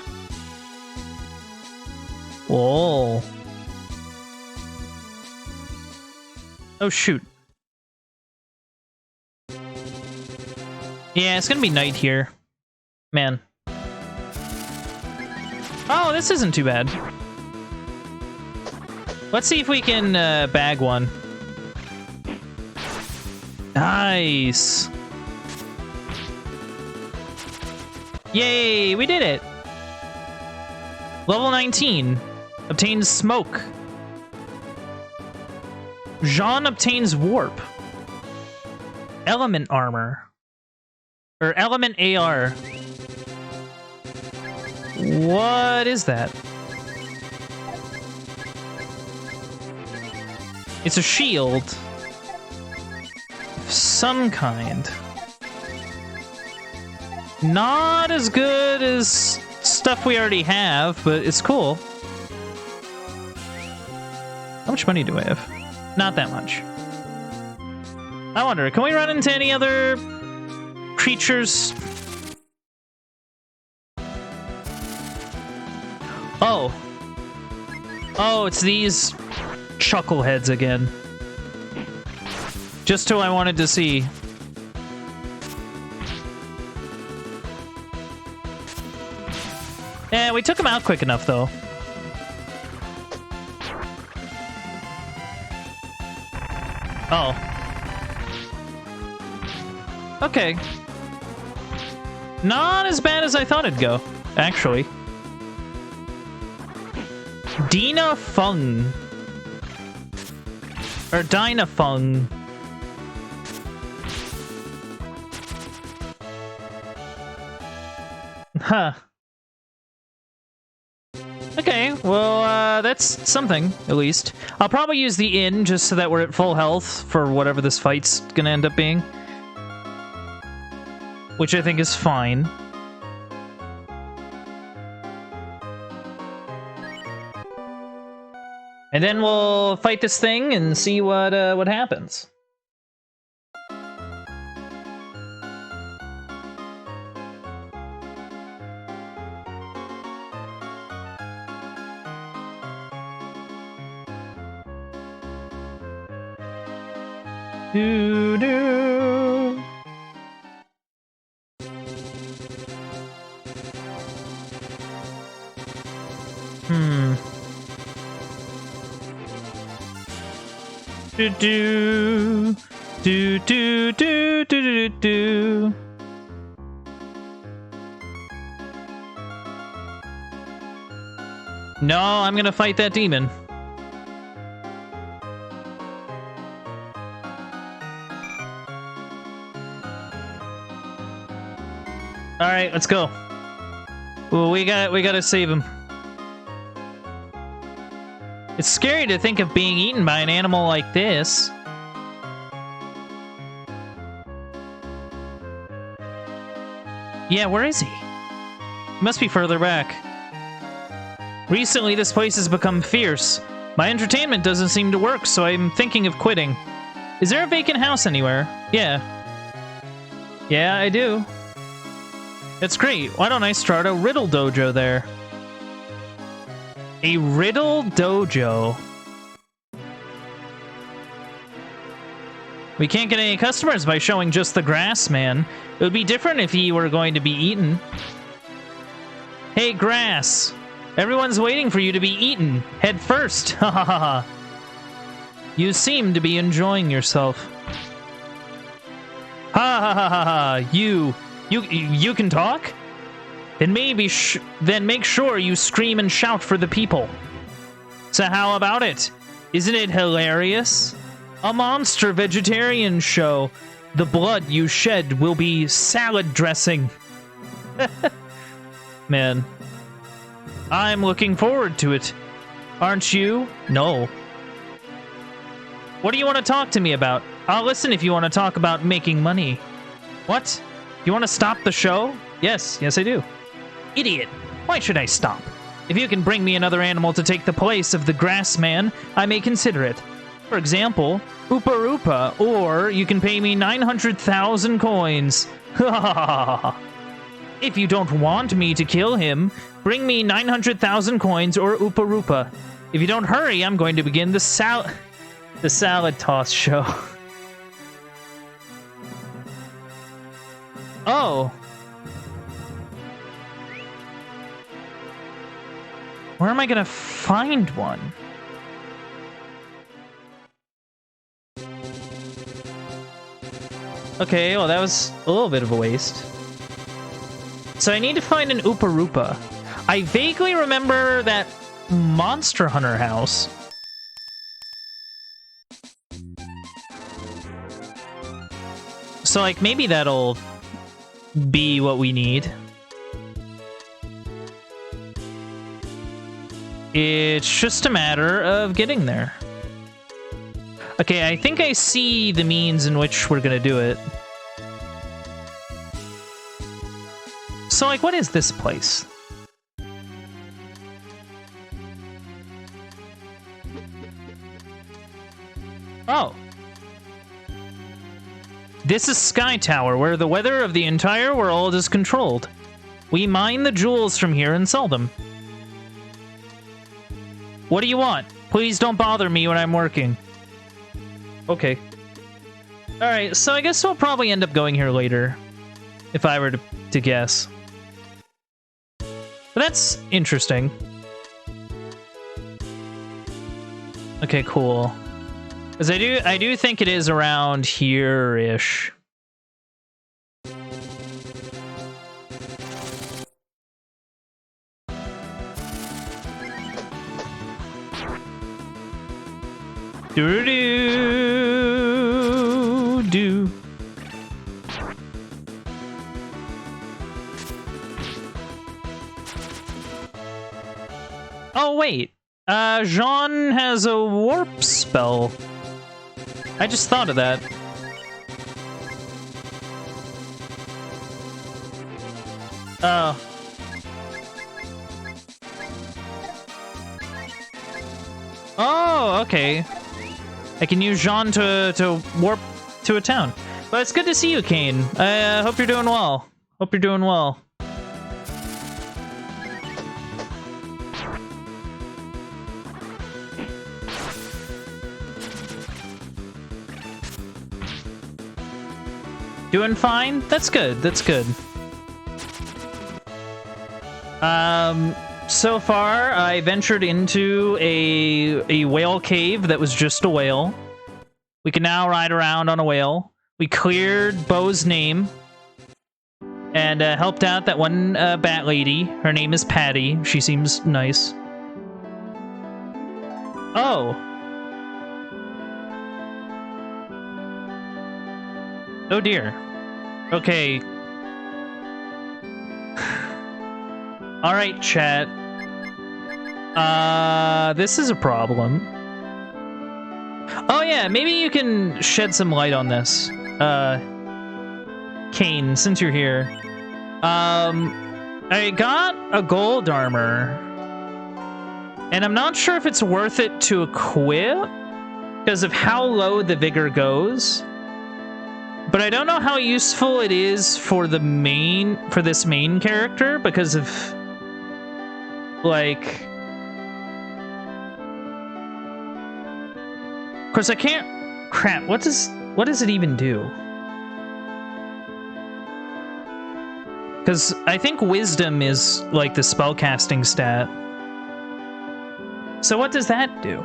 Speaker 1: Whoa. Oh, shoot. Yeah, it's gonna be night here. Man. Oh, this isn't too bad. Let's see if we can bag one. Nice. Yay, we did it. Level 19. Obtains smoke. Jean obtains warp. Element armor. Or element AR. What is that? It's a shield. Of some kind. Not as good as stuff we already have, but it's cool. How much money do I have? Not that much. I wonder, can we run into any other creatures? Oh. Oh, it's these chuckleheads again. Just who I wanted to see. Yeah, we took him out quick enough, though. Oh. Okay. Not as bad as I thought it'd go, actually. Dina Fung. Or Dinah Fung. Huh. Okay, well, that's something, at least. I'll probably use the inn just so that we're at full health for whatever this fight's gonna end up being. Which I think is fine. And then we'll fight this thing and see what happens. Do-do. Do-do. Do-do-do-do-do-do-do. No, I'm gonna fight that demon. All right, let's go. Well, we gotta save him. It's scary to think of being eaten by an animal like this. Yeah, where is he? He must be further back. Recently, this place has become fierce. My entertainment doesn't seem to work, so I'm thinking of quitting. Is there a vacant house anywhere? Yeah. Yeah, I do. That's great. Why don't I start a riddle dojo there? A riddle dojo. We can't get any customers by showing just the grass man. It would be different if he were going to be eaten. Hey, grass. Everyone's waiting for you to be eaten. Head first. Ha ha ha ha. You seem to be enjoying yourself. Ha ha ha ha ha. You can talk? Then then make sure you scream and shout for the people. So how about it? Isn't it hilarious? A monster vegetarian show. The blood you shed will be salad dressing. Man. I'm looking forward to it. Aren't you? No. What do you want to talk to me about? I'll listen if you want to talk about making money. What? You want to stop the show? Yes, I do. Idiot. Why should I stop? If you can bring me another animal to take the place of the grass man, I may consider it. For example, Oopa Roopa, or you can pay me 900,000 coins. Ha ha ha ha. If you don't want me to kill him, bring me 900,000 coins or Oopa Roopa. If you don't hurry, I'm going to begin the salad toss show. Oh. Where am I gonna find one? Okay, well that was a little bit of a waste. So I need to find an Oopa Roopa. I vaguely remember that Monster Hunter house. So like maybe that'll be what we need. It's just a matter of getting there. Okay, I think I see the means in which we're gonna do it. So, like, what is this place? Oh. This is Sky Tower, where the weather of the entire world is controlled. We mine the jewels from here and sell them. What do you want? Please don't bother me when I'm working. Okay. Alright, so I guess we'll probably end up going here later. If I were to guess. But that's interesting. Okay, cool. Because I do think it is around here-ish. Do-do-do. Oh, wait. Jean has a warp spell. I just thought of that. Oh. Oh, okay. I can use Jean to warp to a town. But it's good to see you, Kane. I hope you're doing well. Hope you're doing well. Doing fine? That's good. That's good. So far, I ventured into a whale cave that was just a whale. We can now ride around on a whale. We cleared Bo's name. And helped out that one bat lady. Her name is Patty. She seems nice. Oh. Oh dear. Okay. Alright, chat. This is a problem. Oh yeah, maybe you can shed some light on this. Kane, since you're here. I got a gold armor. And I'm not sure if it's worth it to equip because of how low the vigor goes. But I don't know how useful it is for this main character because of like, of course I can't. Crap. What does it even do? Because I think wisdom is like the spellcasting stat. So what does that do?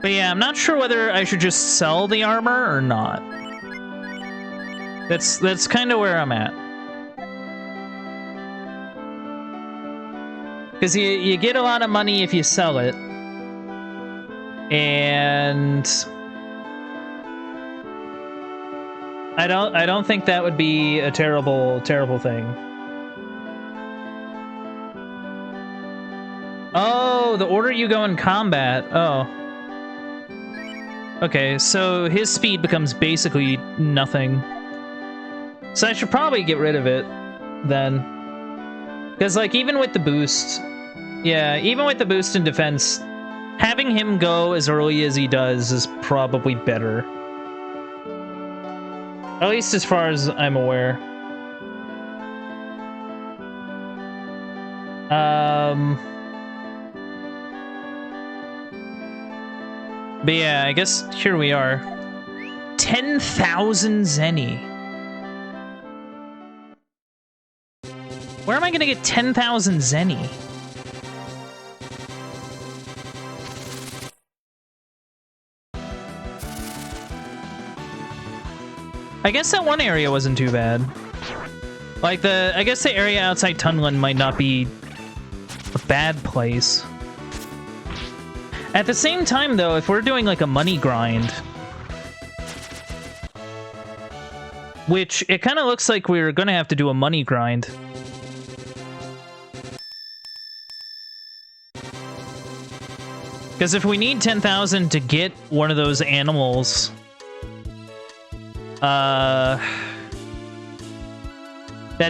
Speaker 1: But yeah, I'm not sure whether I should just sell the armor or not. That's kind of where I'm at. Because you get a lot of money if you sell it. And I don't think that would be a terrible thing. Oh, the order you go in combat. Oh. Okay, so his speed becomes basically nothing. So I should probably get rid of it, then. Because, like, even with the boost... Yeah, even with the boost in defense, having him go as early as he does is probably better. At least as far as I'm aware. But yeah, I guess here we are. 10,000 Zenny. Where am I gonna get 10,000 Zenny? I guess that one area wasn't too bad. Like I guess the area outside Tunlin might not be a bad place. At the same time, though, if we're doing like a money grind, which it kind of looks like we're gonna have to do a money grind. Because if we need 10,000 to get one of those animals, that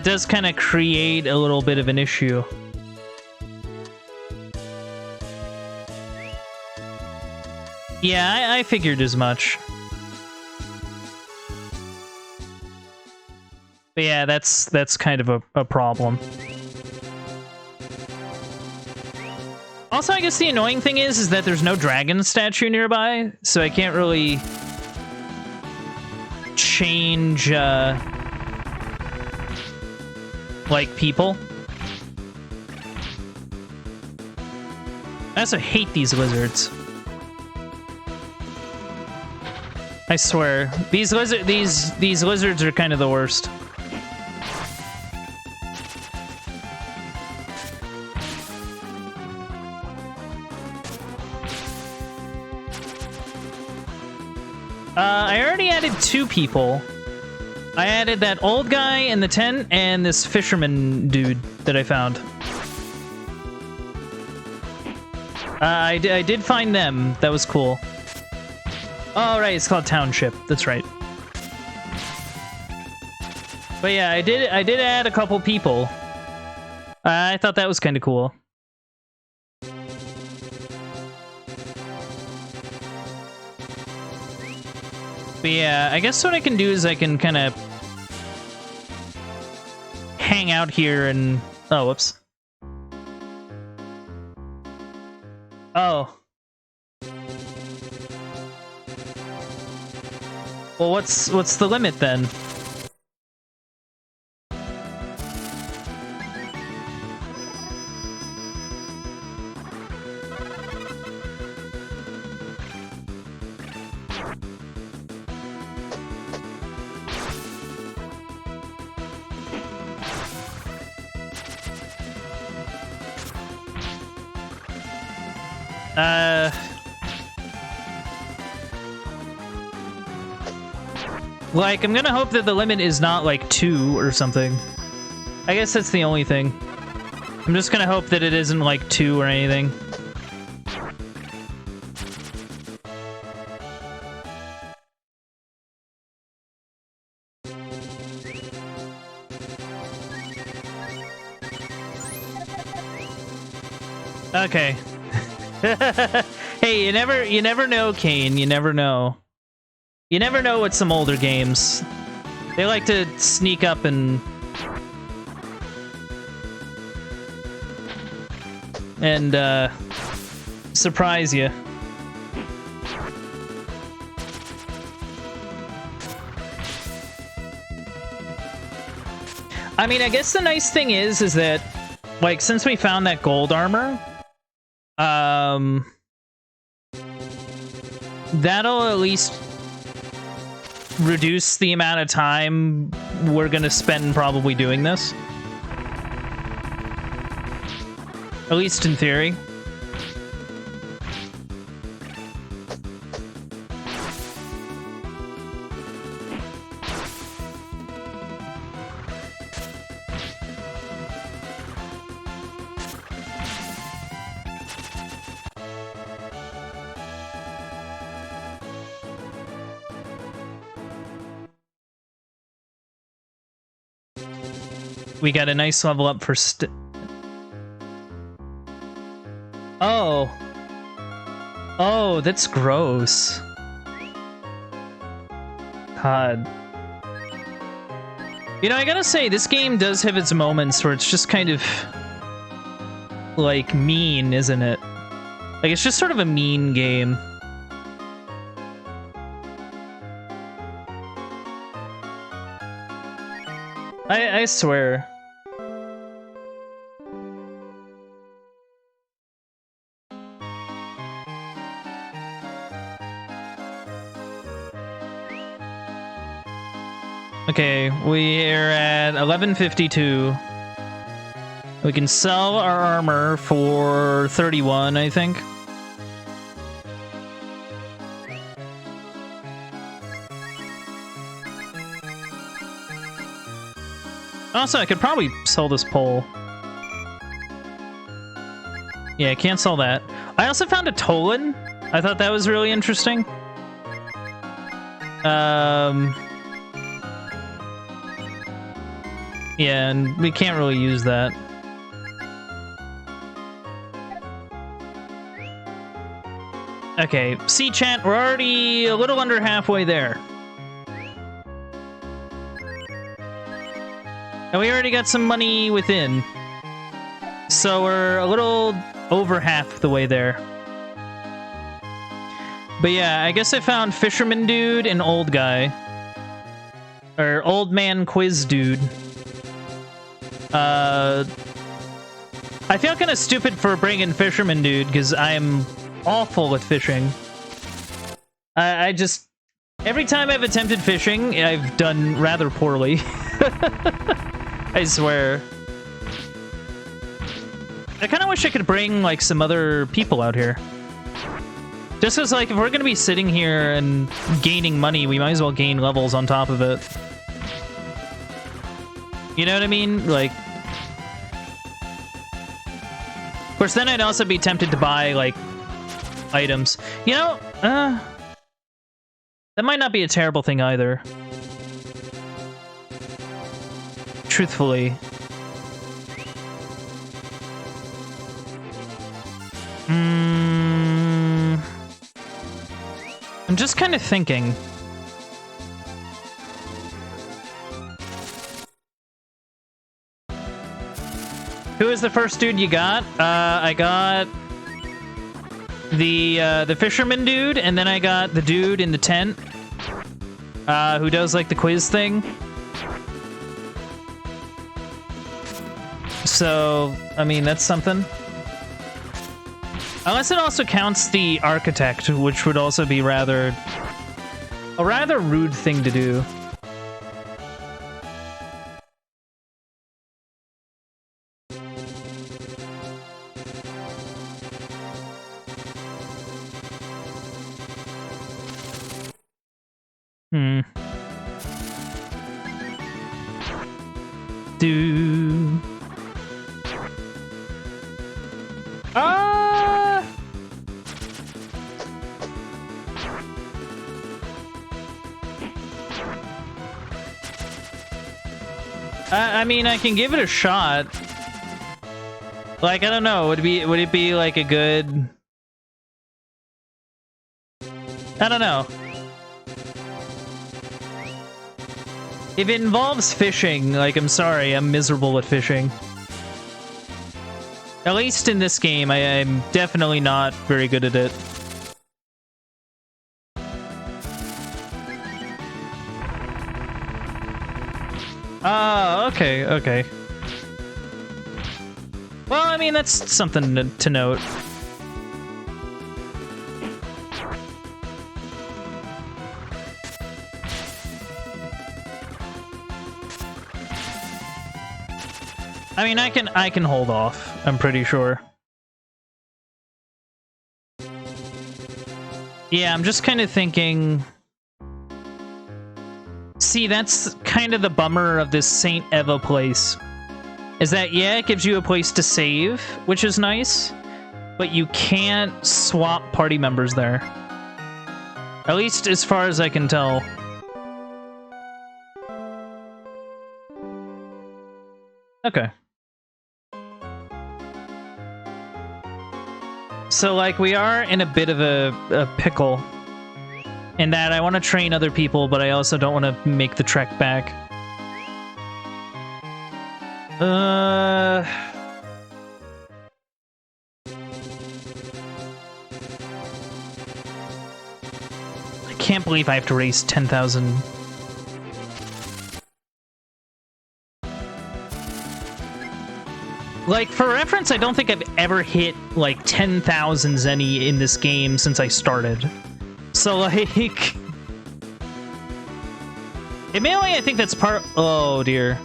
Speaker 1: does kind of create a little bit of an issue. Yeah, I figured as much. But yeah, that's kind of a problem. Also, I guess the annoying thing is that there's no dragon statue nearby, so I can't really change, like, people. I also hate these lizards. I swear, these lizards are kind of the worst. I already added 2 people. I added that old guy in the tent and this fisherman dude that I found. I did find them. That was cool. Oh, right, it's called Township. That's right. But yeah, I did add a couple people. I thought that was kind of cool. But yeah, I guess what I can do is I can kind of hang out here and... Oh, whoops. Oh. Well, what's the limit then? Like, I'm gonna hope that the limit is not, like, 2 or something. I guess that's the only thing. I'm just gonna hope that it isn't, like, 2 or anything. Okay. Hey, you never know, Kane. You never know. You never know with some older games. They like to sneak up and surprise you. I mean, I guess the nice thing is that, like, since we found that gold armor, that'll at least reduce the amount of time we're gonna spend probably doing this. At least in theory. We got a nice level up for Oh. Oh, that's gross. God. You know, I gotta say, this game does have its moments where it's just kind of, like, mean, isn't it? Like, it's just sort of a mean game. I swear. Okay, we're at 1152. We can sell our armor for 31, I think. Also, I could probably sell this pole. Yeah, I can't sell that. I also found a Tolan. I thought that was really interesting. Yeah, and we can't really use that. Okay, see, chat, we're already a little under halfway there. And we already got some money within. So we're a little over half the way there. But yeah, I guess I found Fisherman Dude and Old Guy. Or Old Man Quiz Dude. I feel kind of stupid for bringing Fisherman Dude, because I'm awful with fishing. I just... Every time I've attempted fishing, I've done rather poorly. I swear. I kind of wish I could bring, like, some other people out here. Just because, like, if we're going to be sitting here and gaining money, we might as well gain levels on top of it. You know what I mean? Like... Of course, then I'd also be tempted to buy, like, items. You know, that might not be a terrible thing either. Truthfully. I'm just kind of thinking. Who is the first dude you got? I got the fisherman dude, and then I got the dude in the tent, who does like the quiz thing. So, I mean, that's something. Unless it also counts the architect, which would also be a rather rude thing to do. I mean, I can give it a shot. Like, I don't know. Would it be like a good... I don't know. If it involves fishing, like, I'm sorry, I'm miserable at fishing. At least in this game, I'm definitely not very good at it. Oh, okay, okay. Well, I mean, that's something to note. I mean, I can hold off, I'm pretty sure. Yeah, I'm just kind of thinking... See, that's kind of the bummer of this St. Eva place. Is that, yeah, it gives you a place to save, which is nice, but you can't swap party members there. At least as far as I can tell. Okay. So, like, we are in a bit of a pickle. In that I want to train other people, but I also don't want to make the trek back. I can't believe I have to raise 10,000. Like, for reference, I don't think I've ever hit, like, 10,000 Zenny in this game since I started. So, like... Admittedly, I think that's part... Oh, dear.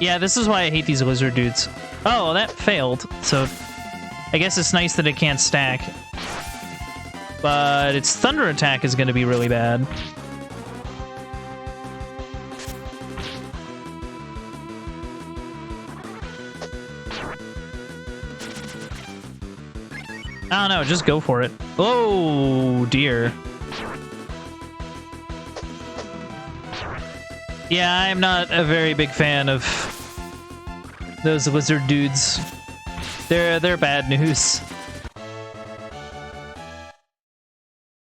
Speaker 1: Yeah, this is why I hate these lizard dudes. Oh, well, that failed. So, I guess it's nice that it can't stack. But its thunder attack is going to be really bad. I don't know, just go for it. Oh, dear. Yeah, I'm not a very big fan of those lizard dudes. They're bad news.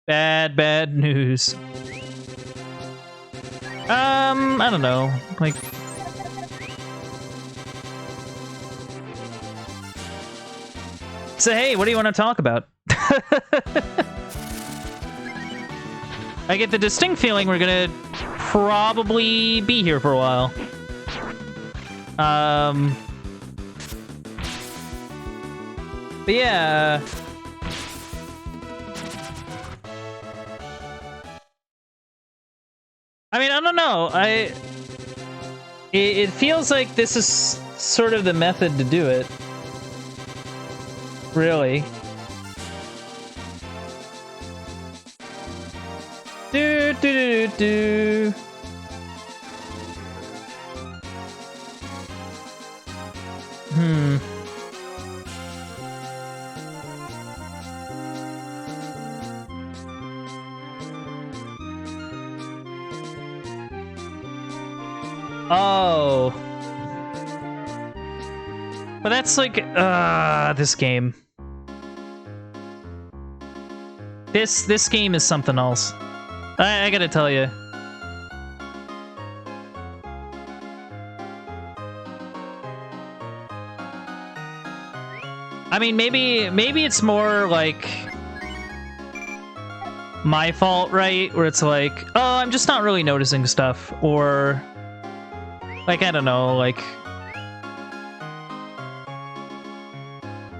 Speaker 1: Bad news. I don't know. Like... So, hey, what do you want to talk about? I get the distinct feeling we're gonna probably be here for a while. But yeah. I mean, I don't know. It feels like this is sort of the method to do it. Really. Do. Oh. But that's like, this game. This game is something else. I gotta tell you. I mean, maybe it's more like my fault, right? Where it's like, oh, I'm just not really noticing stuff, or like, I don't know, like,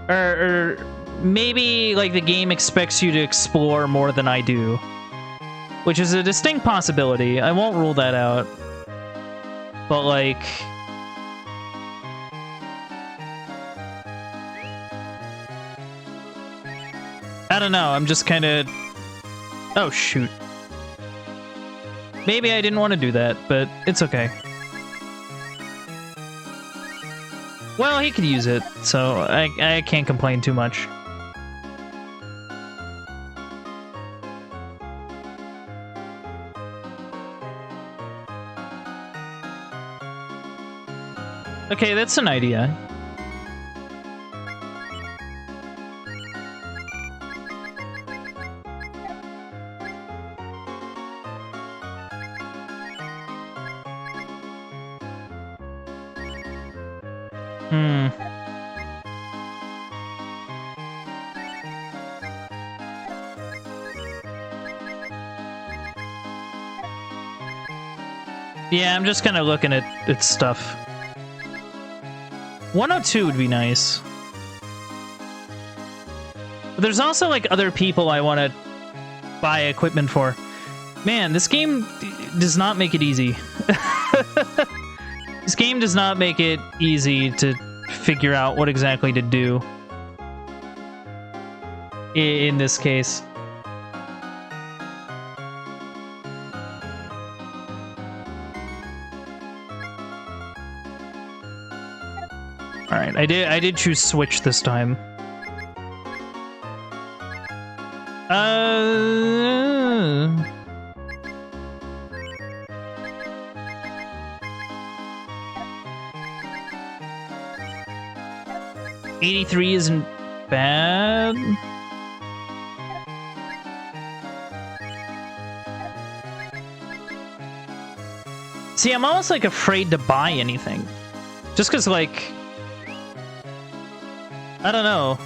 Speaker 1: or maybe like the game expects you to explore more than I do, which is a distinct possibility. I won't rule that out, but like, I don't know, I'm just kind of... Oh, shoot. Maybe I didn't want to do that, but it's okay. Well, he could use it, so I can't complain too much. Okay, that's an idea. Yeah, I'm just kind of looking at its stuff. 102 would be nice. But there's also, like, other people I want to buy equipment for. Man, this game does not make it easy. This game does not make it easy to figure out what exactly to do in this case. Alright, I did choose Switch this time. $83 isn't bad. See, I'm almost like afraid to buy anything. Just because, like, I don't know.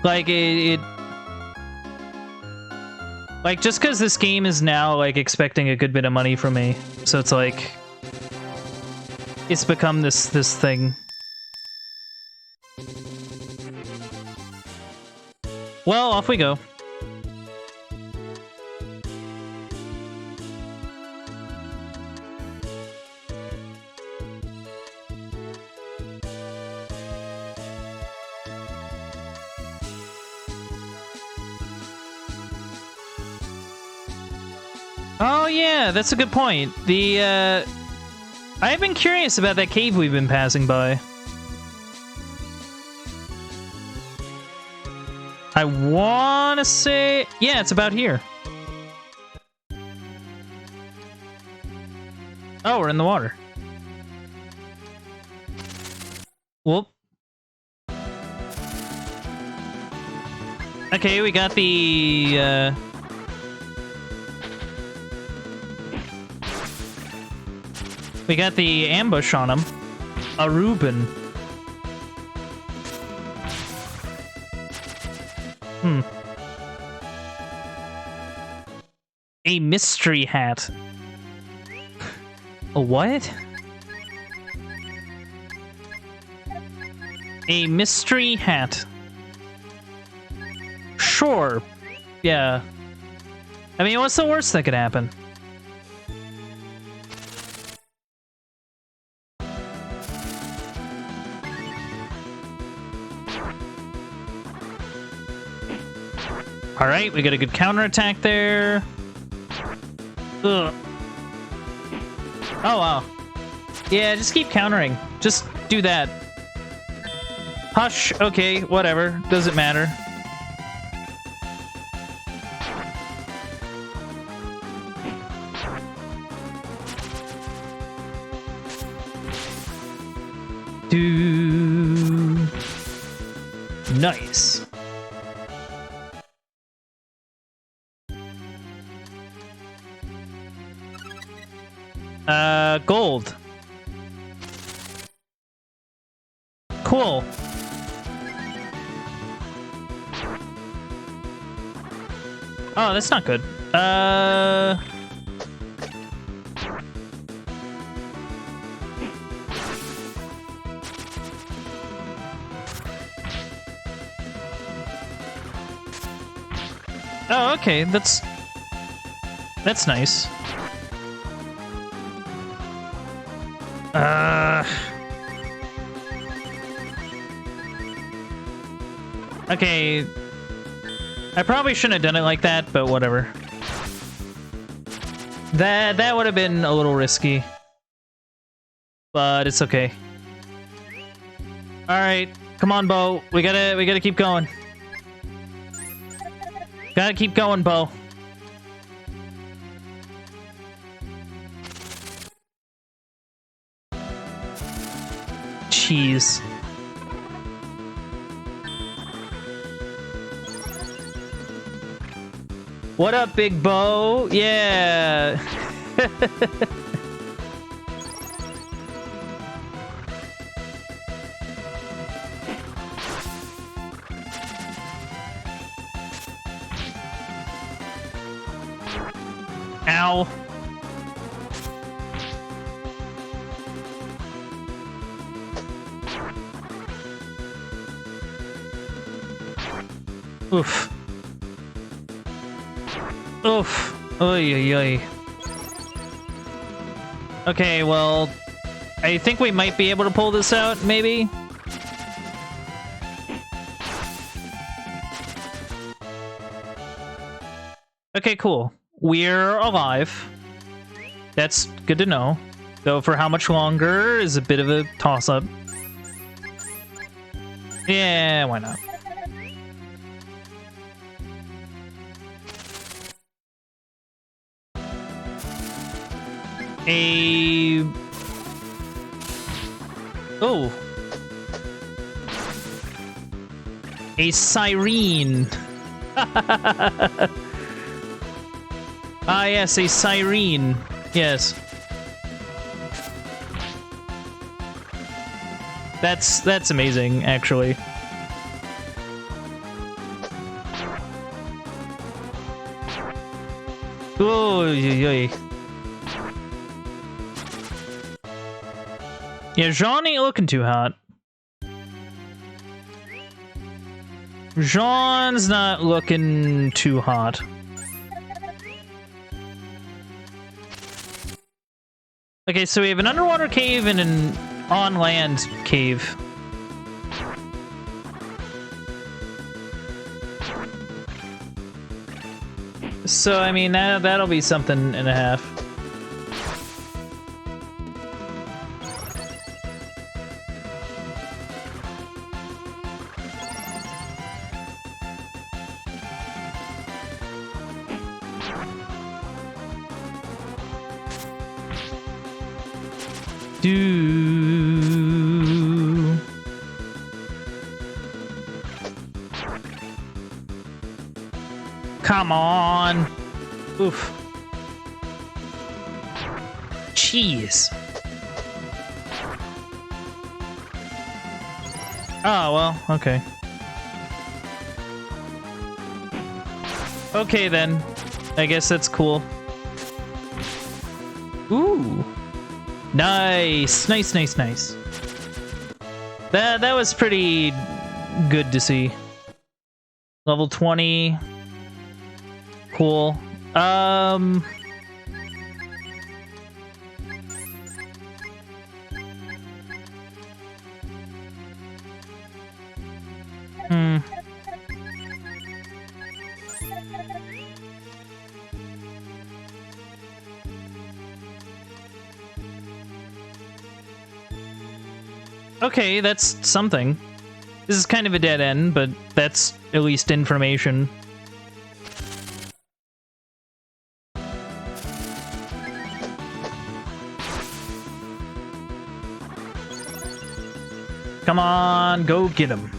Speaker 1: Like, like, just because this game is now, like, expecting a good bit of money from me. So it's like, it's become this thing. Well, off we go. Oh yeah, that's a good point. I've been curious about that cave we've been passing by. I wanna say... yeah, it's about here. Oh, we're in the water. Whoop. Okay, we got the... we got the ambush on him. A Reuben. A mystery hat. A what? A mystery hat. Sure. Yeah. I mean, what's the worst that could happen? Alright, we got a good counterattack there. Ugh. Oh, wow. Yeah, just keep countering. Just do that. Hush. Okay, whatever. Doesn't matter. Nice. Gold. Cool. Oh, that's not good. Oh, okay. That's nice. Okay. I probably shouldn't have done it like that, but whatever. That would have been a little risky. But it's okay. Alright. Come on, Bo. We gotta keep going. Gotta keep going, Bo. Jeez. What up, Big Bo? Yeah. Ow. Oof. Oof. Oy, oy, oy. Okay, well, I think we might be able to pull this out, maybe? Okay, cool. We're alive. That's good to know. Though for how much longer is a bit of a toss-up. Yeah, why not? Oh. A siren. Ah, yes, a siren. Yes. That's amazing, actually. Oh, yeah. Yeah, Jean ain't looking too hot. Jean's not looking too hot. Okay, so we have an underwater cave and an on-land cave. So, I mean, that'll be something and a half. Come on. Oof. Jeez. Oh, well, okay. Okay, then. I guess that's cool. Ooh. Nice. Nice. That was pretty good to see. Level 20. Cool. Okay, that's something. This is kind of a dead end, but that's at least information. Come on, go get him.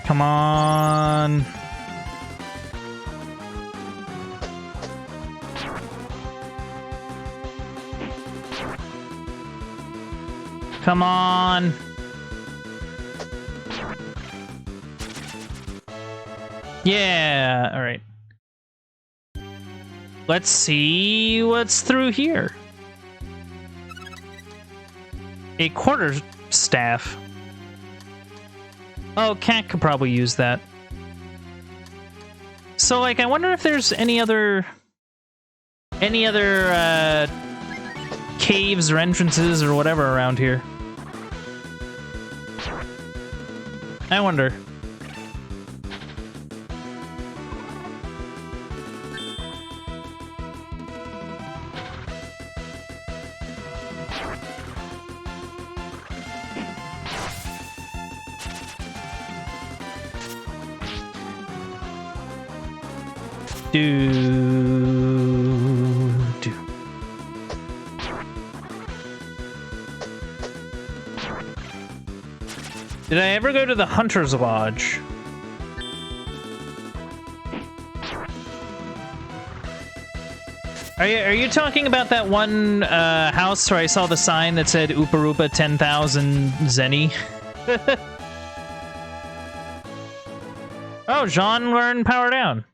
Speaker 1: Come on. Come on. Yeah, all right. Let's see what's through here. A quarterstaff. Oh, Cat could probably use that. So, like, I wonder if there's any other caves or entrances or whatever around here. I wonder. Did I ever go to the Hunter's Lodge? Are you talking about that one house where I saw the sign that said Oopa Roopa 10,000 Zenny? Oh, Jean learned Power Down.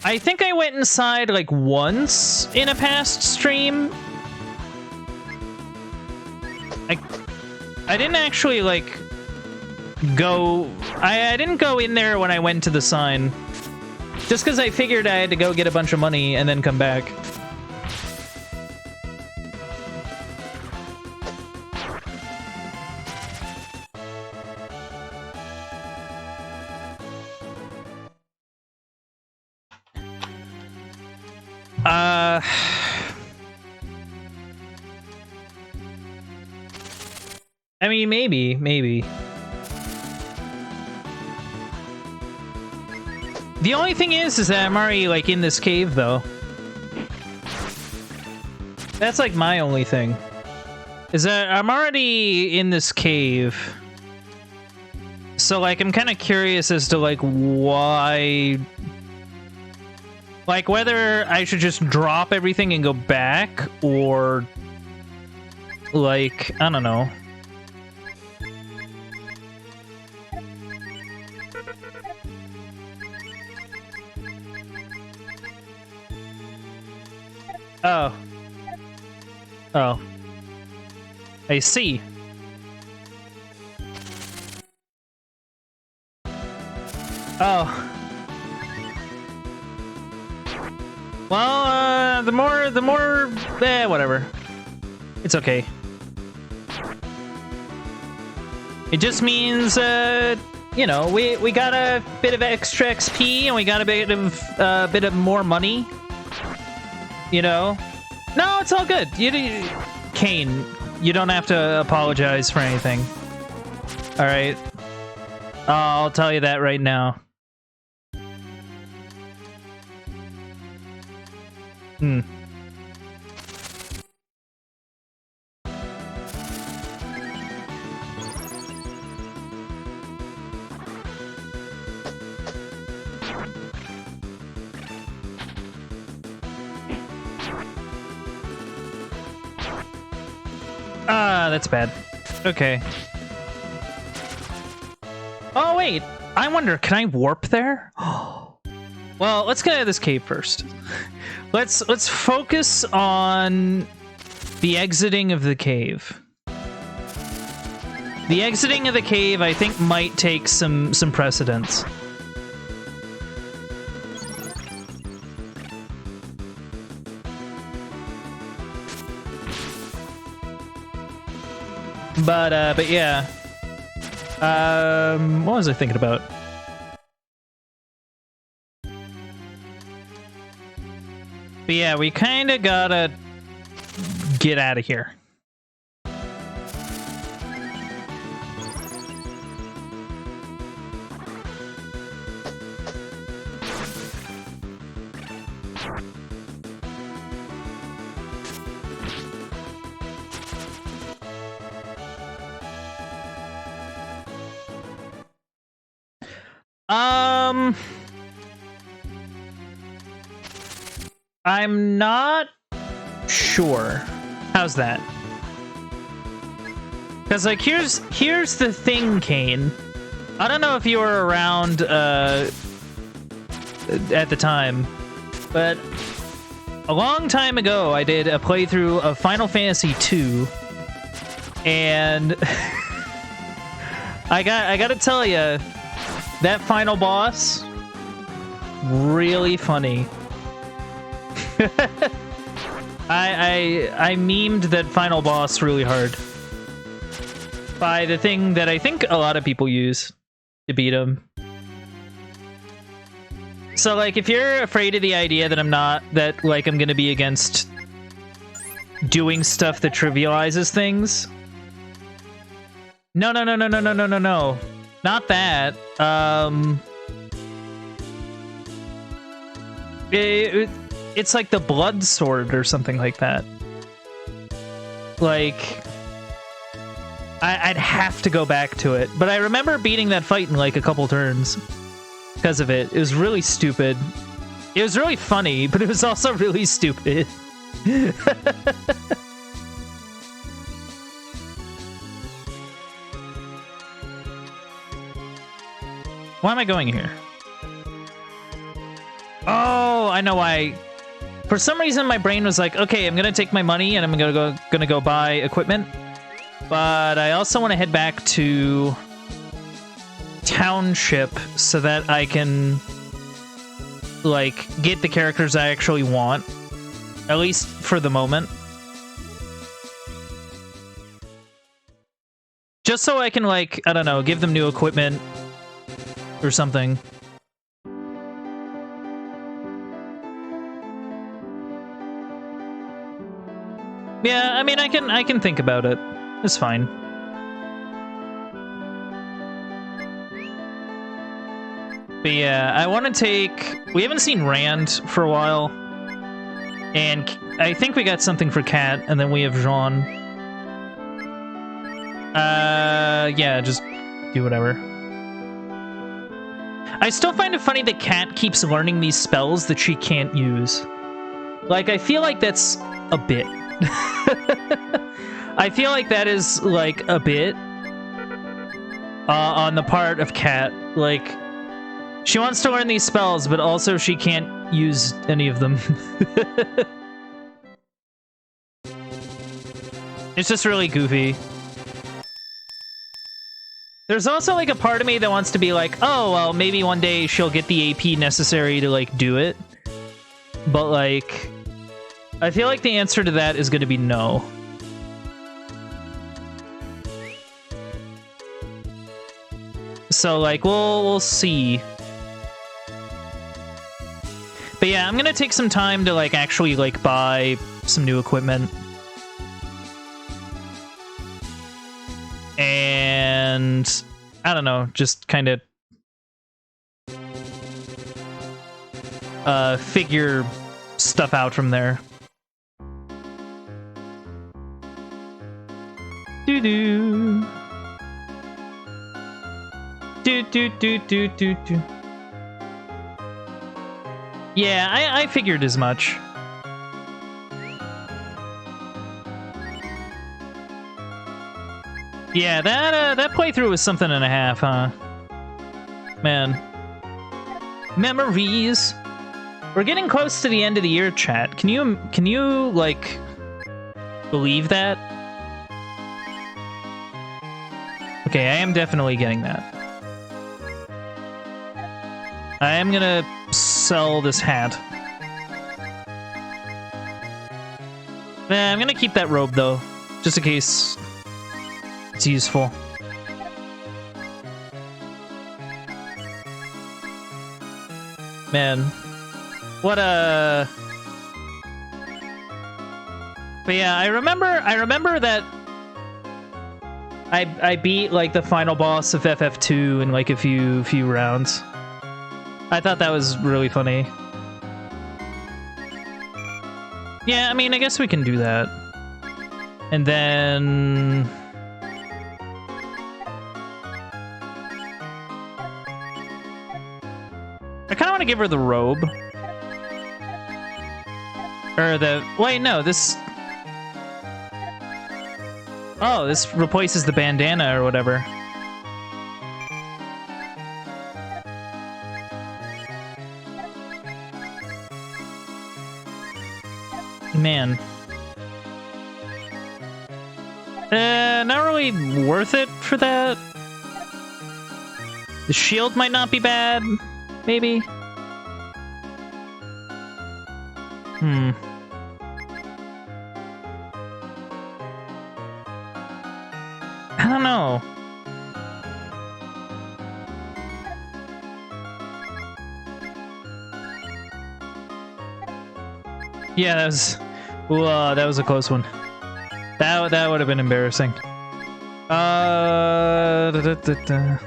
Speaker 1: I think I went inside like once in a past stream. I didn't actually like go. I didn't go in there when I went to the sign, just because I figured I had to go get a bunch of money and then come back. I mean, maybe. The only thing is that I'm already, like, in this cave, though. That's, like, my only thing. Is that I'm already in this cave. So, like, I'm kind of curious as to, like, why... Like, whether I should just drop everything and go back, or... Like, I don't know. Oh. Oh. I see. Oh. Well, the more, whatever. It's okay. It just means, you know, we got a bit of extra XP and we got a bit of more money. You know? No, it's all good. Cain, you don't have to apologize for anything. All right. I'll tell you that right now. That's bad. Okay. Oh, wait. I wonder, can I warp there? Well, let's get out of this cave first. Let's focus on the exiting of the cave. The exiting of the cave, I think, might take some precedence. But yeah. What was I thinking about? But yeah, we kind of gotta get out of here. I'm not sure. How's that? Because, like, here's the thing, Cain. I don't know if you were around at the time, but a long time ago, I did a playthrough of Final Fantasy II, and I gotta tell you, that final boss, really funny. I memed that final boss really hard by the thing that I think a lot of people use to beat him. So, like, if you're afraid of the idea that I'm gonna be against doing stuff that trivializes things, no, not that. It's like the blood sword or something like that. Like, I'd have to go back to it. But I remember beating that fight in like a couple turns because of it. It was really stupid. It was really funny, but it was also really stupid. Why am I going here? Oh, I know why. For some reason, my brain was like, okay, I'm gonna take my money and I'm gonna go buy equipment, but I also want to head back to Township so that I can, like, get the characters I actually want, at least for the moment. Just so I can, like, I don't know, give them new equipment or something. Yeah, I mean, I can think about it. It's fine. But yeah, I want to take... We haven't seen Rand for a while. And I think we got something for Cat, and then we have Jean. Yeah, just do whatever. I still find it funny that Cat keeps learning these spells that she can't use. Like, I feel like that's a bit. I feel like that is, like, a bit on the part of Cat. Like, she wants to learn these spells, but also she can't use any of them. It's just really goofy. There's also, like, a part of me that wants to be like, oh, well, maybe one day she'll get the AP necessary to, like, do it. But, like, I feel like the answer to that is going to be no. So, like, we'll see. But yeah, I'm going to take some time to, like, actually, like, buy some new equipment. And I don't know, just kind of figure stuff out from there. Do do do do do do do do. Yeah, I figured as much. Yeah, that playthrough was something and a half, huh? Man. Memories. We're getting close to the end of the year, chat. Can you like believe that? Okay, I am definitely getting that. I am gonna sell this hat. I'm gonna keep that robe though, just in case it's useful. Man, what a... But yeah, I remember that I beat like the final boss of FF2 in like a few rounds. I thought that was really funny. Yeah, I mean, I guess we can do that. And then... I kind of want to give her the robe. Or the... Wait, no, this... Oh, this replaces the bandana or whatever. Man. Not really worth it for that. The shield might not be bad. Maybe. I don't know. Yeah, that was... Whoa, that was a close one. That would have been embarrassing. Da, da, da, da.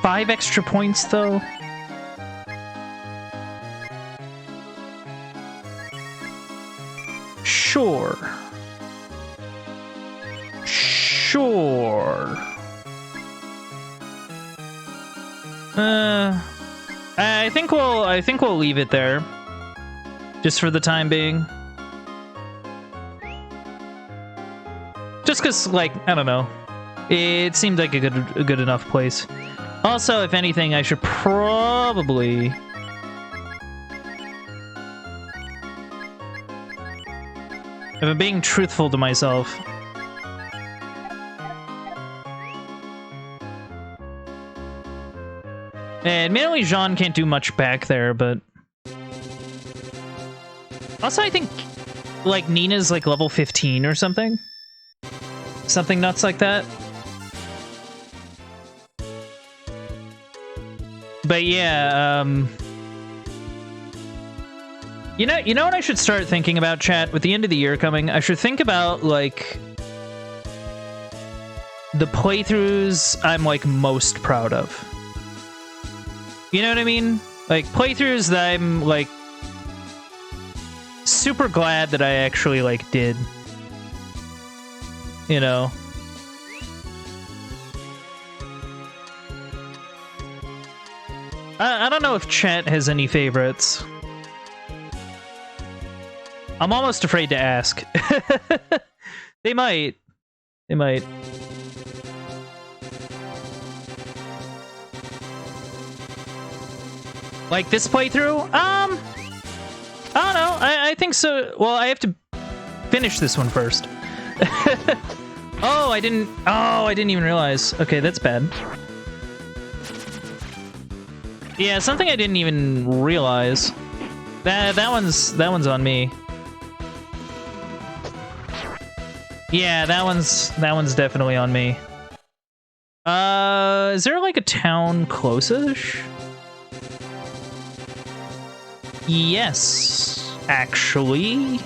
Speaker 1: Five extra points, though. Sure. Sure. I think we'll leave it there, just for the time being. Just because, like, I don't know, it seemed like a good enough place. Also, if anything, I should probably... If I'm being truthful to myself... Admittedly, Jean can't do much back there, but... Also, I think, like, Nina's, like, level 15 or something? Something nuts like that? But yeah, you know what I should start thinking about, chat? With the end of the year coming, I should think about, like, the playthroughs I'm, like, most proud of. You know what I mean? Like, playthroughs that I'm, like, super glad that I actually, like, did. You know? I don't know if chat has any favorites. I'm almost afraid to ask. They might. They might. Like this playthrough? I don't know. I think so. Well, I have to finish this one first. Oh, I didn't even realize. Okay, that's bad. Yeah, something I didn't even realize. That one's on me. Yeah, that one's definitely on me. Is there like a town close-ish? Yes, actually.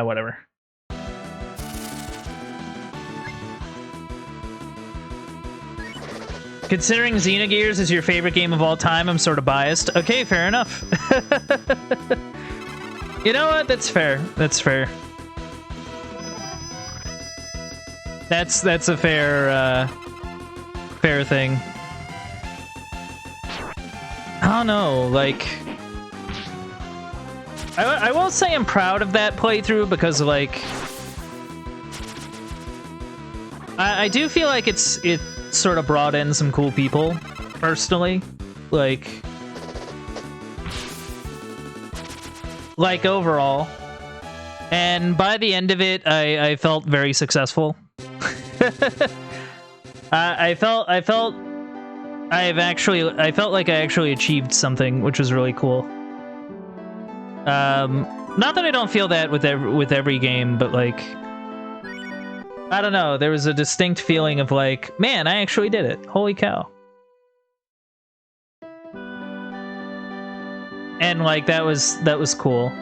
Speaker 1: Whatever. Considering Xenogears is your favorite game of all time, I'm sort of biased. Okay, fair enough. You know what? That's fair. That's fair. That's a fair, fair thing. I don't know, like... I will say I'm proud of that playthrough because, like... I do feel like it sort of brought in some cool people, personally. Like overall. And by the end of it, I felt very successful. I felt like I actually achieved something, which was really cool. Not that I don't feel that with every game, but like, I don't know, there was a distinct feeling of like, man, I actually did it. Holy cow. And like that was cool.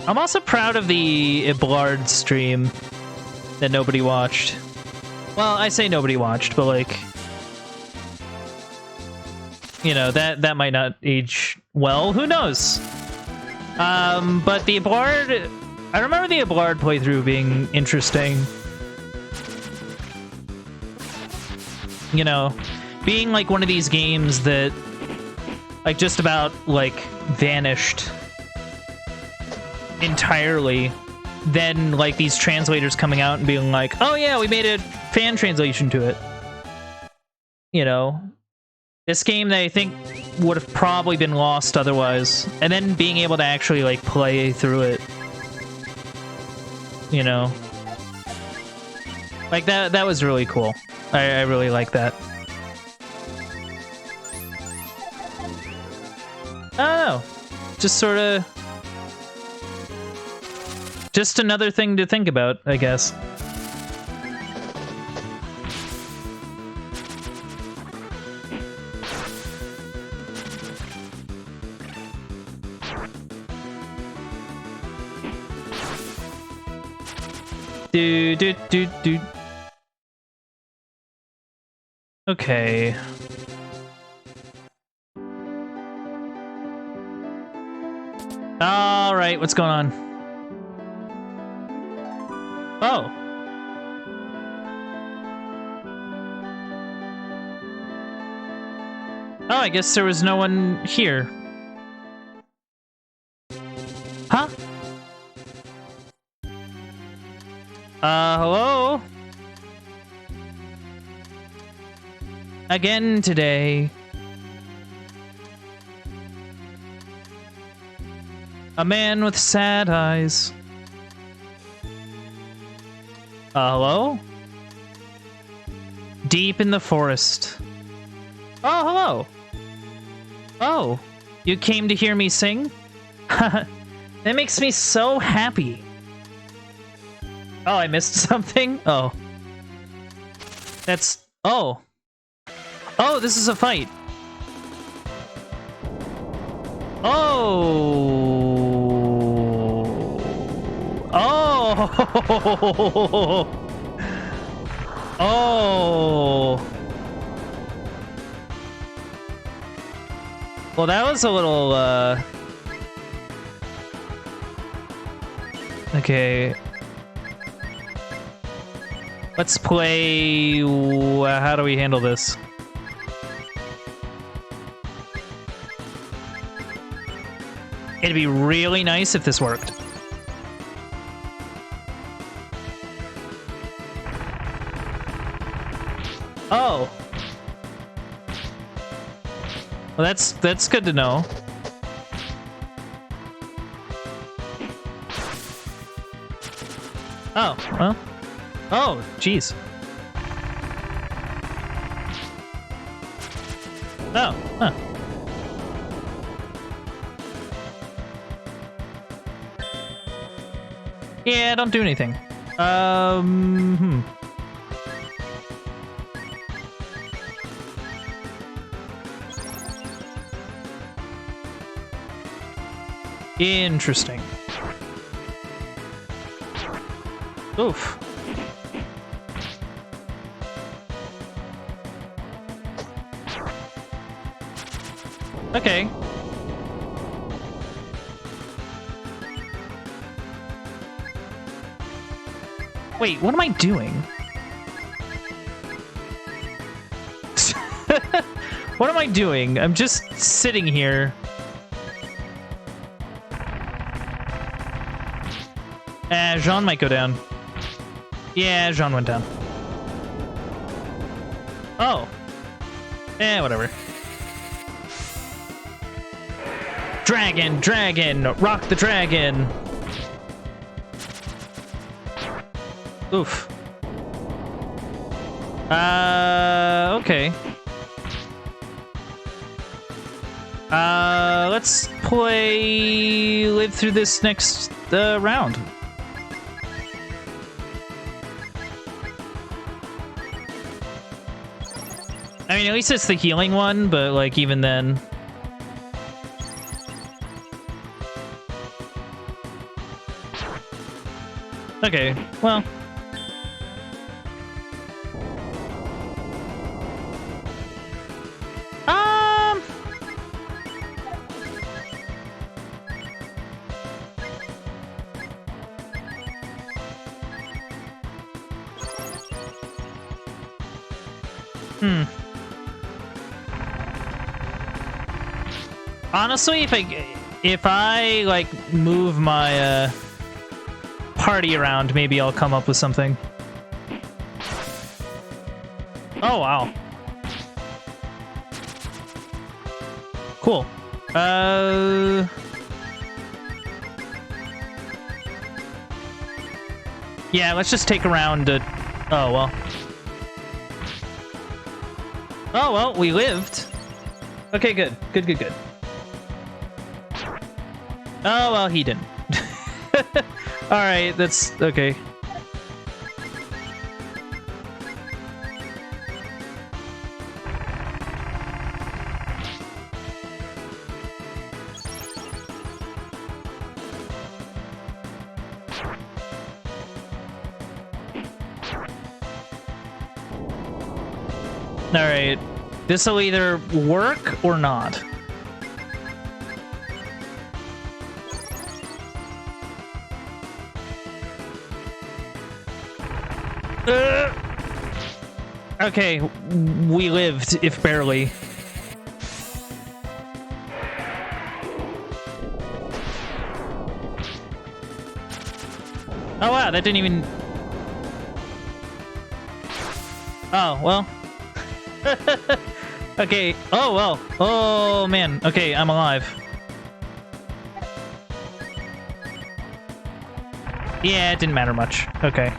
Speaker 1: I'm also proud of the Iblard stream that nobody watched. Well, I say nobody watched, but like, you know, that might not age well. Who knows? But the Iblard, I remember the Iblard playthrough being interesting. You know, being like one of these games that like just about like vanished entirely, then like these translators coming out and being like, oh yeah, we made a fan translation to it. You know, this game that I think would have probably been lost otherwise, and then being able to actually like play through it, you know, like that was really cool. I really like that. I don't know, just sort of just another thing to think about, I guess. Do. Okay. All right, what's going on? Oh. Oh, I guess there was no one here. Huh? Hello? Again today. A man with sad eyes. Hello? deep in the forest. Oh, hello. Oh, you came to hear me sing? That makes me so happy. Oh, I missed something? Oh. That's... Oh. Oh, this is a fight. Oh. Oh. Oh. Well, that was a little, okay. Let's play... how do we handle this? It'd be really nice if this worked. Oh. Well, that's good to know. Oh, well. Oh, jeez. Oh, huh. Yeah, don't do anything. Interesting. Oof. Okay. Wait, what am I doing? What am I doing? I'm just sitting here. Jean might go down. Yeah, Jean went down. Oh. Whatever. Dragon, dragon, rock the dragon. Oof. Okay. Let's live through this next round. I mean, at least it's the healing one, but, like, even then... Okay, well... Honestly, if I like move my party around, maybe I'll come up with something. Oh wow. Cool. Yeah, let's just take a round to... Oh well. Oh well, we lived. Okay, good. Good. Oh, well, he didn't. Alright, that's... okay. Alright. This'll either work or not. Okay, we lived, if barely. Oh wow, that didn't even... Oh, well. Okay, oh well. Oh man, okay, I'm alive. Yeah, it didn't matter much. Okay.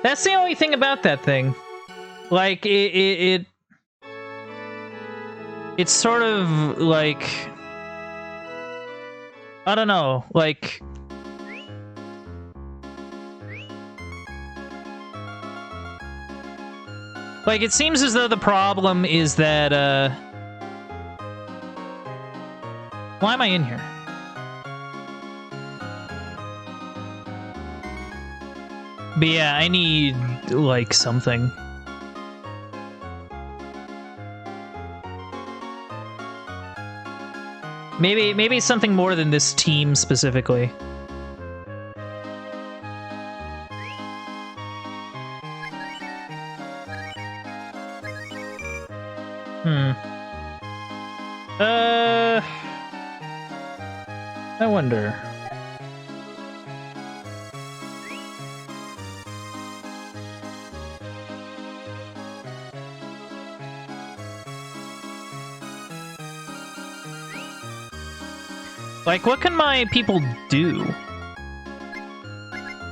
Speaker 1: That's the only thing about that thing. Like, it's sort of like, I don't know, like, it seems as though the problem is that, why am I in here? But yeah, I need, like, something. Maybe something more than this team specifically. I wonder. Like, what can my people do?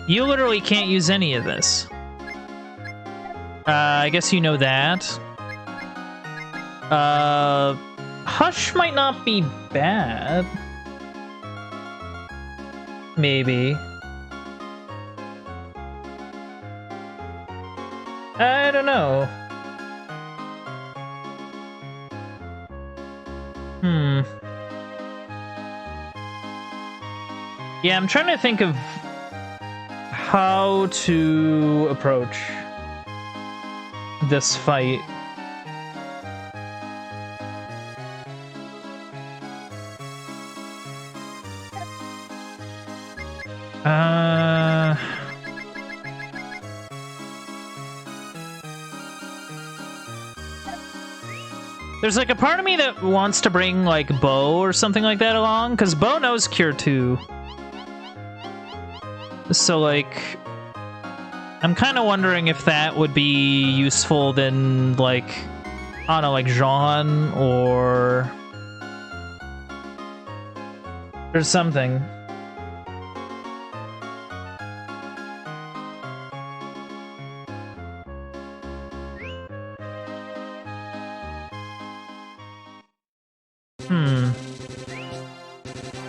Speaker 1: You literally can't use any of this. I guess you know that. Hush might not be bad. Maybe. I don't know. Yeah, I'm trying to think of how to approach this fight. There's like a part of me that wants to bring like Bo or something like that along, because Bo knows Cure 2. So like, I'm kind of wondering if that would be useful than like, I don't know, like Jean or something.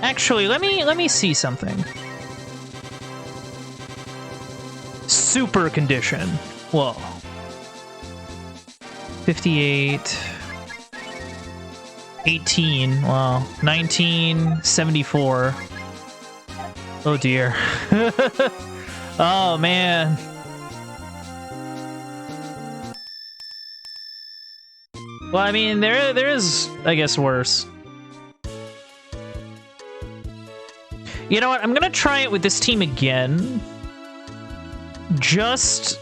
Speaker 1: Actually, let me see something. Super condition. Whoa. 58. 18. Wow. 1974. Oh dear. Oh man. Well, I mean, there is, I guess, worse. You know what? I'm gonna try it with this team again. Just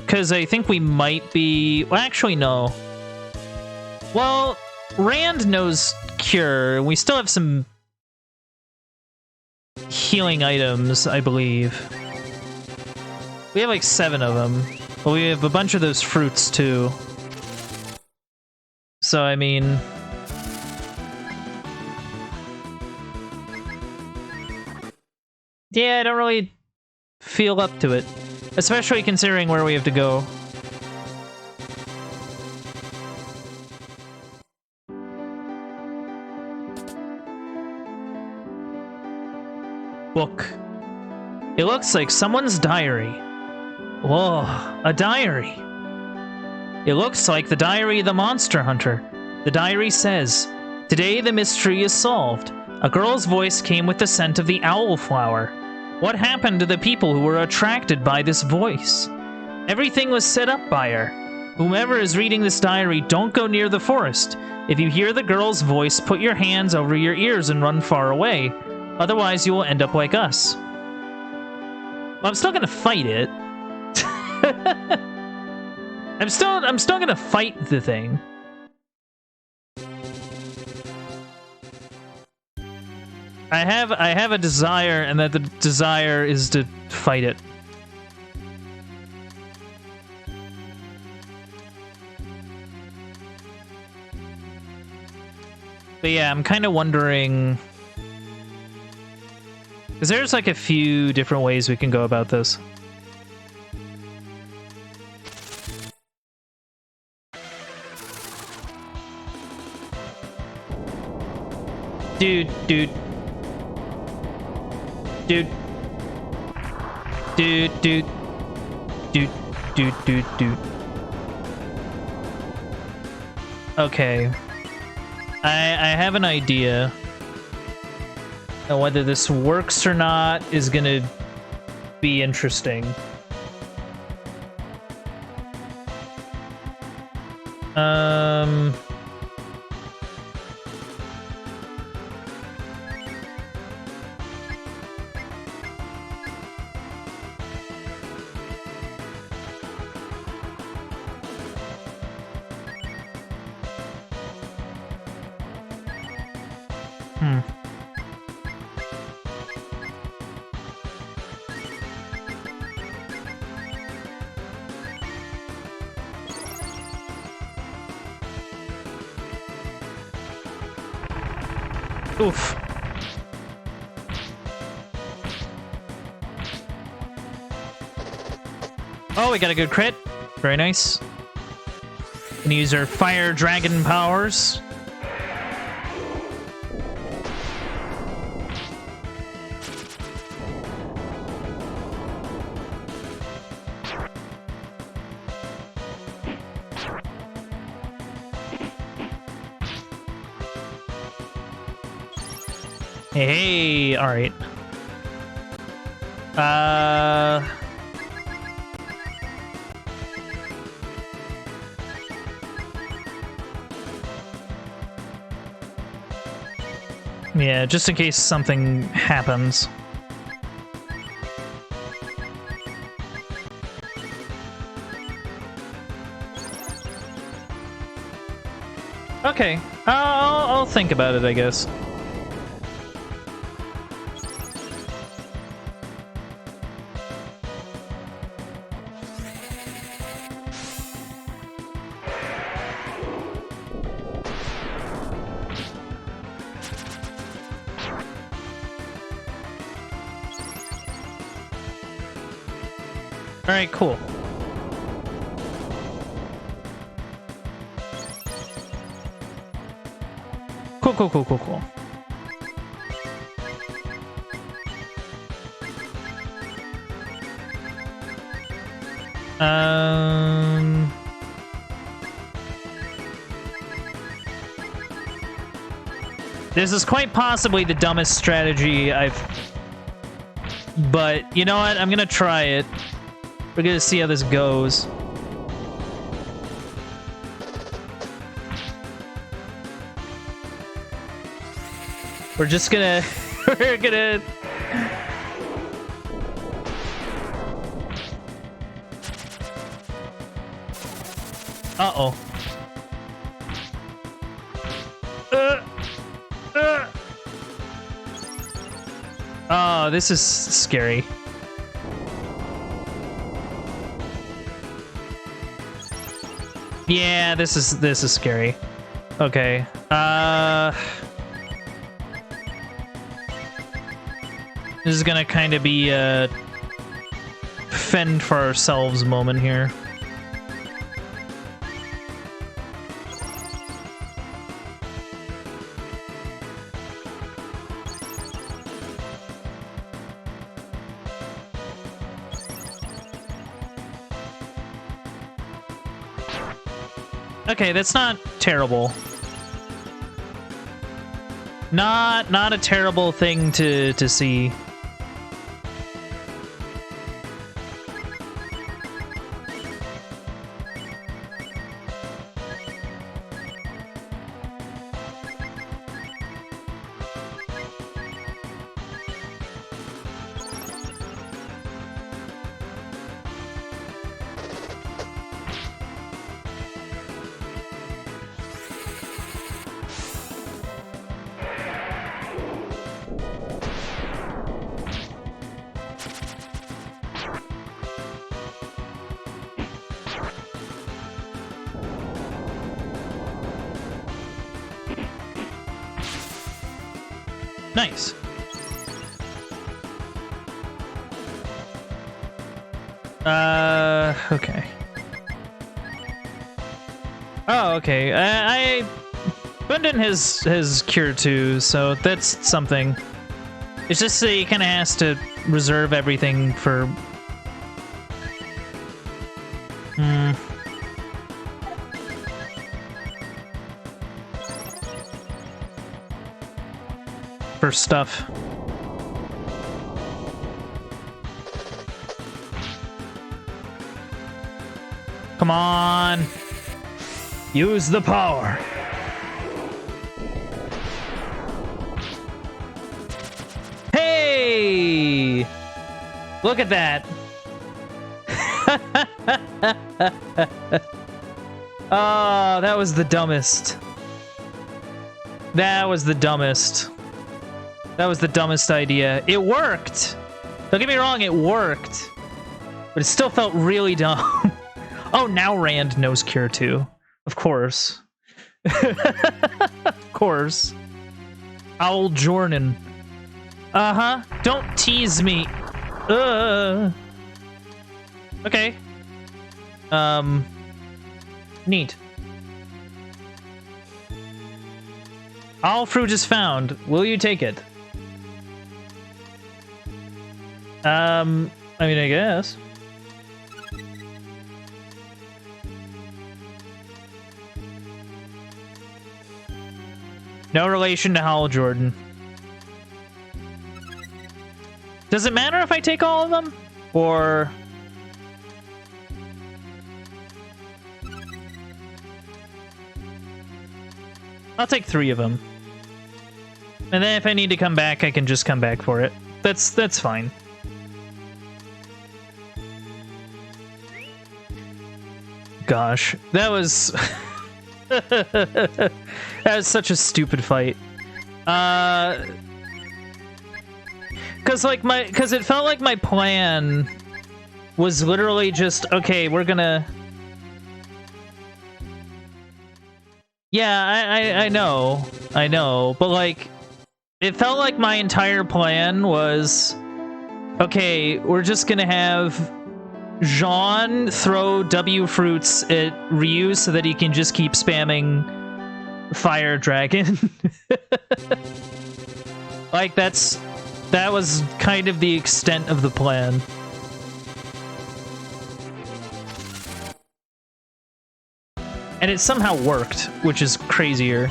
Speaker 1: because I think we might be... Well, actually, no. Well, Rand knows Cure. We still have some healing items, I believe. We have like 7 of them. But we have a bunch of those fruits, too. So, I mean... Yeah, I don't really feel up to it. Especially considering where we have to go. Book. It looks like someone's diary. Whoa, a diary. It looks like the diary of the monster hunter. The diary says, "Today the mystery is solved. A girl's voice came with the scent of the owl flower. What happened to the people who were attracted by this voice? Everything was set up by her. Whomever is reading this diary, don't go near the forest. If you hear the girl's voice, put your hands over your ears and run far away. Otherwise, you will end up like us." Well, I'm still gonna fight it. I'm still gonna fight the thing. I have a desire, and that the desire is to fight it. But yeah, I'm kind of wondering, because there's like a few different ways we can go about this. Dude. Okay. I have an idea. Now, whether this works or not is gonna be interesting. Oof. Oh, we got a good crit. Very nice. Gonna use our fire dragon powers. Hey, all right. Yeah, just in case something happens. Okay, I'll think about it, I guess. All right, cool. Cool. This is quite possibly the dumbest strategy but you know what? I'm gonna try it. We're gonna see how this goes. We're just gonna... we're gonna... Uh-oh. Oh, this is scary. Yeah, this is scary. Okay. This is gonna kind of be a fend for ourselves moment here. Okay, that's not terrible. Not a terrible thing to see. Nice. Okay. Oh, okay. Gundam has Cure 2, so that's something. It's just that he kind of has to reserve everything for... for stuff. Come on! Use the power! Hey! Look at that! Oh, that was the dumbest. That was the dumbest. That was the dumbest idea. It worked! Don't get me wrong, it worked. But it still felt really dumb. Oh, now Rand knows Cure 2. Of course. Of course. Owl Jordan. Uh-huh. Don't tease me. Okay. Neat. All fruit is found. Will you take it? I mean, I guess. No relation to Hal Jordan. Does it matter if I take all of them? Or... I'll take 3 of them. And then if I need to come back, I can just come back for it. That's fine. Gosh, that was... that was such a stupid fight. Cause it felt like my plan was literally just, okay, we're gonna... Yeah, I know, but like, it felt like my entire plan was, okay, we're just gonna have Jean throw W fruits at Ryu so that he can just keep spamming Fire Dragon. Like, that was kind of the extent of the plan. And it somehow worked, which is crazier.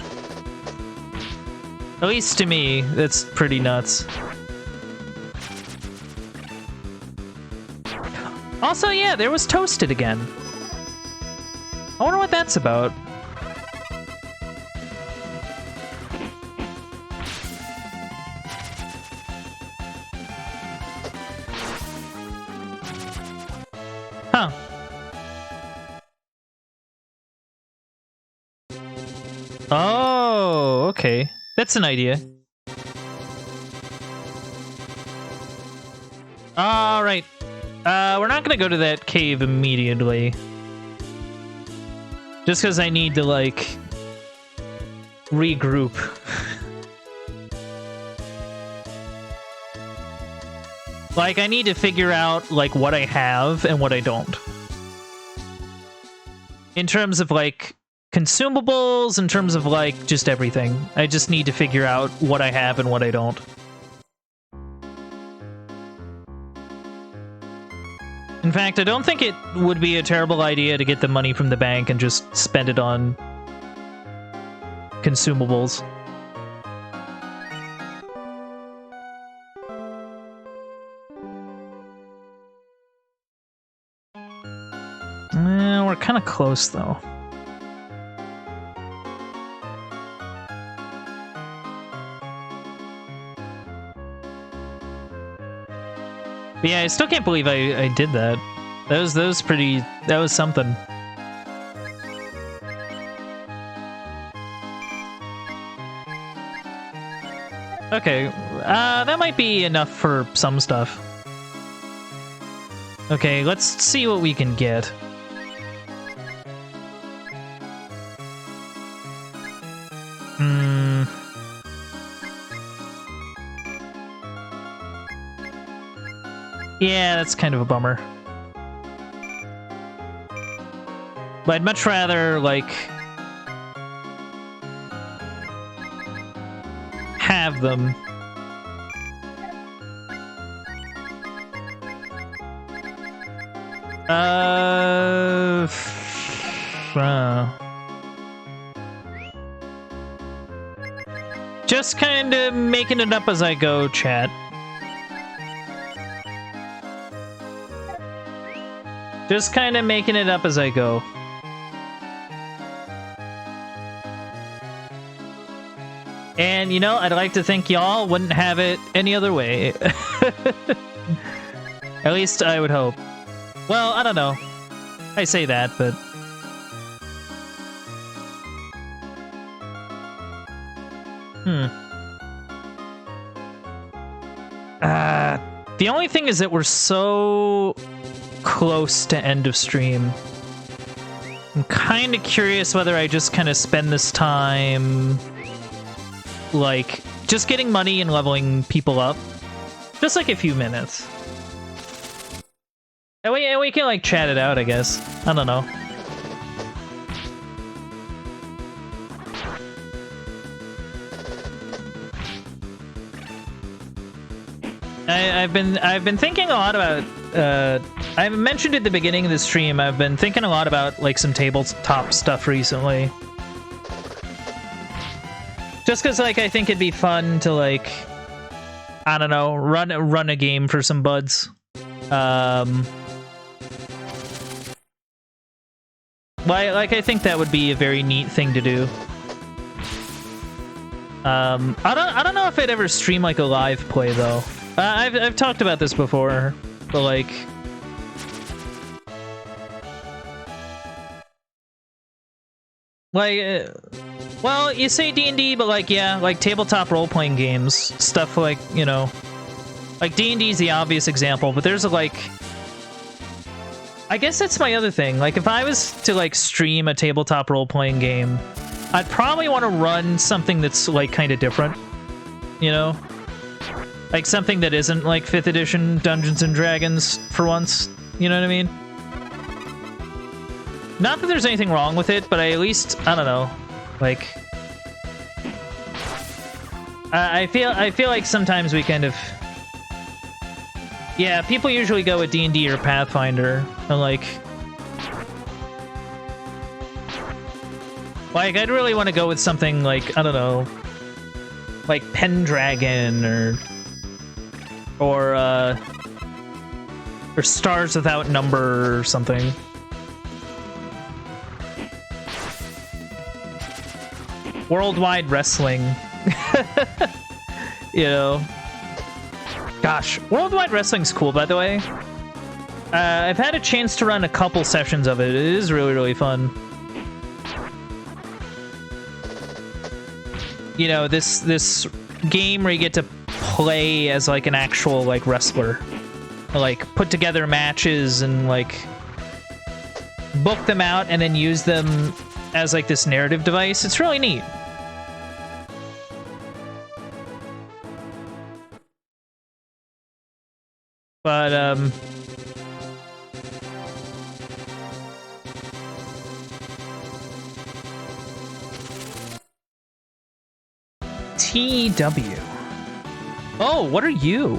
Speaker 1: At least to me, that's pretty nuts. Also, yeah, there was Toasted again. I wonder what that's about. Huh. Oh, okay. That's an idea. All right. We're not gonna go to that cave immediately. Just because I need to, like, regroup. Like, I need to figure out, like, what I have and what I don't. In terms of, like, consumables, in terms of, like, just everything. I just need to figure out what I have and what I don't. In fact, I don't think it would be a terrible idea to get the money from the bank and just spend it on consumables. We're kind of close, though. But yeah, I still can't believe I did that. That was pretty... That was something. Okay, that might be enough for some stuff. Okay, let's see what we can get. Yeah, that's kind of a bummer. But I'd much rather, like... them. Just kind of making it up as I go, chat. Just kind of making it up as I go. And, you know, I'd like to think y'all wouldn't have it any other way. At least I would hope. Well, I don't know. I say that, but... The only thing is that we're so close to end of stream. I'm kind of curious whether I just kind of spend this time, like, just getting money and leveling people up. Just like a few minutes. And we can, like, chat it out, I guess. I don't know. I've been thinking a lot about, I mentioned at the beginning of the stream, I've been thinking a lot about, like, some tabletop stuff recently. Just because, like, I think it'd be fun to, like, I don't know, run a game for some buds. Like, I think that would be a very neat thing to do. I don't know if I'd ever stream, like, a live play, though. I've talked about this before, but, like... well, you say D&D, but, like, yeah, like, tabletop role-playing games. Stuff like, you know... Like, D&D's the obvious example, but there's, like... I guess that's my other thing. Like, if I was to, like, stream a tabletop role-playing game, I'd probably want to run something that's, like, kind of different. You know? Like, something that isn't, like, 5th edition Dungeons & Dragons, for once. You know what I mean? Not that there's anything wrong with it, but I at least, I don't know, like... I feel like sometimes we kind of... Yeah, people usually go with D&D or Pathfinder, and, like... Like, I'd really want to go with something like, I don't know... Like Pendragon, or Stars Without Number or something. Worldwide Wrestling. You know. Gosh, Worldwide Wrestling's cool, by the way. I've had a chance to run a couple sessions of it. It is really, really fun. You know, this game where you get to play as, like, an actual, like, wrestler. Like, put together matches and, like, book them out and then use them as, like, this narrative device. It's really neat. But, TW. Oh, what are you?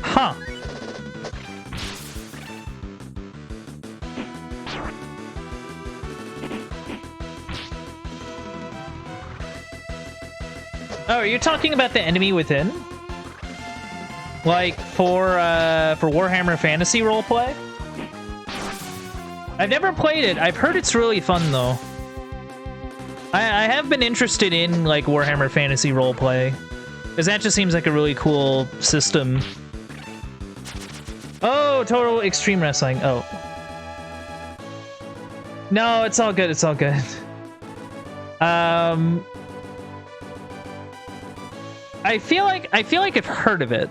Speaker 1: Huh. Oh, are you talking about the Enemy Within? Like, for Warhammer Fantasy Roleplay? I've never played it. I've heard it's really fun, though. I have been interested in, like, Warhammer Fantasy Roleplay. Because that just seems like a really cool system. Oh, Total Extreme Wrestling. Oh. No, it's all good. It's all good. I feel like I've heard of it.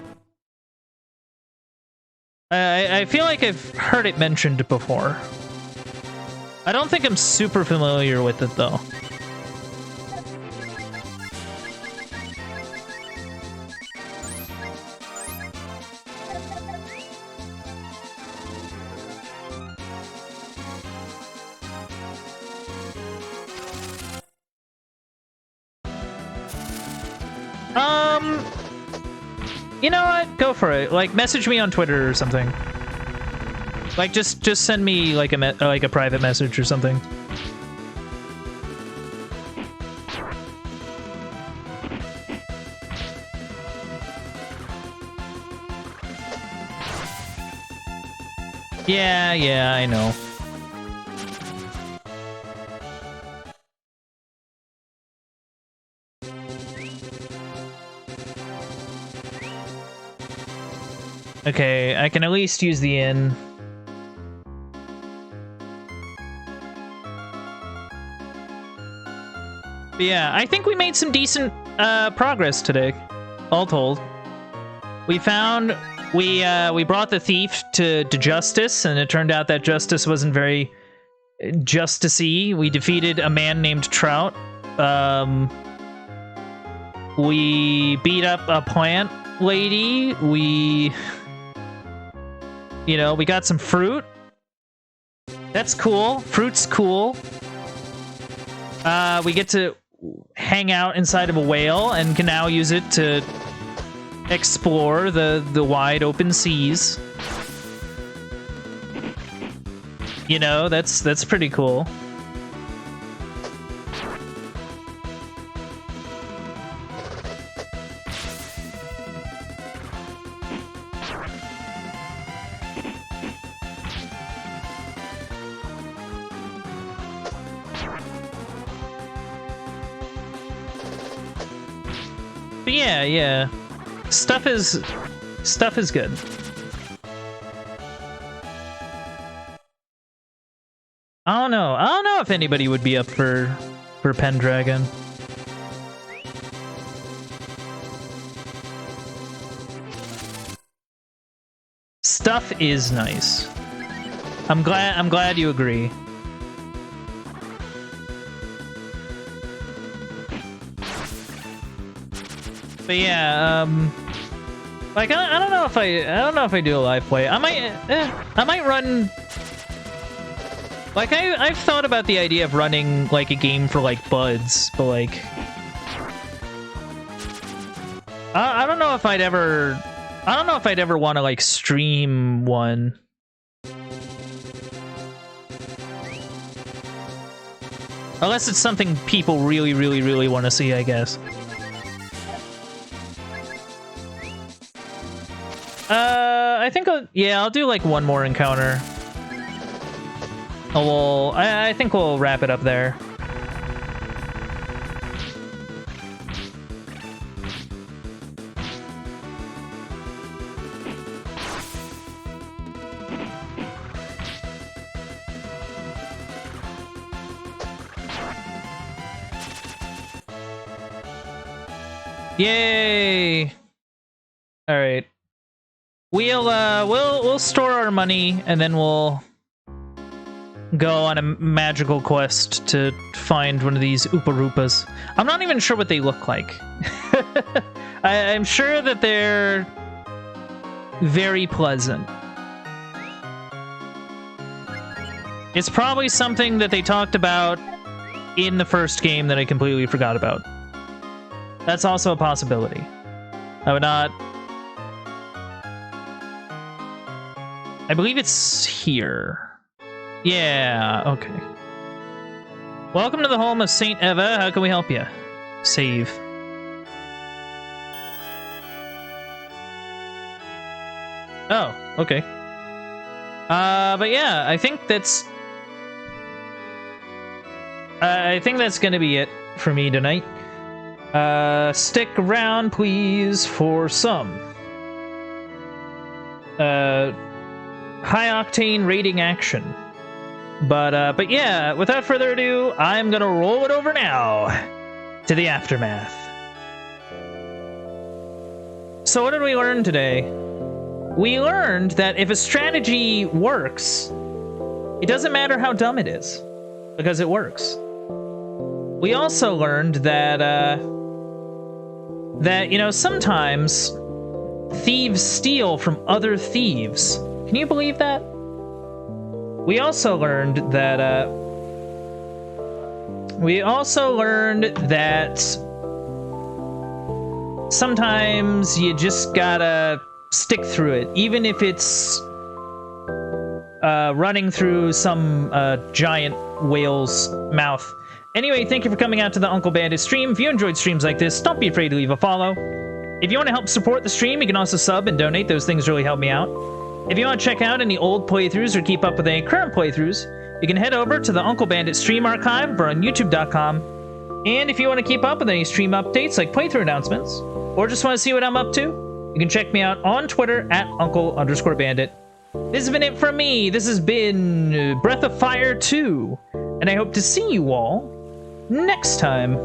Speaker 1: I feel like I've heard it mentioned before. I don't think I'm super familiar with it, though. You know what? Go for it. Like, message me on Twitter or something. Like, just send me like a private message or something. Yeah, I know. Okay, I can at least use the inn. But yeah, I think we made some decent progress today, all told. We found... We brought the thief to justice, and it turned out that justice wasn't very justicey. We defeated a man named Trout. We beat up a plant lady. We got some fruit. That's cool. Fruit's cool. We get to hang out inside of a whale and can now use it to explore the wide open seas. You know, that's pretty cool. But yeah. Stuff is good. I don't know if anybody would be up for Pendragon. Stuff is nice. I'm glad you agree. But yeah, like I don't know if I do a live play. I might run. Like I've thought about the idea of running like a game for like buds, but like I don't know if I'd ever want to like stream one. Unless it's something people really want to see, I guess. I think I'll do like one more encounter. Oh, well, I think we'll wrap it up there. Yay! All right. We'll store our money and then we'll go on a magical quest to find one of these Upa-Rupas. I'm not even sure what they look like. I'm sure that they're very pleasant. It's probably something that they talked about in the first game that I completely forgot about. That's also a possibility. I would not... I believe it's here. Yeah, okay. Welcome to the home of Saint Eva. How can we help you? Save. Oh, okay. But yeah, I think that's gonna be it for me tonight. Stick around, please, for some high-octane rating action. But yeah, without further ado, I'm gonna roll it over now to the aftermath. So what did we learn today? We learned that if a strategy works, it doesn't matter how dumb it is, because it works. We also learned that, you know, sometimes thieves steal from other thieves. Can you believe that? We also learned that, sometimes you just gotta stick through it, even if it's running through some giant whale's mouth. Anyway, thank you for coming out to the Uncle Bandit stream. If you enjoyed streams like this, don't be afraid to leave a follow. If you want to help support the stream, you can also sub and donate. Those things really help me out. If you want to check out any old playthroughs or keep up with any current playthroughs, you can head over to the Uncle Bandit stream archive over on youtube.com. And if you want to keep up with any stream updates like playthrough announcements, or just want to see what I'm up to, you can check me out on Twitter at Uncle_Bandit. This has been it from me. This has been Breath of Fire 2, and I hope to see you all next time.